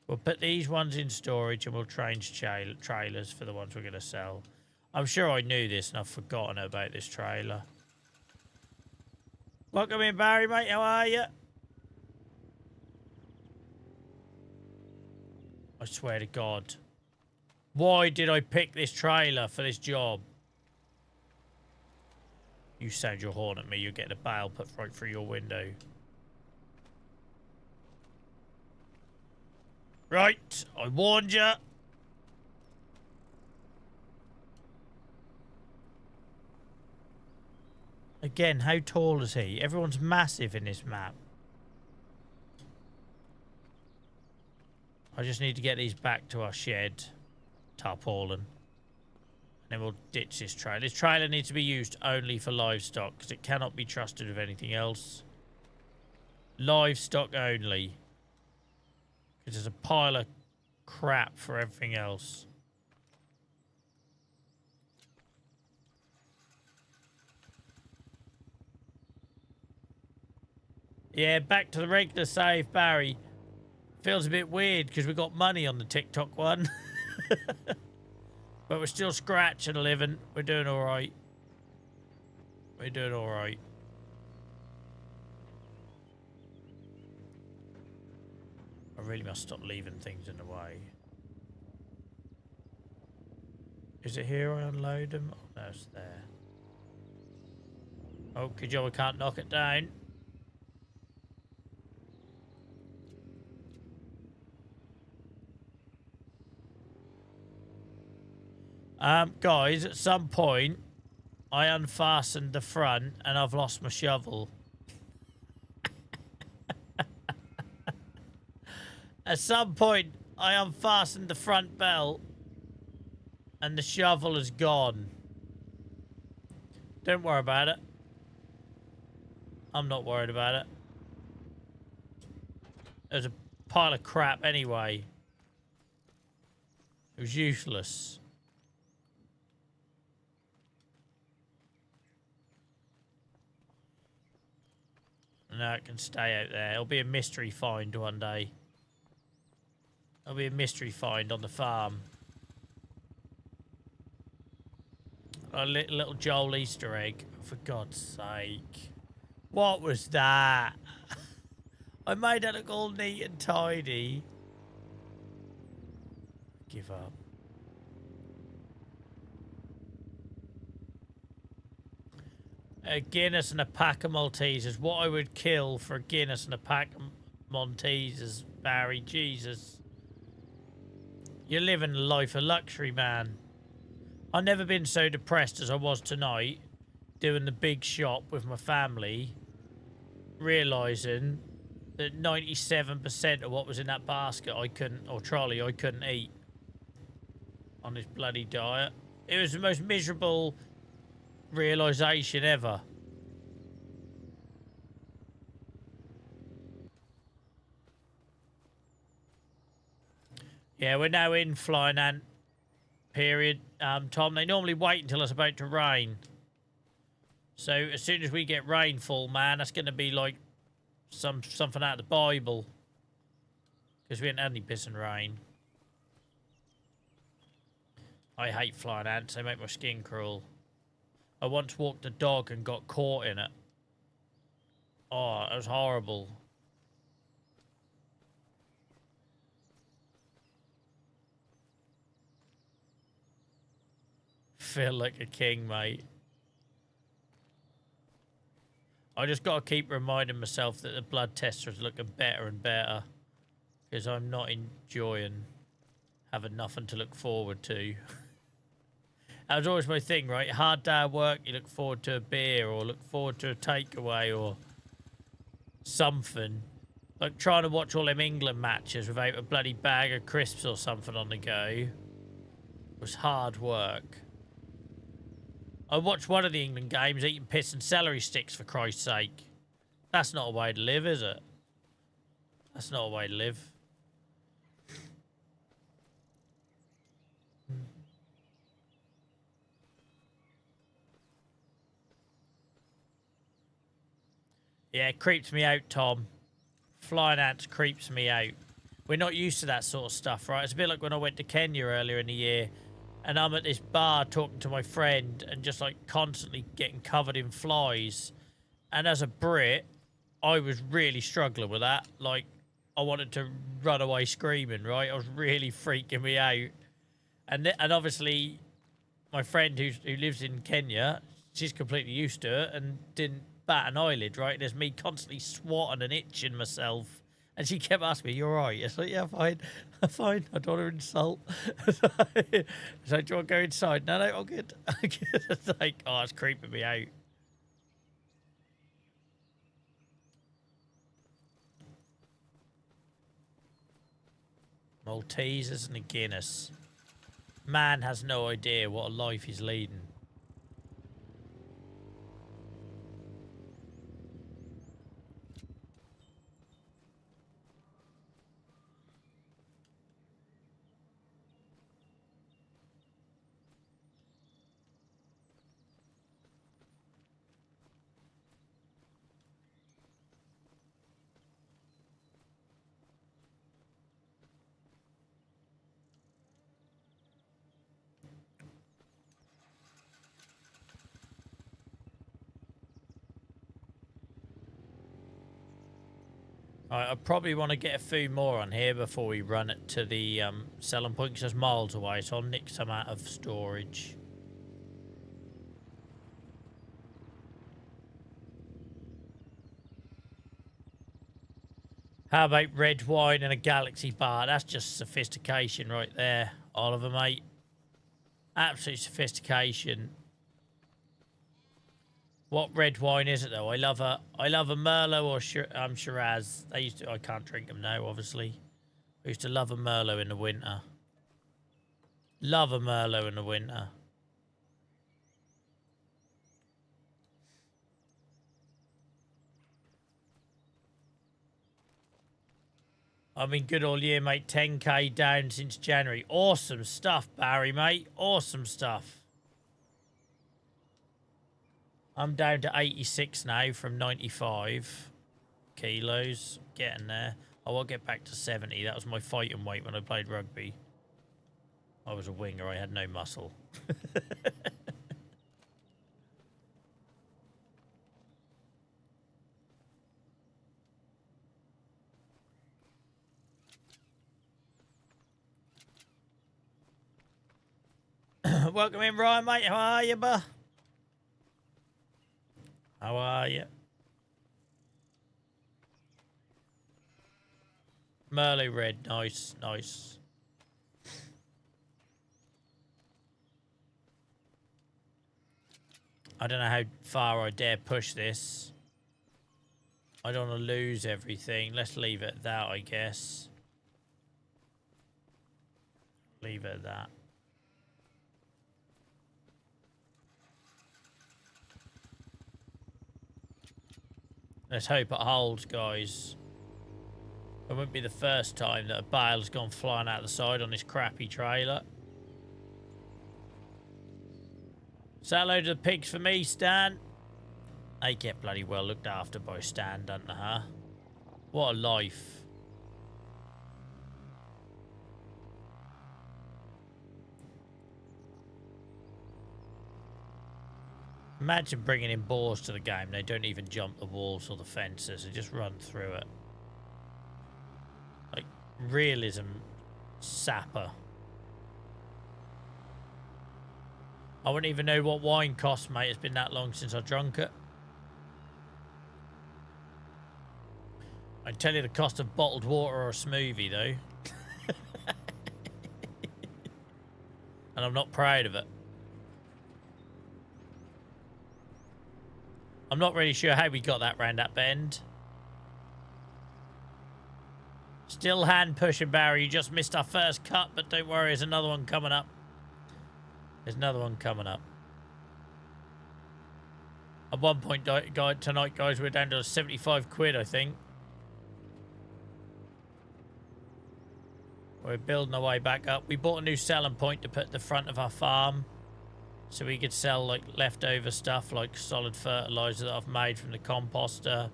We'll put these ones in storage and we'll change trailers for the ones we're going to sell. I'm sure I knew this and I've forgotten about this trailer. Welcome in, Barry, mate. How are you? I swear to God. Why did I pick this trailer for this job? You sound your horn at me. You're getting a bale put right through your window. Right. I warned you. Again, how tall is he? Everyone's massive in this map. I just need to get these back to our shed. Tarpaulin. then we'll ditch this trailer. This trailer needs to be used only for livestock because it cannot be trusted with anything else. Livestock only. Because there's a pile of crap for everything else. Yeah, back to the regular save, Barry. Feels a bit weird because we got money on the TikTok one. But we're still scratching a living. We're doing all right. We're doing all right. I really must stop leaving things in the way. Is it here I unload them? Oh, no, it's there. Oh, good job we can't knock it down. Guys, at some point, I unfastened the front and I've lost my shovel. At some point, I unfastened the front belt and the shovel is gone. Don't worry about it. I'm not worried about it. There's a pile of crap anyway. It was useless. No, it can stay out there. It'll be a mystery find one day. It'll be a mystery find on the farm. A little Joel Easter egg. For God's sake. What was that? I made it look all neat and tidy. Give up. A Guinness and a pack of Maltesers. What I would kill for a Guinness and a pack of Maltesers, Barry. Jesus. You're living a life of luxury, man. I've never been so depressed as I was tonight, doing the big shop with my family, realising that 97% of what was in that basket I couldn't, or trolley, I couldn't eat on this bloody diet. It was the most miserable realisation ever. Yeah, we're now in flying ant period, Tom. They normally wait until it's about to rain. So as soon as we get rainfall, man, that's going to be like something out of the Bible. Because we ain't had any piss and rain. I hate flying ants. They make my skin crawl. I once walked a dog and got caught in it. Oh, it was horrible. Feel like a king, mate. I just got to keep reminding myself that the blood tester is looking better and better. Because I'm not enjoying having nothing to look forward to. That was always my thing, right? Hard day at work, you look forward to a beer or look forward to a takeaway or something. Like trying to watch all them England matches without a bloody bag of crisps or something on the go was hard work. I watched one of the England games eating piss and celery sticks, for Christ's sake. That's not a way to live, is it? That's not a way to live. Yeah, it creeps me out, Tom. Flying ants creeps me out. We're not used to that sort of stuff, right? It's a bit like when I went to Kenya earlier in the year and I'm at this bar talking to my friend and just like constantly getting covered in flies. And as a Brit, I was really struggling with that. Like, I wanted to run away screaming, right? I was really freaking me out. And obviously, my friend who lives in Kenya, she's completely used to it and didn't bat an eyelid, right? There's me constantly swatting and itching myself. And she kept asking me, "You all right?" It's like, "Yeah, fine. I'm fine. I don't want to insult." So, "Do you want to go inside?" "No, no, I'm good." It's like, oh, it's creeping me out. Maltesers and a Guinness. Man has no idea what a life he's leading. I probably want to get a few more on here before we run it to the selling point, because it's miles away, so I'll nick some out of storage. How about red wine and a Galaxy bar? That's just sophistication right there, Oliver, mate. Absolute sophistication. What red wine is it though? I love a Merlot or Shiraz. I can't drink them now, obviously. I used to love a Merlot in the winter. Love a Merlot in the winter. I mean, good all year, mate. 10k down since January. Awesome stuff, Barry, mate. Awesome stuff. I'm down to 86 now from 95 kilos. Getting there. I will get back to 70. That was my fighting weight when I played rugby. I was a winger. I had no muscle. Welcome in, Ryan, mate. How are you, buh? How are you? Merlot red. Nice, nice. I don't know how far I dare push this. I don't want to lose everything. Let's leave it at that, I guess. Leave it at that. Let's hope it holds, guys. It wouldn't be the first time that a bale's gone flying out the side on this crappy trailer. Say hello to the pigs for me, Stan. They get bloody well looked after by Stan, don't they, huh? What a life. Imagine bringing in boars to the game. They don't even jump the walls or the fences. They just run through it. Like, realism sapper. I wouldn't even know what wine costs, mate. It's been that long since I drunk it. I'd tell you the cost of bottled water or a smoothie, though. And I'm not proud of it. I'm not really sure how we got that round that bend. Still hand pushing, Barry. You just missed our first cut, but don't worry, there's another one coming up. There's another one coming up. At one point tonight, guys, we're down to 75 quid, I think. We're building our way back up. We bought a new selling point to put at the front of our farm, so we could sell like leftover stuff like solid fertilizer that I've made from the composter.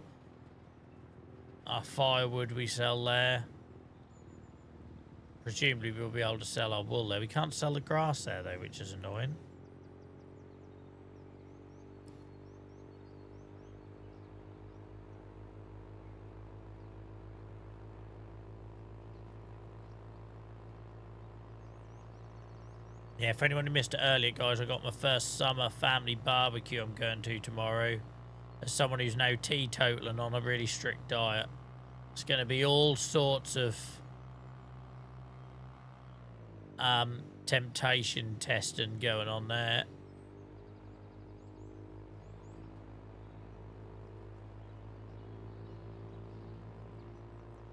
Our firewood we sell there. Presumably we'll be able to sell our wool there. We can't sell the grass there though, which is annoying. Yeah, for anyone who missed it earlier, guys, I got my first summer family barbecue I'm going to tomorrow. As someone who's now teetotaling on a really strict diet, it's going to be all sorts of temptation testing going on there.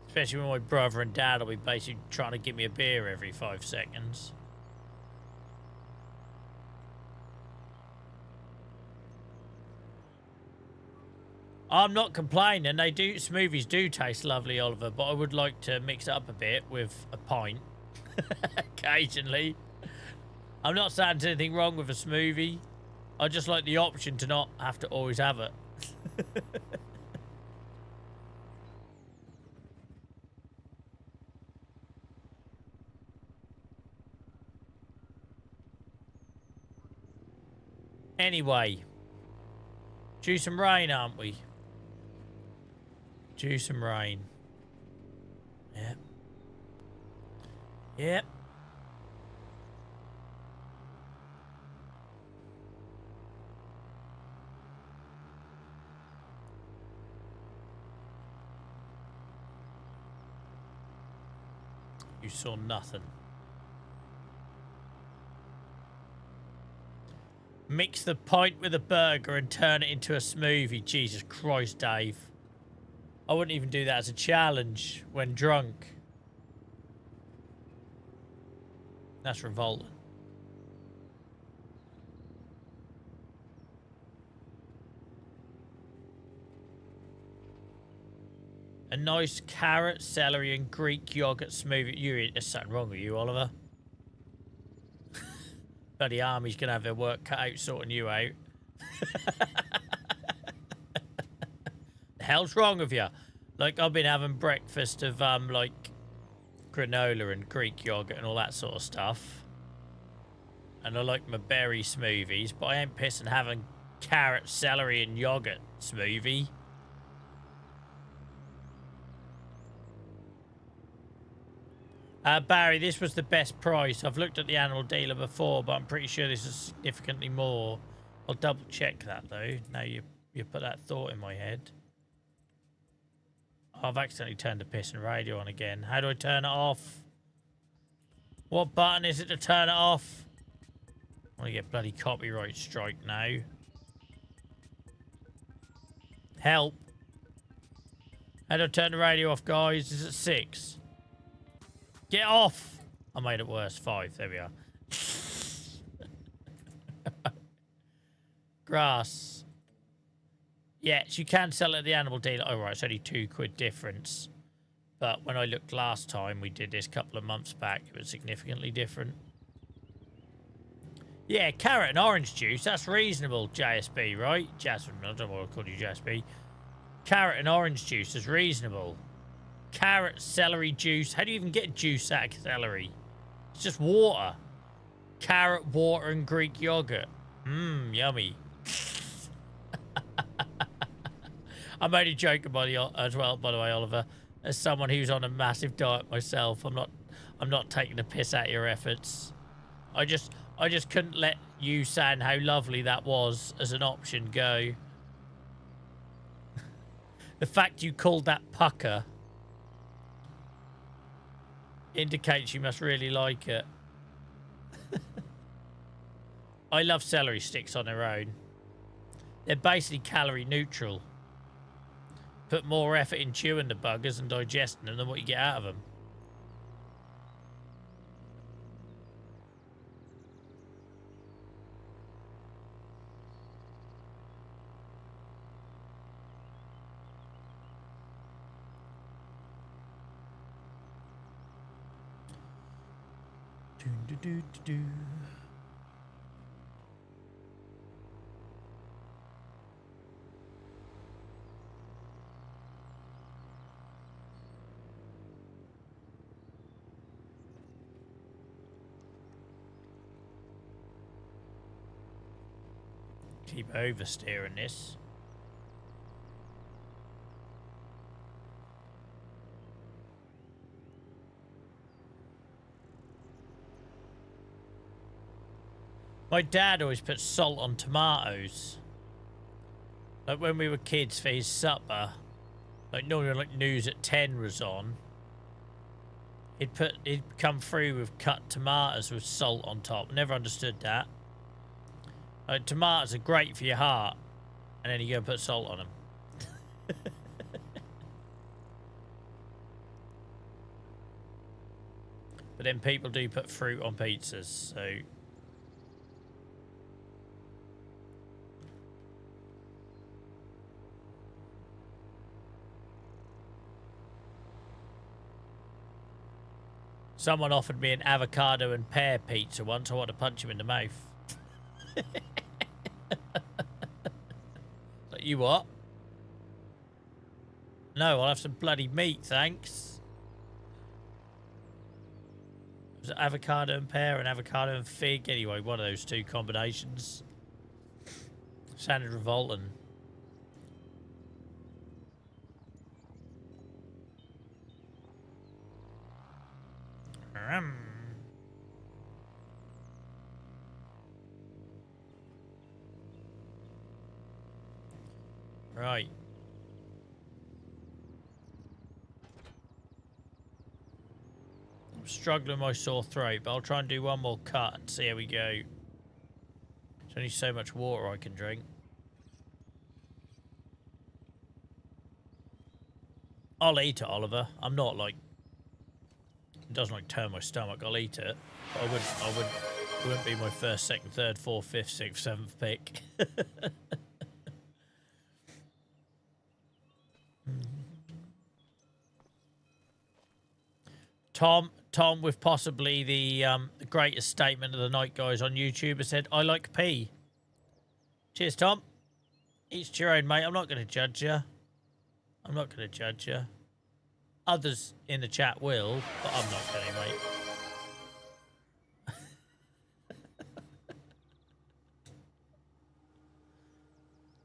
Especially when my brother and dad will be basically trying to give me a beer every 5 seconds. I'm not complaining. Smoothies do taste lovely, Oliver, but I would like to mix it up a bit with a pint occasionally. I'm not saying there's anything wrong with a smoothie. I just like the option to not have to always have it. Anyway, due some rain, aren't we? Due some rain. Yep. Yep. You saw nothing. Mix the pint with a burger and turn it into a smoothie. Jesus Christ, Dave. I wouldn't even do that as a challenge when drunk. That's revolting. A nice carrot, celery, and Greek yogurt smoothie. There's something wrong with you, Oliver. Bloody army's gonna have their work cut out sorting you out. The hell's wrong with you? Like, I've been having breakfast of like granola and Greek yogurt and all that sort of stuff. And I like my berry smoothies, but I ain't pissing having carrot, celery, and yogurt smoothie. Barry, this was the best price. I've looked at the animal dealer before, but I'm pretty sure this is significantly more. I'll double check that though. Now you put that thought in my head. I've accidentally turned the pissing radio on again. How do I turn it off? What button is it to turn it off? I want to get bloody copyright strike now. Help. How do I turn the radio off, guys? Is it 6? Get off! I made it worse. 5. There we are. Grass. Yes, you can sell it at the animal dealer. Oh, right. It's only £2 difference. But when I looked last time, we did this a couple of months back, it was significantly different. Yeah, carrot and orange juice. That's reasonable, JSB, right? Jasmine. I don't know what I call you, JSB. Carrot and orange juice is reasonable. Carrot, celery juice. How do you even get juice out of celery? It's just water. Carrot, water, and Greek yogurt. Mmm, yummy. I'm only joking as well, by the way, Oliver. As someone who's on a massive diet myself, I'm not taking the piss out of your efforts. I just couldn't let you saying how lovely that was as an option go. The fact you called that pucker indicates you must really like it. I love celery sticks on their own. They're basically calorie neutral. Put more effort in chewing the buggers and digesting them than what you get out of them. Do. Keep oversteering this. My dad always put salt on tomatoes. Like when we were kids for his supper. Like normally like news at 10 was on. He'd come through with cut tomatoes with salt on top. Never understood that. Like tomatoes are great for your heart. And then you go and put salt on them. But then people do put fruit on pizzas, so... Someone offered me an avocado and pear pizza once. I want to punch him in the mouth. Like, you what? No, I'll have some bloody meat, thanks. Was it avocado and pear and avocado and fig? Anyway, one of those two combinations. Sounded revolting. Right. I'm struggling with my sore throat, but I'll try and do one more cut and see how we go. There's only so much water I can drink. I'll eat it, Oliver. I'm not like... It doesn't like turn my stomach. I'll eat it. But it wouldn't be my first, second, third, fourth, fifth, sixth, seventh pick. Tom, with possibly the greatest statement of the night, guys, on YouTube, has said, "I like pea." Cheers, Tom. Each to your own, mate. I'm not going to judge you. I'm not going to judge you. Others in the chat will, but I'm not going to, mate.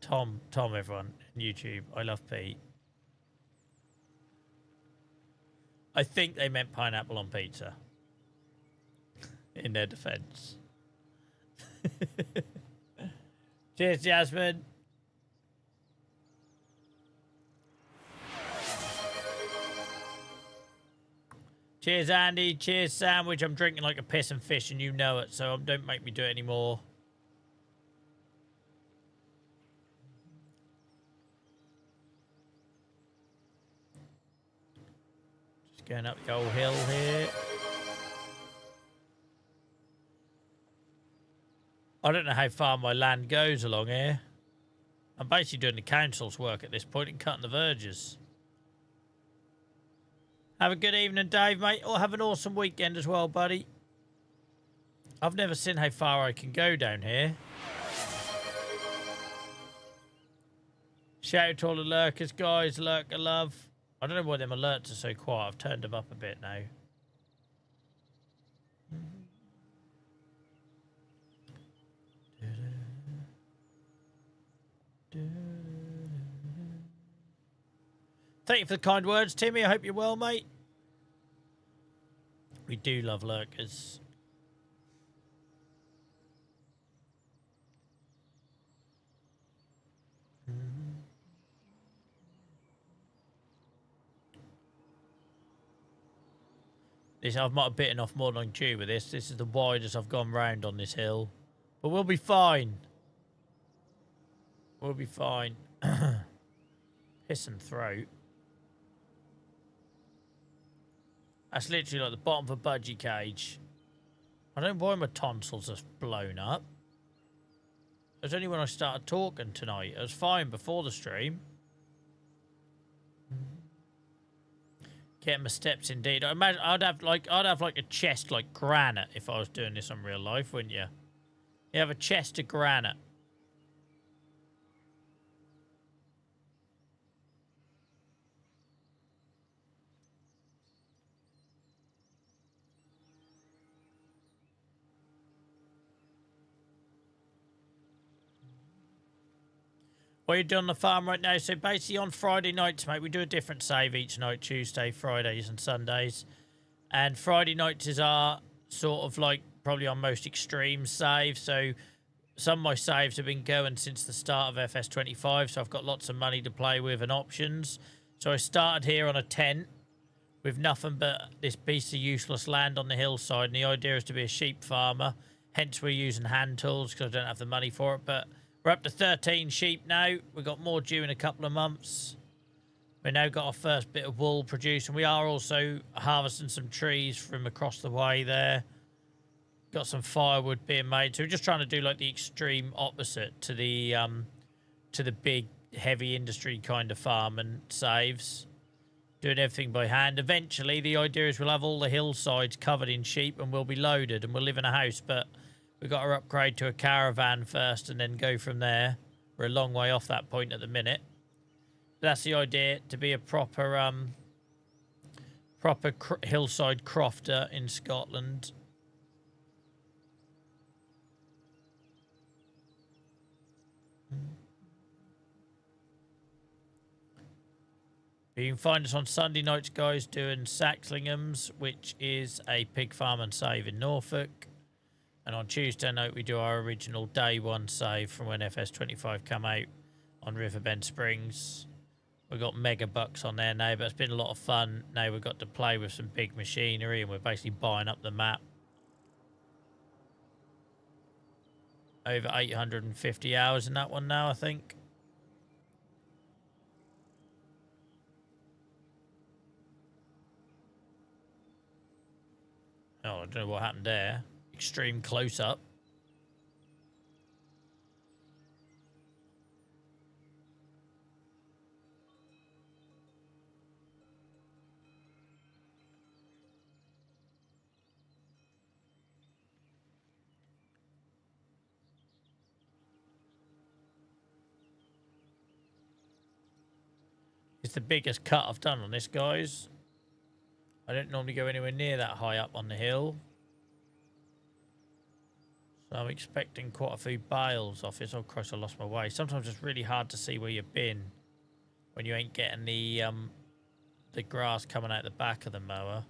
Tom, everyone, on YouTube. I love pea. I think they meant pineapple on pizza. In their defense. Cheers, Jasmine. Cheers, Andy. Cheers, Sandwich. I'm drinking like a piss and fish, and you know it, so don't make me do it anymore. Just going up the old hill here. I don't know how far my land goes along here. I'm basically doing the council's work at this point and cutting the verges. Have a good evening, Dave, mate. Or have an awesome weekend as well, buddy. I've never seen how far I can go down here. Shout out to all the lurkers, guys. Lurker love. I don't know why them alerts are so quiet. I've turned them up a bit now. Thank you for the kind words, Timmy. I hope you're well, mate. We do love lurkers. This, I might have bitten off more than due with this. This is the widest I've gone round on this hill. But we'll be fine. We'll be fine. Piss and throat. That's literally like the bottom of a budgie cage. I don't know why my tonsils are blown up. It was only when I started talking tonight. It was fine before the stream. Getting my steps indeed. I imagine I'd have like a chest like granite if I was doing this in real life, wouldn't you? You have a chest of granite. What are you doing on the farm right now? So basically on Friday nights, mate, we do a different save each night. Tuesday, Fridays and Sundays. And Friday nights is our sort of like probably our most extreme save. So some of my saves have been going since the start of FS25. So I've got lots of money to play with and options. So I started here on a tent with nothing but this piece of useless land on the hillside. And the idea is to be a sheep farmer. Hence we're using hand tools because I don't have the money for it. But we're up to 13 sheep now. We've got more due in a couple of months. We've now got our first bit of wool produced. And we are also harvesting some trees from across the way there. Got some firewood being made. So we're just trying to do like the extreme opposite to the big heavy industry kind of farm and saves. doing everything by hand. Eventually, the idea is we'll have all the hillsides covered in sheep and we'll be loaded and we'll live in a house, but we've got to upgrade to a caravan first and then go from there. We're a long way off that point at the minute. That's the idea, to be a proper hillside crofter in Scotland. You can find us on Sunday nights, guys, doing Saxlingham's, which is a pig farm and save in Norfolk. And on Tuesday night, we do our original day one save from when FS25 come out on Riverbend Springs. We've got mega bucks on there now, but it's been a lot of fun. Now we've got to play with some big machinery and we're basically buying up the map. Over 850 hours in that one now, I think. Oh, I don't know what happened there. Extreme close-up. It's the biggest cut I've done on this, guys. I don't normally go anywhere near that high up on the hill. So I'm expecting quite a few bales off this. Oh, Christ, I lost my way. Sometimes it's really hard to see where you've been when you ain't getting the grass coming out the back of the mower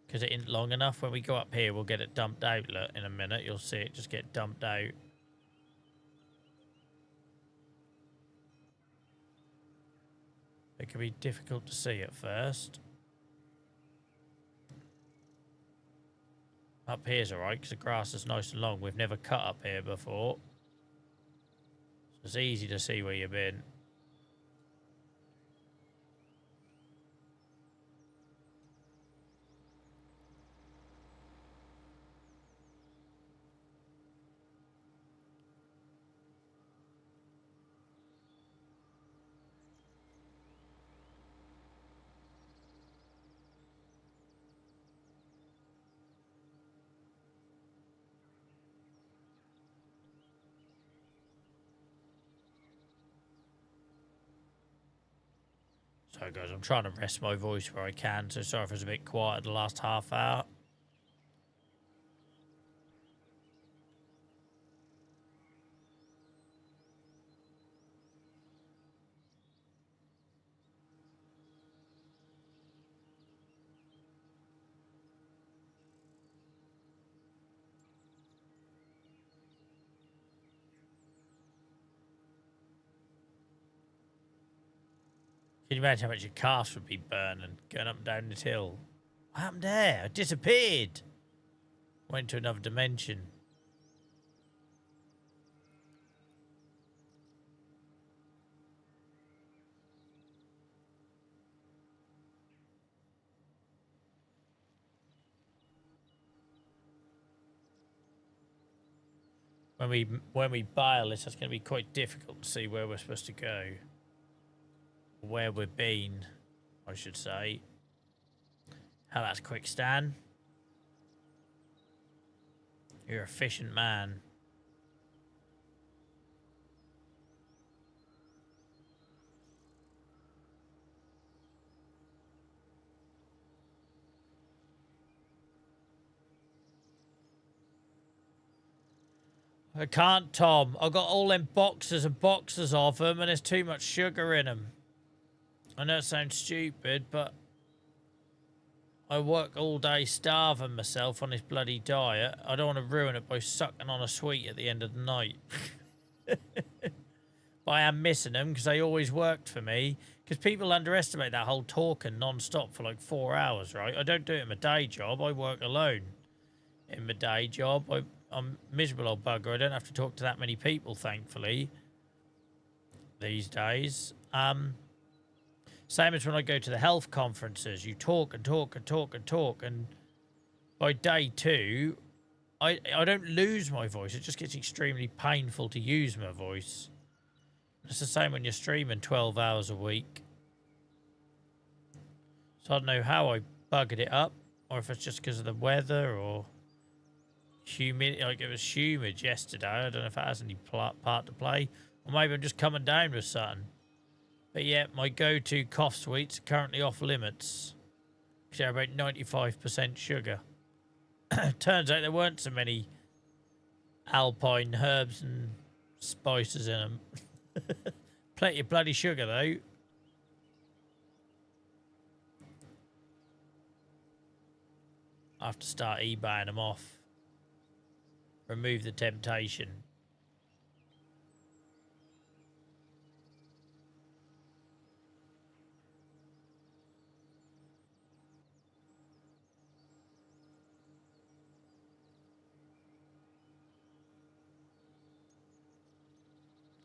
because it isn't long enough. When we go up here, we'll get it dumped out. Look, in a minute, you'll see it just get dumped out. It can be difficult to see at first. Up here's alright because the grass is nice and long. We've never cut up here before. So it's easy to see where you've been. Sorry guys, I'm trying to rest my voice where I can, so sorry if it's a bit quiet the last half hour. Can you imagine how much your calves would be burning going up and down this hill? What happened there? I disappeared. Went to another dimension. When we bail this, that's going to be quite difficult to see where we're supposed to go. Where we've been, I should say. How that's quick, Stan. You're an efficient man. I can't, Tom. I've got all them boxes and boxes of them and there's too much sugar in them. I know it sounds stupid, but I work all day starving myself on this bloody diet. I don't want to ruin it by sucking on a sweet at the end of the night. But I am missing them because they always worked for me. Because people underestimate that whole talking non-stop for like 4 hours, right? I don't do it in my day job. I work alone in my day job. I'm a miserable old bugger. I don't have to talk to that many people, thankfully, these days. Same as when I go to the health conferences. You talk and talk and talk and talk. And by day 2, I don't lose my voice. It just gets extremely painful to use my voice. It's the same when you're streaming 12 hours a week. So I don't know how I buggered it up, or if it's just because of the weather or humid. Like it was humid yesterday. I don't know if it has any part to play, or maybe I'm just coming down with something. But yeah, my go-to cough sweets are currently off limits. They're about 95% sugar. Turns out there weren't so many alpine herbs and spices in them. Plenty of bloody sugar though. I have to start eBaying them off. Remove the temptation.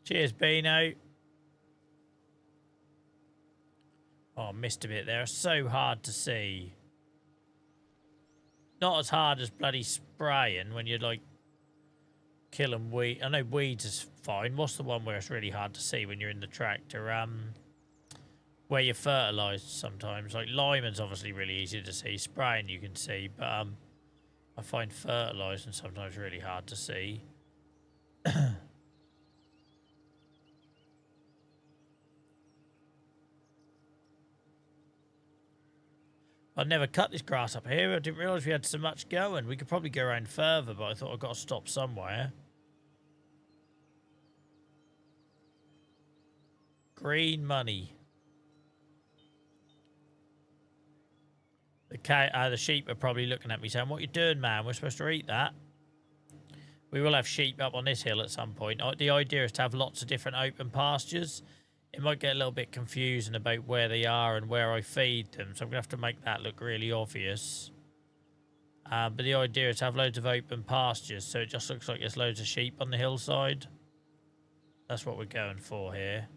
Cheers, Beano. Oh, I missed a bit there. It's so hard to see. Not as hard as bloody spraying when you're like killing weed. I know weeds is fine. What's the one where it's really hard to see when you're in the tractor? Where you're fertilised sometimes. Like limon's obviously really easy to see. Spraying you can see, but I find fertilising sometimes really hard to see. I'd never cut this grass up here. I didn't realise we had so much going. We could probably go around further, but I thought I'd got to stop somewhere. Green money. The sheep are probably looking at me saying, "What you doing, man? We're supposed to eat that." We will have sheep up on this hill at some point. The idea is to have lots of different open pastures. It might get a little bit confusing about where they are and where I feed them, so I'm going to have to make that look really obvious. But the idea is to have loads of open pastures, so it just looks like there's loads of sheep on the hillside. That's what we're going for here.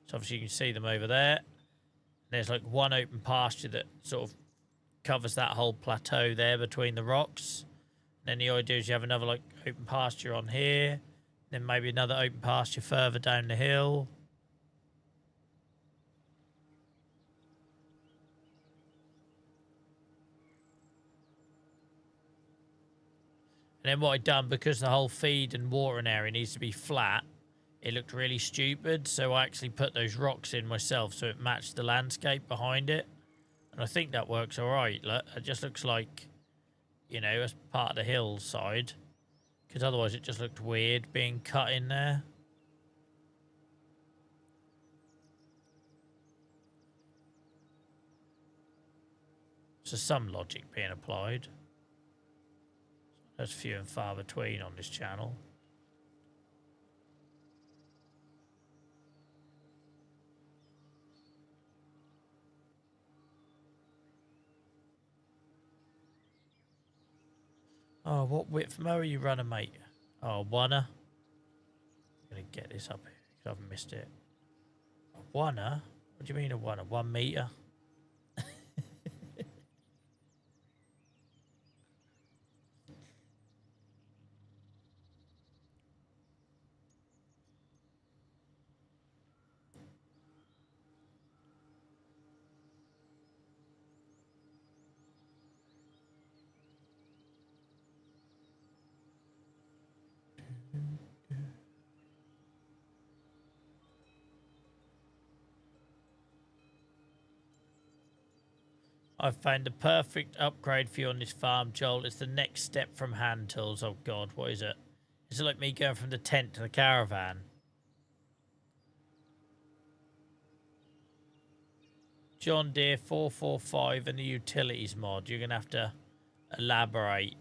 So obviously you can see them over there. There's like one open pasture that sort of covers that whole plateau there between the rocks. And then the idea is you have another like open pasture on here, then maybe another open pasture further down the hill. And then what I'd done, because the whole feed and watering area needs to be flat, it looked really stupid. So I actually put those rocks in myself so it matched the landscape behind it. And I think that works all right. Look, it just looks like, you know, as part of the hillside. Because otherwise it just looked weird being cut in there. So some logic being applied. There's few and far between on this channel. Oh, what width mower are you running, mate? Oh, oneer. I'm going to get this up here because I've missed it. A oneer? What do you mean a oneer? 1 metre? I've found the perfect upgrade for you on this farm, Joel. It's the next step from hand tools. Oh, God, what is it? Is it like me going from the tent to the caravan? John Deere 445 and the utilities mod. You're going to have to elaborate.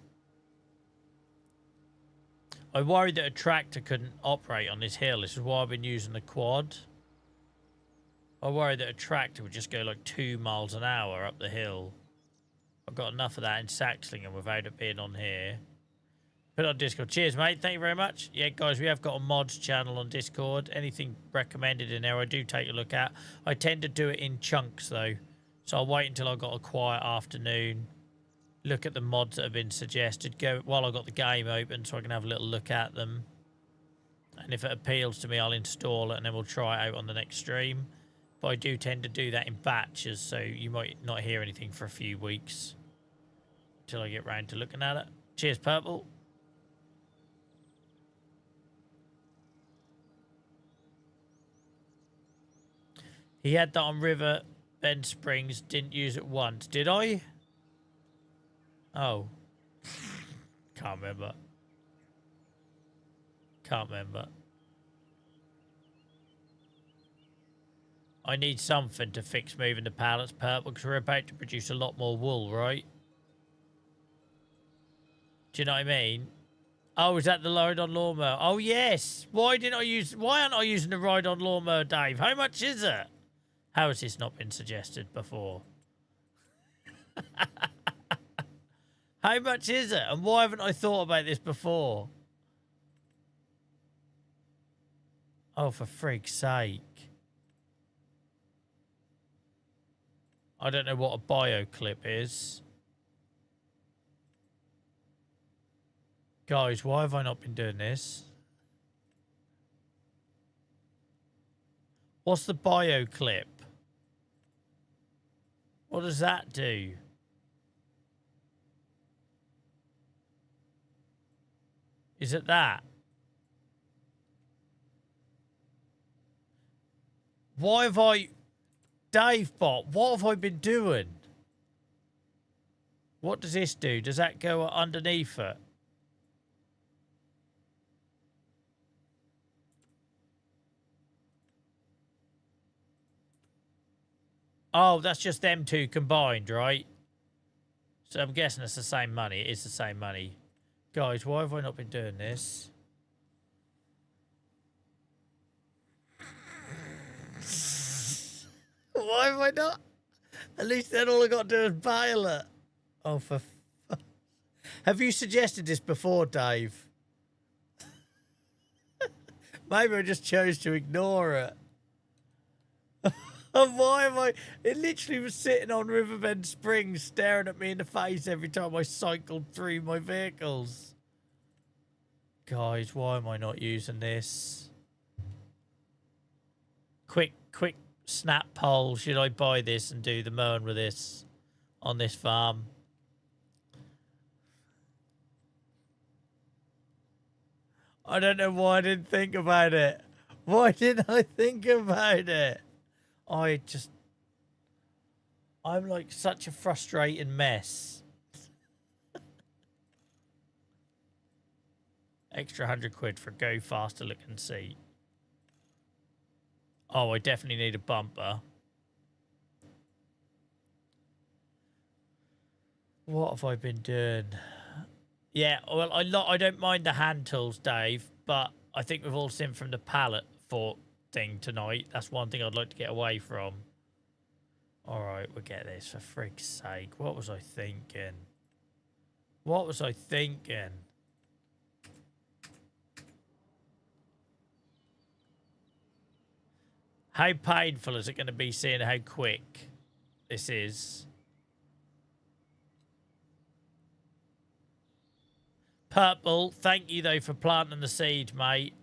I worried that a tractor couldn't operate on this hill. This is why I've been using the quad. I worried that a tractor would just go like 2 miles an hour up the hill. I've got enough of that in Saxlingham without it being on here. Put it on Discord. Cheers, mate. Thank you very much. Yeah, guys, we have got a mods channel on Discord. Anything recommended in there, I do take a look at. I tend to do it in chunks, though. So I'll wait until I've got a quiet afternoon. Look at the mods that have been suggested. Go while I've got the game open so I can have a little look at them. And if it appeals to me, I'll install it and then we'll try it out on the next stream. But I do tend to do that in batches, so you might not hear anything for a few weeks till I get round to looking at it. Cheers, Purple. He had that on River Bend Springs. Didn't use it once. Did I? Oh. Can't remember. Can't remember. I need something to fix moving the pallets, Purple, because we're about to produce a lot more wool, right? Do you know what I mean? Oh, is that the ride-on lawnmower? Oh, yes. Why aren't I using the ride-on lawnmower, Dave? How much is it? How has this not been suggested before? How much is it? And why haven't I thought about this before? Oh, for frig's sake. I don't know what a bio clip is. Guys, why have I not been doing this? What's the bio clip? What does that do? Is it that? Why have I... Dave Bot, what have I been doing? What does this do? Does that go underneath it? Oh, that's just them two combined, right? So I'm guessing it's the same money. It is the same money. Guys, why have I not been doing this? Why have I not? At least then all I got to do is bail it. Oh, for fuck. Have you suggested this before, Dave? Maybe I just chose to ignore it. And why am I... It literally was sitting on Riverbend Springs staring at me in the face every time I cycled through my vehicles. Guys, why am I not using this? Quick snap poll. Should I buy this and do the mowing with this on this farm? I don't know why I didn't think about it. Why didn't I think about it? I'm like such a frustrating mess. Extra 100 quid for go faster looking seat. Oh, I definitely need a bumper. What have I been doing? Yeah, well, I don't mind the hand tools, Dave, but I think we've all seen from the pallet fork thing tonight. That's one thing I'd like to get away from. All right, we'll get this, for frig's sake. What was I thinking? What was I thinking? How painful is it going to be seeing how quick this is? Purple, thank you, though, for planting the seed, mate.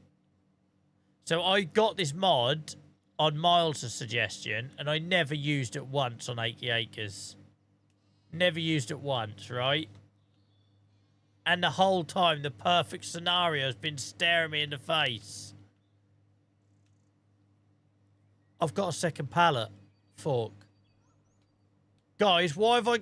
So I got this mod on Miles' suggestion, and I never used it once on 80 Acres. Never used it once, right? And the whole time, the perfect scenario has been staring me in the face. I've got a second pallet fork. Guys, why have I...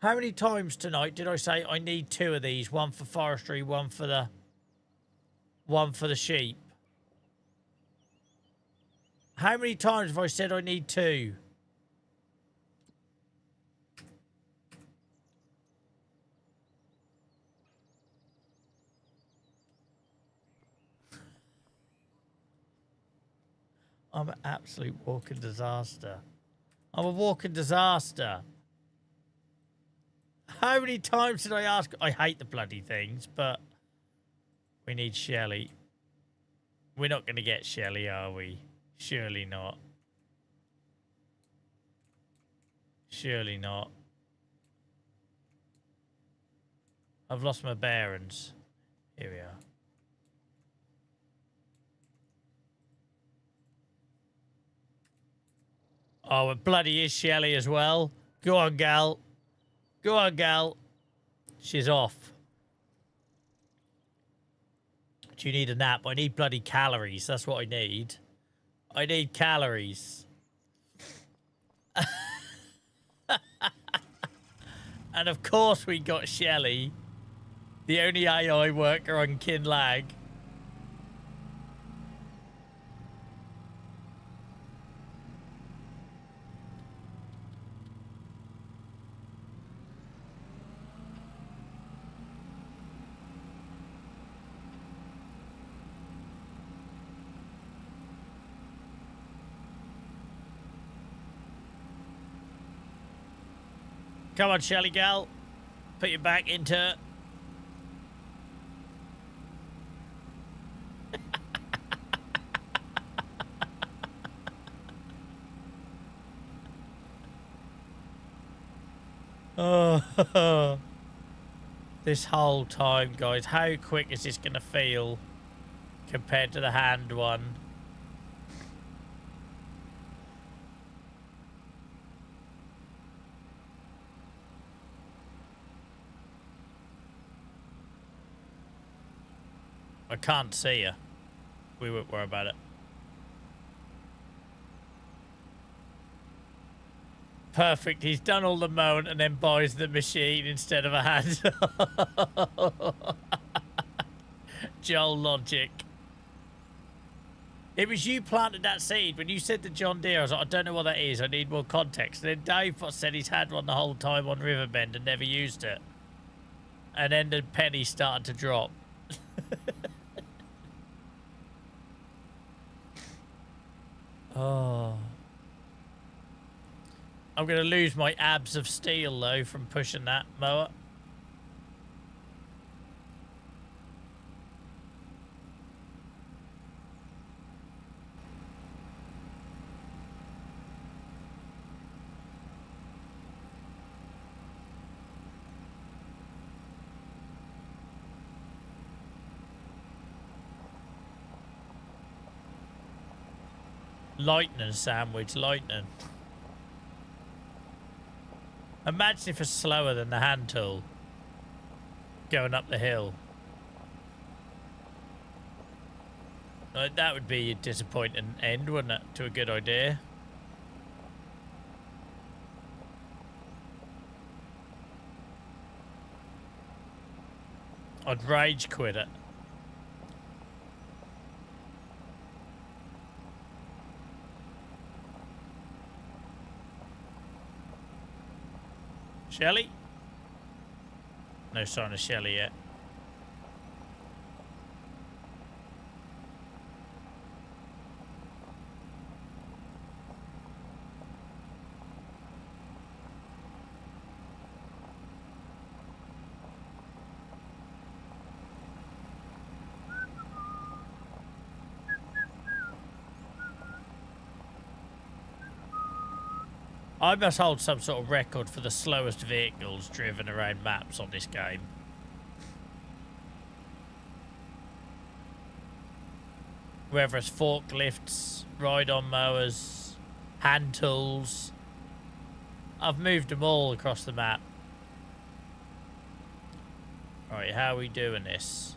How many times tonight did I say I need two of these? One for forestry, one for the sheep. How many times have I said I need two? I'm an absolute walking disaster. I'm a walking disaster. How many times did I ask? I hate the bloody things, but we need Shelley. We're not going to get Shelley, are we? Surely not. Surely not. I've lost my bearings. Here we are. Oh, it bloody is Shelley as well. Go on, gal. Go on, gal. She's off. Do you need a nap? I need bloody calories. That's what I need. I need calories. And of course we got Shelley, the only AI worker on Kinlaig. Come on, Shelley gal. Put your back into it. Oh, this whole time, guys, how quick is this going to feel compared to the hand one? I can't see her. We won't worry about it. Perfect. He's done all the mowing and then buys the machine instead of a hand. Joel logic. It was you planted that seed. When you said the John Deere, I was like, I don't know what that is. I need more context. And then Dave said he's had one the whole time on Riverbend and never used it. And then the penny started to drop. Oh. I'm going to lose my abs of steel, though, from pushing that mower. Lightning sandwich, lightning. Imagine if it's slower than the hand tool going up the hill. Like, that would be a disappointing end, wouldn't it, to a good idea? I'd rage quit it. Shelley? No sign of Shelley yet. I must hold some sort of record for the slowest vehicles driven around maps on this game. Whether it's forklifts, ride-on mowers, hand tools. I've moved them all across the map. Right, how are we doing this?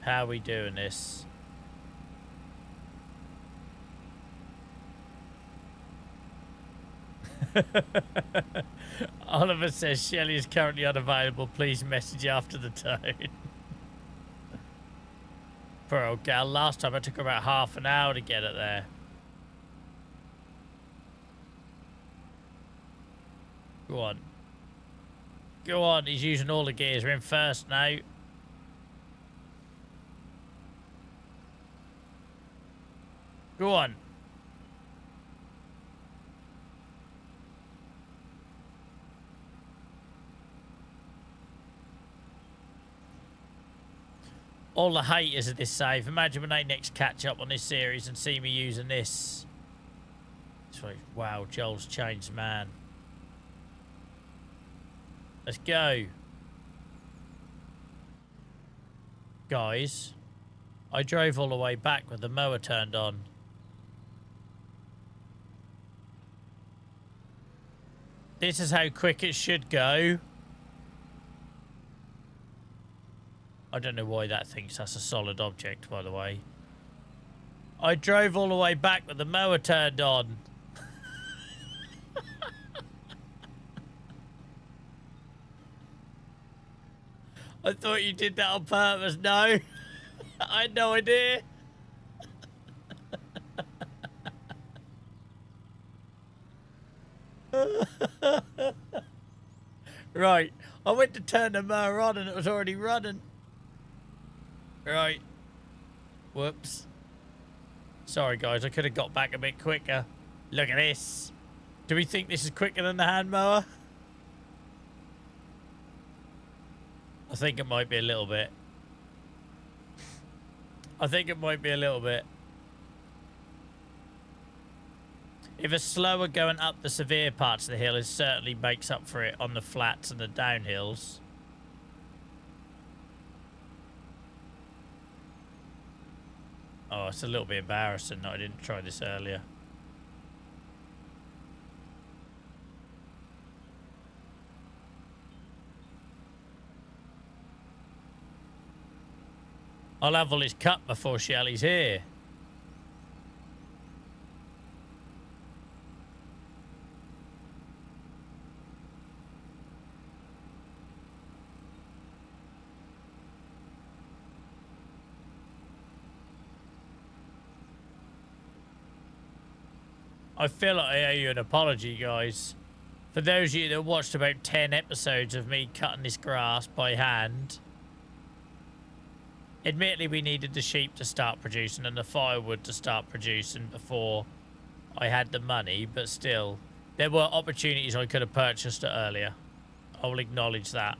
How are we doing this? Oliver says Shelley is currently unavailable. Please message after the tone. Poor old gal. Last time I took about half an hour to get it there. Go on. Go on. He's using all the gears. We're in first now. Go on. All the haters of this save. Imagine when they next catch up on this series and see me using this. It's like, wow, Joel's changed man. Let's go. Guys, I drove all the way back with the mower turned on. This is how quick it should go. I don't know why that thinks that's a solid object, by the way. I drove all the way back with the mower turned on. I thought you did that on purpose. No. I had no idea. Right. I went to turn the mower on and it was already running. Right. Whoops. Sorry, guys. I could have got back a bit quicker. Look at this. Do we think this is quicker than the hand mower? I think it might be a little bit. I think it might be a little bit. If it's slower going up the severe parts of the hill, it certainly makes up for it on the flats and the downhills. Oh, it's a little bit embarrassing that I didn't try this earlier. I'll have all his cut before Shelley's here. I feel like I owe you an apology, guys. For those of you that watched about 10 episodes of me cutting this grass by hand. Admittedly, we needed the sheep to start producing and the firewood to start producing before I had the money, but still, there were opportunities I could have purchased it earlier. I will acknowledge that.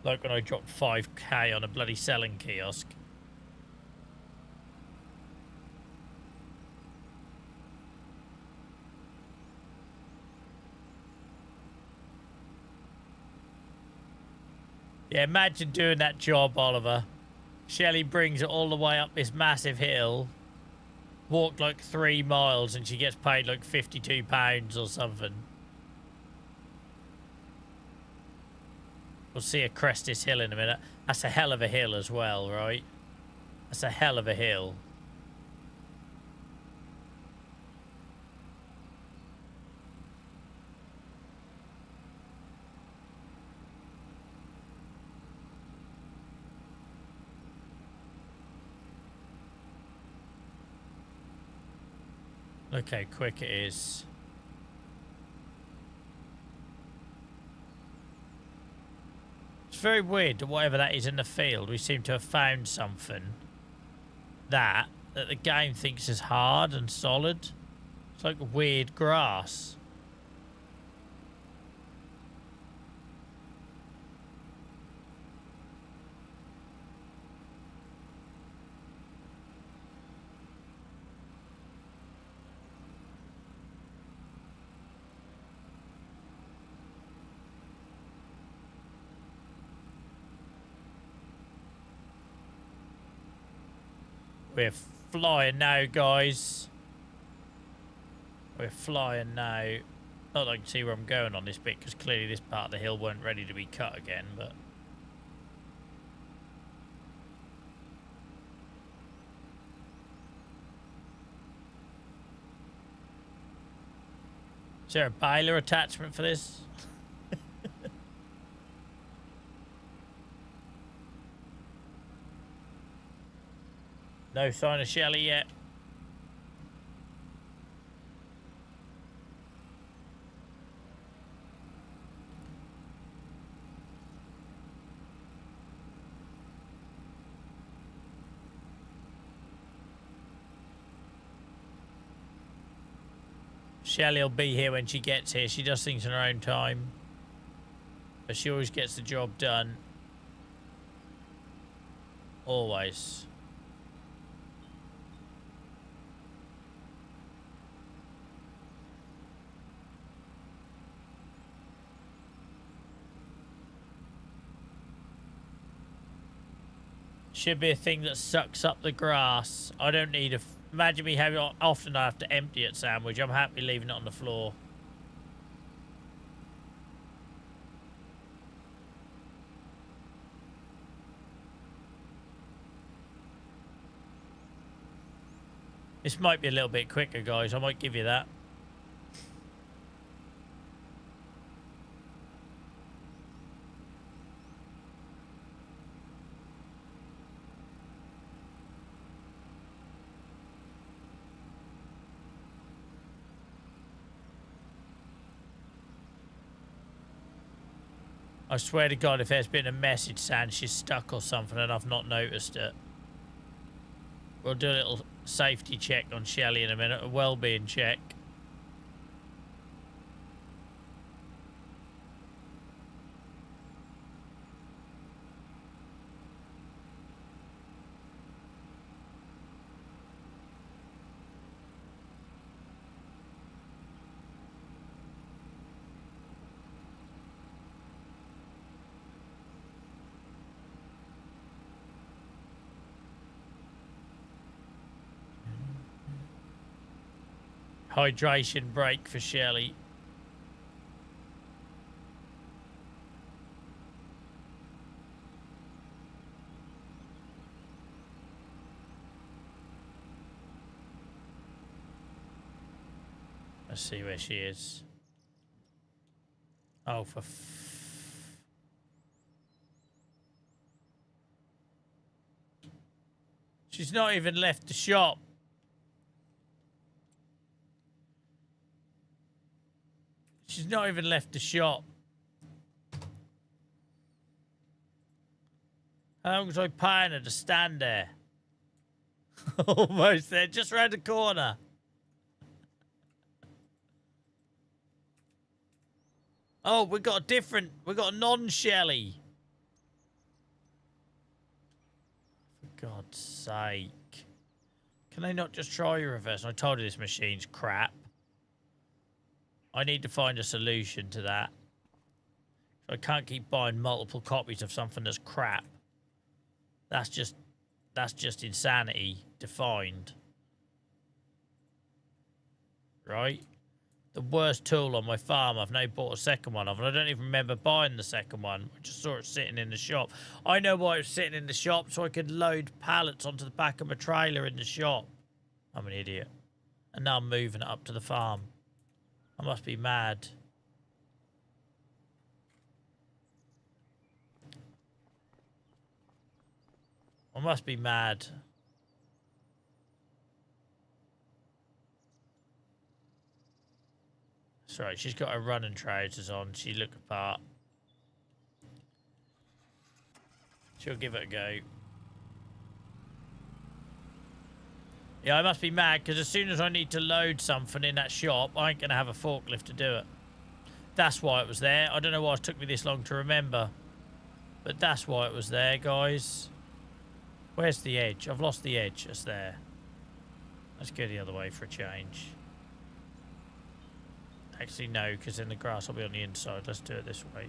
Like when I dropped 5k on a bloody selling kiosk. Yeah, imagine doing that job, Oliver. Shelley brings it all the way up this massive hill, walked like 3 miles, and she gets paid like £52 or something. We'll see her crest this hill in a minute. That's a hell of a hill as well, right? That's a hell of a hill. Look how quick it is. It's very weird that whatever that is in the field, we seem to have found something that the game thinks is hard and solid. It's like weird grass. We're flying now, guys. We're flying now. Not that I can see where I'm going on this bit, because clearly this part of the hill weren't ready to be cut again, but... Is there a baler attachment for this? No sign of Shelley yet. Shelley will be here when she gets here. She does things in her own time. But she always gets the job done. Always. Should be a thing that sucks up the grass. I don't need a... Imagine me having... Often I have to empty it, Sandwich. I'm happy leaving it on the floor. This might be a little bit quicker, guys. I might give you that. I swear to God, if there's been a message saying she's stuck or something and I've not noticed it. We'll do a little safety check on Shelley in a minute, a well-being check. Hydration break for Shelley. Let's see where she is. Oh, for she's not even left the shop. She's not even left the shop. How long was I paying her to stand there? Almost there, just round the corner. Oh, we got a non-Shelley. For God's sake. Can they not just try reverse? I told you this machine's crap. I need to find a solution to that. I can't keep buying multiple copies of something that's crap. That's just insanity defined. Right? The worst tool on my farm. I've now bought a second one of, and I don't even remember buying the second one. I just saw it sitting in the shop. I know why it was sitting in the shop, so I could load pallets onto the back of my trailer in the shop. I'm an idiot. And now I'm moving it up to the farm. I must be mad. I must be mad. That's right, she's got her running trousers on. She look apart. She'll give it a go. Yeah, I must be mad, because as soon as I need to load something in that shop, I ain't going to have a forklift to do it. That's why it was there. I don't know why it took me this long to remember. But that's why it was there, guys. Where's the edge? I've lost the edge. It's there. Let's go the other way for a change. Actually, no, because then the grass will be on the inside. Let's do it this way.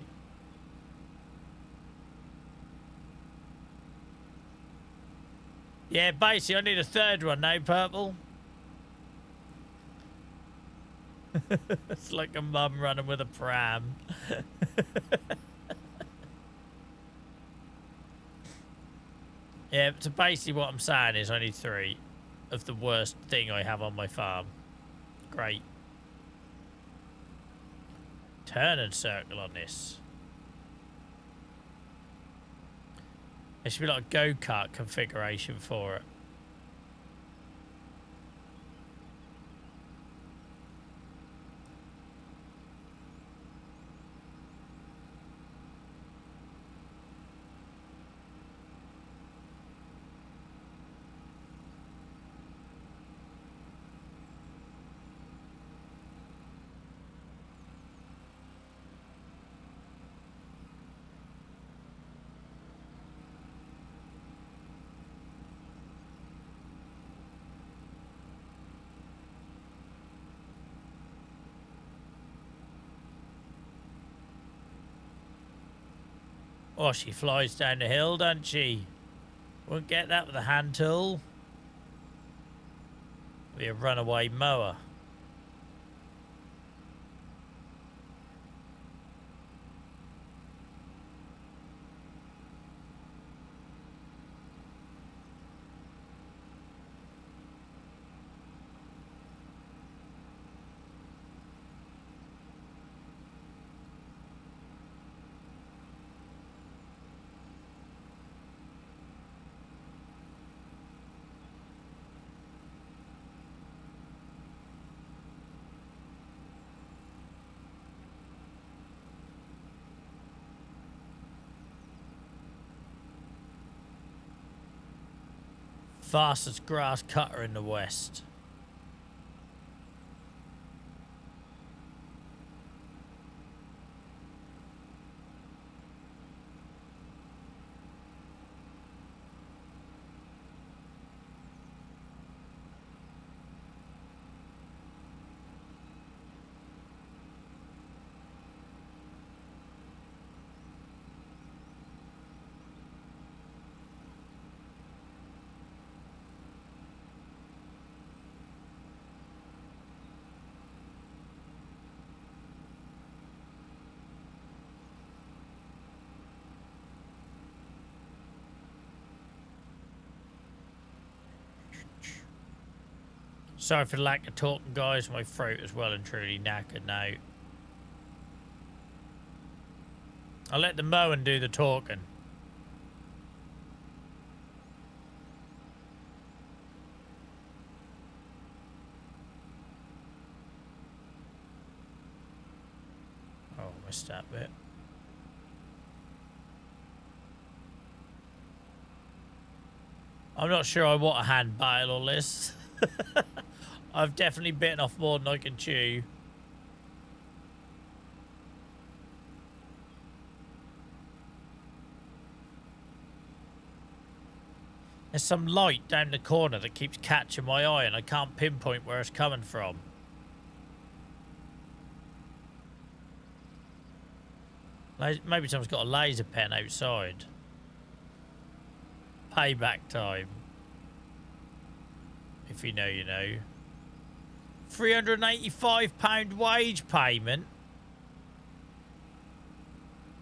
Yeah, basically, I need a third one now, Purple. It's like a mum running with a pram. Yeah, so basically what I'm saying is I need 3 of the worst thing I have on my farm. Great. Turn and circle on this. There should be like a go-kart configuration for it. Oh, she flies down the hill, doesn't she? Won't get that with a hand tool. Be a runaway mower. Fastest grass cutter in the West. Sorry for the lack of talking, guys. My throat is well and truly knackered now. I'll let the mowing do the talking. Oh, missed that bit. I'm not sure I want a hand bale on this. I've definitely bitten off more than I can chew. There's some light down the corner that keeps catching my eye and I can't pinpoint where it's coming from. Maybe someone's got a laser pen outside. Payback time. If you know, you know. £385 wage payment.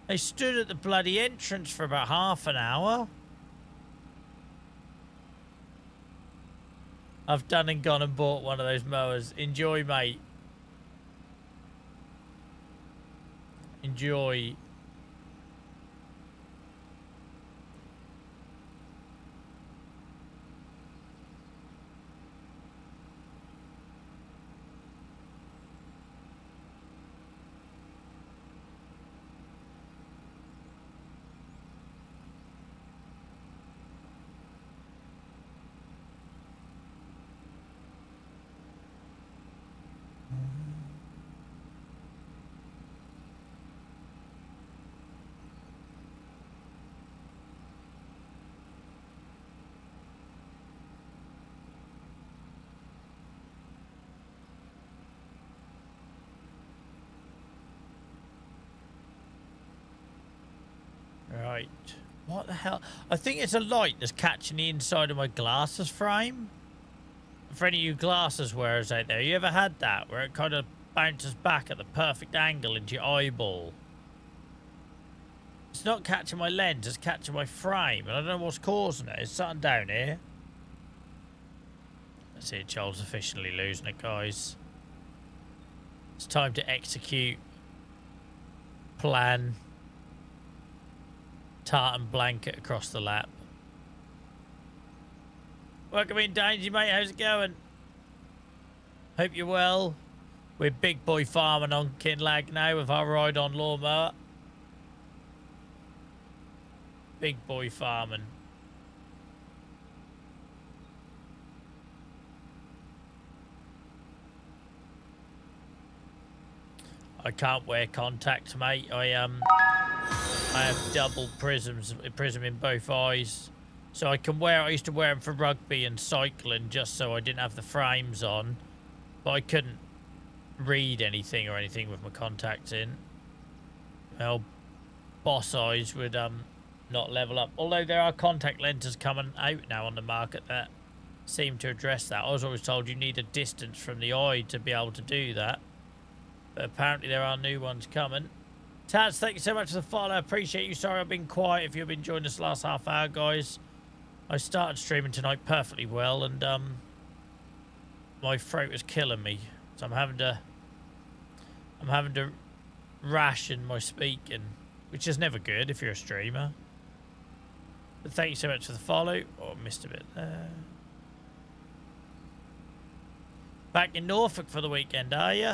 They stood at the bloody entrance for about half an hour. I've done and gone and bought one of those mowers. Enjoy, mate. Enjoy. Right. What the hell? I think it's a light that's catching the inside of my glasses frame. For any of you glasses wearers out there, you ever had that where it kind of bounces back at the perfect angle into your eyeball? It's not catching my lens, it's catching my frame, and I don't know what's causing it. It's something down here. That's it, Charles officially losing it, guys. It's time to execute plan. Tartan blanket across the lap. Welcome in, Danger, mate. How's it going? Hope you're well. We're big boy farming on Kinlaig now with our ride-on lawnmower. Big boy farming. I can't wear contacts, mate. I have double prism in both eyes. So I can wear, I used to wear them for rugby and cycling just so I didn't have the frames on. But I couldn't read anything or anything with my contacts in. Well, boss eyes would not level up. Although there are contact lenses coming out now on the market that seem to address that. I was always told you need a distance from the eye to be able to do that. But apparently there are new ones coming. Tats, thank you so much for the follow. I appreciate you. Sorry I've been quiet if you've been joining us last half hour, guys. I started streaming tonight perfectly well, and my throat is killing me. So I'm having to ration my speaking, which is never good if you're a streamer. But thank you so much for the follow. Oh, I missed a bit there. Back in Norfolk for the weekend, are you?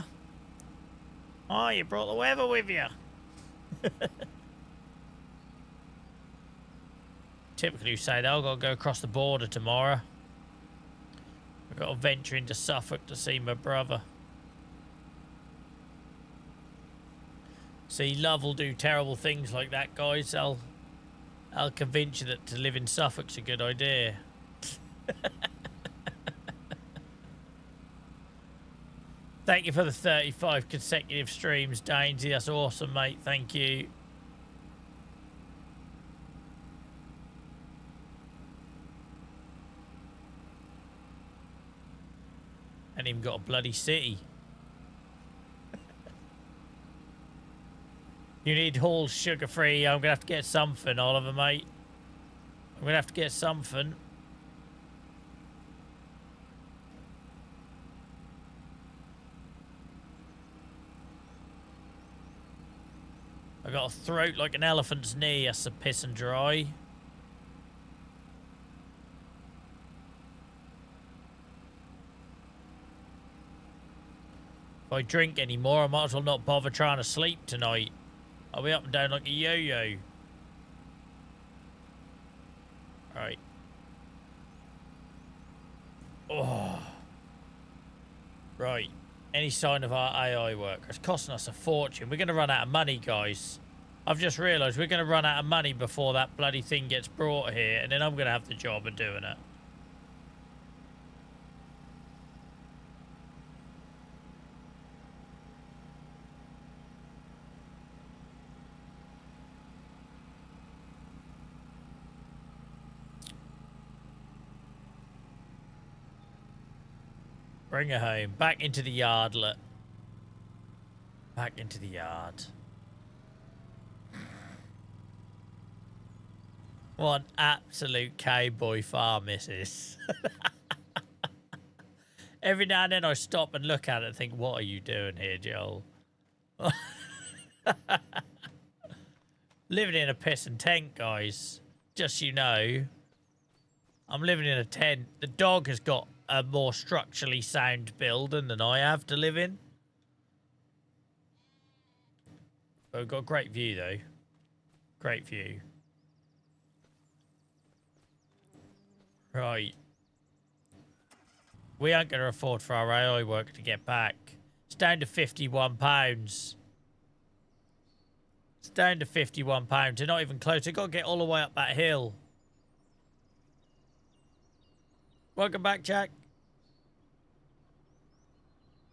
Oh, you brought the weather with you. Typically you say that I've got to go across the border tomorrow. I've got to venture into Suffolk to see my brother. See, love will do terrible things like that, guys. I'll convince you that to live in Suffolk's a good idea. Thank you for the 35 consecutive streams, Dainsy. That's awesome, mate. Thank you. And even got a bloody city. You need Hall's sugar-free. I'm going to have to get something, Oliver, mate. I'm going to have to get something. I got a throat like an elephant's knee. That's a piss and dry. If I drink anymore, I might as well not bother trying to sleep tonight. I'll be up and down like a yo-yo. Right. Oh. Right. Any sign of our AI work? It's costing us a fortune. We're going to run out of money, guys. I've just realised we're going to run out of money before that bloody thing gets brought here, and then I'm going to have the job of doing it. Bring her home. Back into the yardlet. Back into the yard. What an absolute cowboy farm this is. Every now and then I stop and look at it and think, what are you doing here, Joel? Living in a piss and tent, guys. Just so you know. I'm living in a tent. The dog has got a more structurally sound building than I have to live in. But we've got a great view, though. Great view. Right. We aren't going to afford for our AI work to get back. It's down to £51. It's down to £51. They're not even close. They've got to get all the way up that hill. Welcome back, Jack.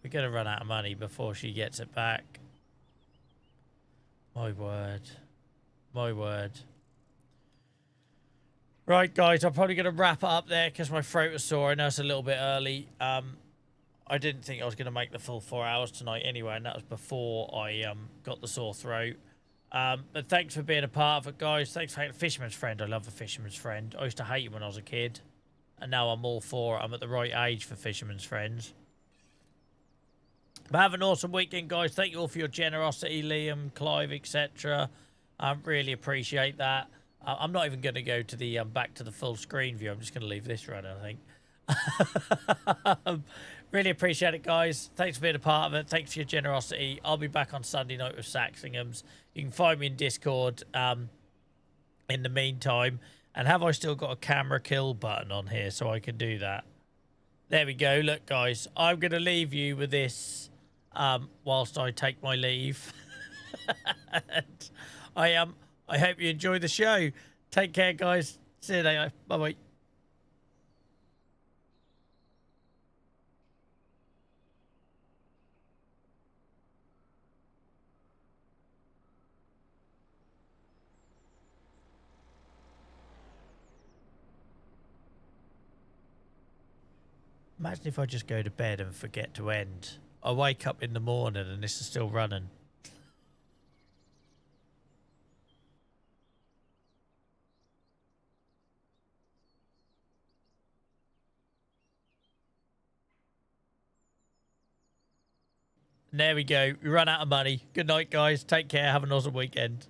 We're going to run out of money before she gets it back. My word. My word. Right, guys, I'm probably going to wrap it up there because my throat was sore. I know it's a little bit early. I didn't think I was going to make the full 4 hours tonight anyway, and that was before I got the sore throat. But thanks for being a part of it, guys. Thanks for hating Fisherman's Friend. I love the Fisherman's Friend. I used to hate it when I was a kid, and now I'm all for it. I'm at the right age for Fisherman's Friends. But have an awesome weekend, guys. Thank you all for your generosity, Liam, Clive, etc. I really appreciate that. I'm not even going to go to the back to the full screen view. I'm just going to leave this running, I think. Really appreciate it, guys. Thanks for being a part of it. Thanks for your generosity. I'll be back on Sunday night with Saxingham's. You can find me in Discord in the meantime. And have I still got a camera kill button on here so I can do that? There we go. Look, guys, I'm going to leave you with this whilst I take my leave. And I hope you enjoy the show. Take care, guys. See you later. Bye-bye. Imagine if I just go to bed and forget to end. I wake up in the morning and this is still running. And there we go. We run out of money. Good night, guys. Take care. Have an awesome weekend.